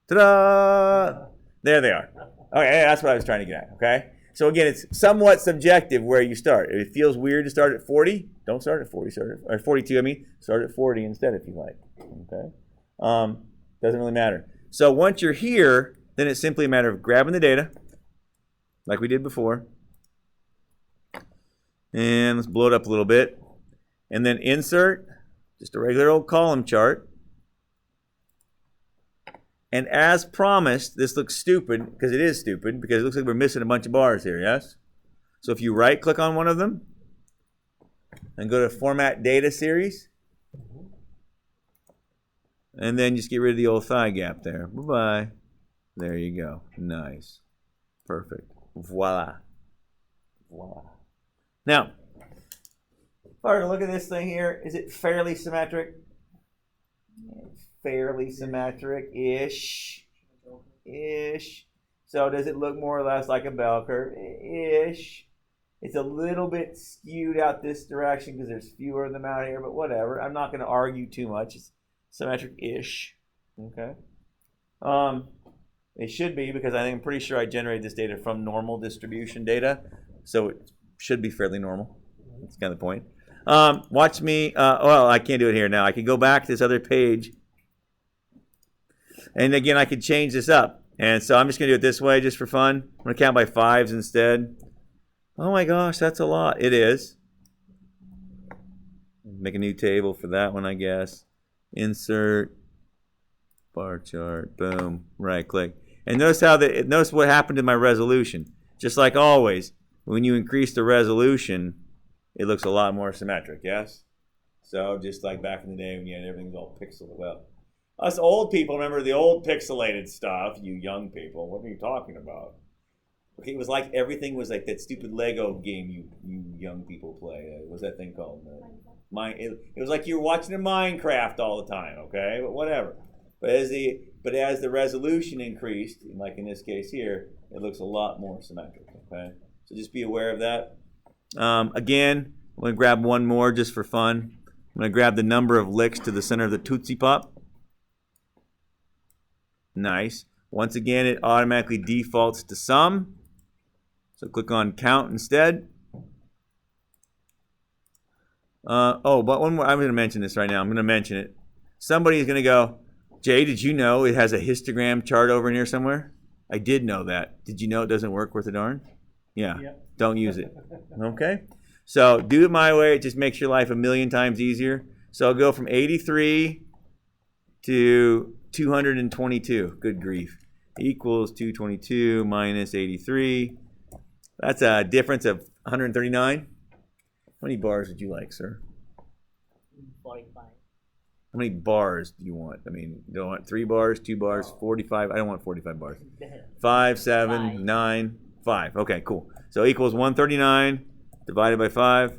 Ta-da! There they are. Okay, that's what I was trying to get at. Okay? So again, it's somewhat subjective where you start. If it feels weird to start at 40, don't start at 40. Or 42, I mean. Start at 40 instead if you like. Okay? Doesn't really matter. So once you're here, then it's simply a matter of grabbing the data, like we did before. And let's blow it up a little bit. And then insert, just a regular old column chart. And as promised, this looks stupid, because it is stupid, because it looks like we're missing a bunch of bars here, yes? So if you right-click on one of them, and go to Format Data Series, and then just get rid of the old thigh gap there. Bye-bye. There you go. Nice. Perfect. Voila. Voila. Now, if I were to look at this thing here, is it fairly symmetric? Fairly symmetric-ish. Ish. So does it look more or less like a bell curve? Ish. It's a little bit skewed out this direction because there's fewer of them out here, but whatever. I'm not going to argue too much. It's symmetric-ish. Okay. It should be, because I'm pretty sure I generated this data from normal distribution data, so it should be fairly normal. That's kind of the point. Watch me. Well, I can't do it here now. I can go back to this other page, and again, I could change this up. And so I'm just going to do it this way, just for fun. I'm going to count by 5s instead. Oh my gosh, that's a lot. It is. Make a new table for that one, I guess. Insert, bar chart, boom, right click. And notice what happened to my resolution. Just like always, when you increase the resolution, it looks a lot more symmetric, yes? So just like back in the day when you had everything all pixelated. Well, us old people remember the old pixelated stuff. You young people, what are you talking about? Okay, it was like everything was like that stupid Lego game you young people play. What's that thing called? It was like you were watching a Minecraft all the time, okay? But whatever. But as the resolution increased, like in this case here, it looks a lot more symmetric, okay? So just be aware of that. Again, I'm going to grab one more just for fun. I'm going to grab the number of licks to the center of the Tootsie Pop. Nice. Once again, it automatically defaults to sum. So click on count instead. But one more. I'm going to mention this right now. I'm going to mention it. Somebody is going to go, Jay, did you know it has a histogram chart over in here somewhere? I did know that. Did you know it doesn't work worth a darn? Yeah. Yep. Don't use it. Okay? So do it my way. It just makes your life a million times easier. So I'll go from 83 to 222. Good grief. Equals 222 minus 83. That's a difference of 139. How many bars would you like, sir? 45. How many bars do you want? I mean, do you want 3 bars, 2 bars, 45? I don't want 45 bars. 5, 7, 5. 9, 5. Okay, cool. So equals 139 divided by 5.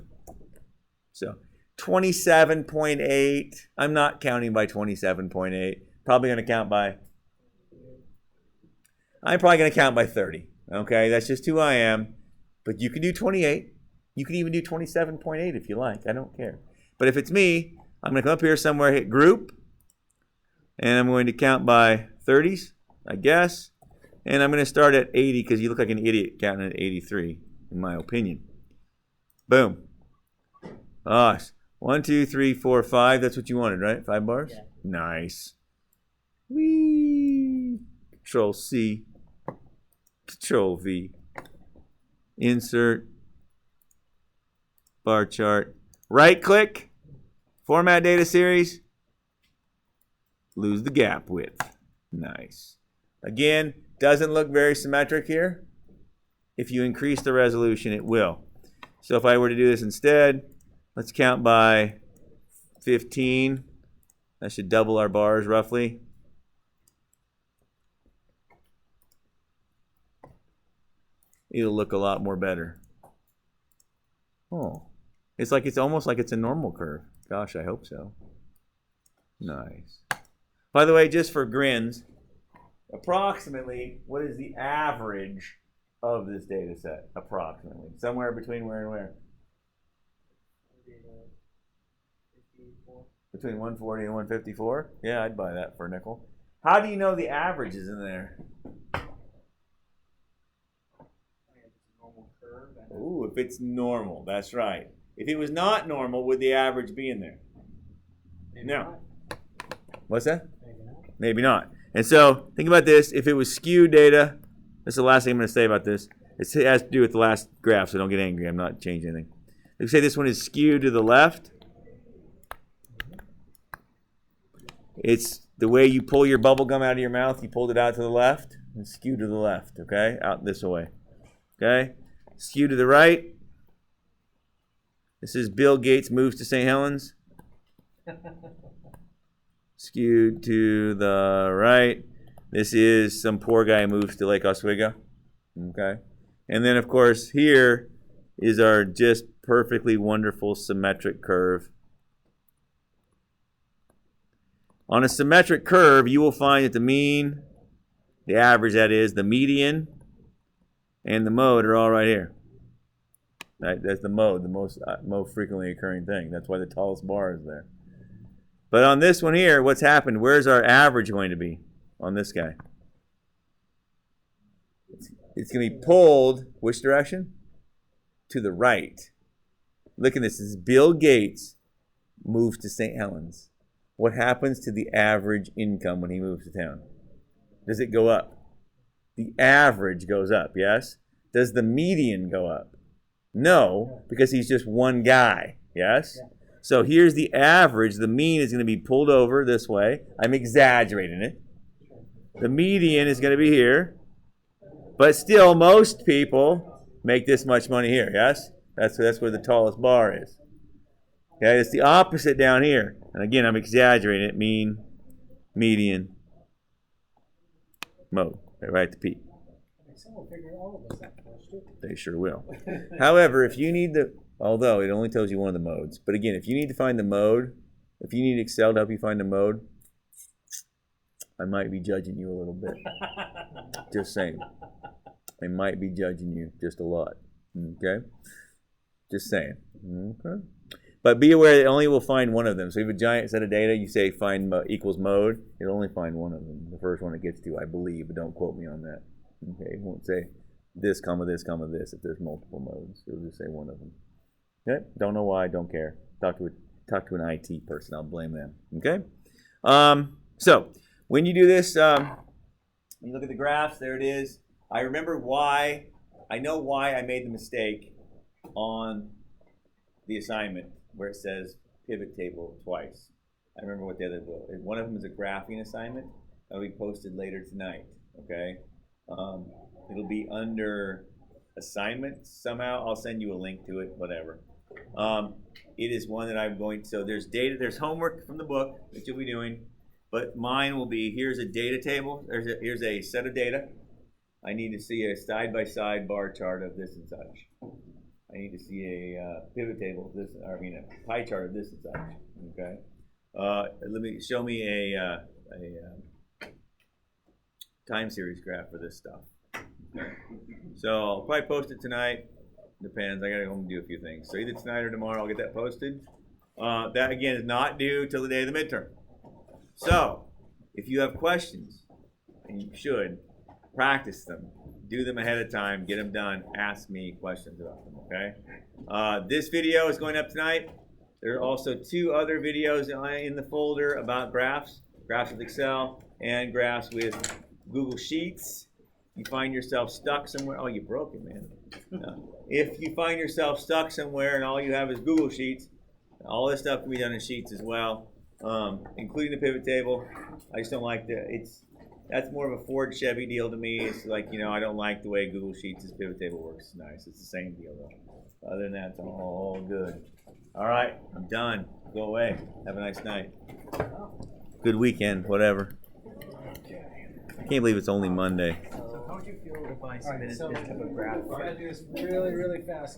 So 27.8. I'm not counting by 27.8. Probably going to count by... I'm probably going to count by 30. Okay, that's just who I am. But you can do 28. You can even do 27.8 if you like. I don't care. But if it's me, I'm going to come up here somewhere, hit group, and I'm going to count by 30s, I guess. And I'm going to start at 80 because you look like an idiot counting at 83, in my opinion. Boom. Gosh. 1, 2, 3, 4, 5. That's what you wanted, right? 5 bars? Yeah. Nice. Whee! Control C. Control V. Insert. Bar chart. Right click. Format data series. Lose the gap width. Nice. Again, doesn't look very symmetric here. If you increase the resolution, it will. So if I were to do this instead, let's count by 15. That should double our bars roughly. It'll look a lot more better. Oh, it's almost like it's a normal curve. Gosh, I hope so. Nice. By the way, just for grins, approximately, what is the average of this data set? Approximately. Somewhere between where and where? Between 140 and 154? Yeah, I'd buy that for a nickel. How do you know the average is in there? Ooh, if it's normal, that's right. If it was not normal, would the average be in there? Maybe No. not. What's that? Maybe not. Maybe not. And so, think about this. If it was skewed data, that's the last thing I'm going to say about this. It has to do with the last graph, so don't get angry. I'm not changing anything. Let's say this one is skewed to the left. It's the way you pull your bubble gum out of your mouth. You pulled it out to the left and skewed to the left, okay? Out this way, okay? Skew to the right. This is Bill Gates moves to St. Helens. Skewed to the right. This is some poor guy moves to Lake Oswego. Okay. And then, of course, here is our just perfectly wonderful symmetric curve. On a symmetric curve, you will find that the mean, the average that is, the median, and the mode are all right here. Right? That's the mode, the most frequently occurring thing. That's why the tallest bar is there. But on this one here, what's happened? Where's our average going to be on this guy? It's going to be pulled, which direction? To the right. Look at this. This is Bill Gates moves to St. Helens. What happens to the average income when he moves to town? Does it go up? The average goes up, yes? Does the median go up? No, because he's just one guy, yes? So here's the average. The mean is going to be pulled over this way. I'm exaggerating it. The median is going to be here. But still, most people make this much money here, yes? That's where the tallest bar is. Okay, it's the opposite down here. And again, I'm exaggerating it. Mean, median, mode. They write the P. Someone will figure all of this out for us, too. They sure will. However, if you need although it only tells you one of the modes. But again, if you need to find the mode, if you need Excel to help you find the mode, I might be judging you a little bit. Just saying. I might be judging you just a lot. Okay? Just saying. Okay? But be aware it only will find one of them. So if you have a giant set of data, you say find equals mode, it'll only find one of them. The first one it gets to, I believe, but don't quote me on that. Okay? It won't say this, comma, this, comma, this if there's multiple modes. It'll just say one of them. Okay? Don't know why, don't care. Talk to an IT person. I'll blame them. Okay? So when you do this, you look at the graphs, there it is. I remember why, I know why I made the mistake on the assignment where it says pivot table twice. I remember what the other was. One of them is a graphing assignment that will be posted later tonight, okay? It'll be under assignments somehow. I'll send you a link to it, whatever. It is one that I'm going to, so there's data, there's homework from the book that you'll be doing, but mine will be, here's a data table, here's a set of data. I need to see a side-by-side bar chart of this and such. I need to see a pivot table of this, a pie chart of this and such. Okay. Show me a time series graph for this stuff. Okay. So I'll probably post it tonight. Depends. I gotta go and do a few things. So either tonight or tomorrow I'll get that posted. That again is not due till the day of the midterm. So if you have questions, and you should, practice them. Do them ahead of time. Get them done. Ask me questions about them, okay? This video is going up tonight. There are also 2 other videos in the folder about graphs. Graphs with Excel and graphs with Google Sheets. You find yourself stuck somewhere. Oh, you broke it, man. If you find yourself stuck somewhere and all you have is Google Sheets, all this stuff can be done in Sheets as well, including the pivot table. I just don't like That's more of a Ford Chevy deal to me. It's like, I don't like the way Google Sheets' pivot table works. It's nice. It's the same deal though. Other than that, it's all good. All right, I'm done. Go away. Have a nice night. Good weekend, whatever. I can't believe it's only Monday. So how would you feel if I Alright, submitted so this type of graph? we're gonna do this really, really fast.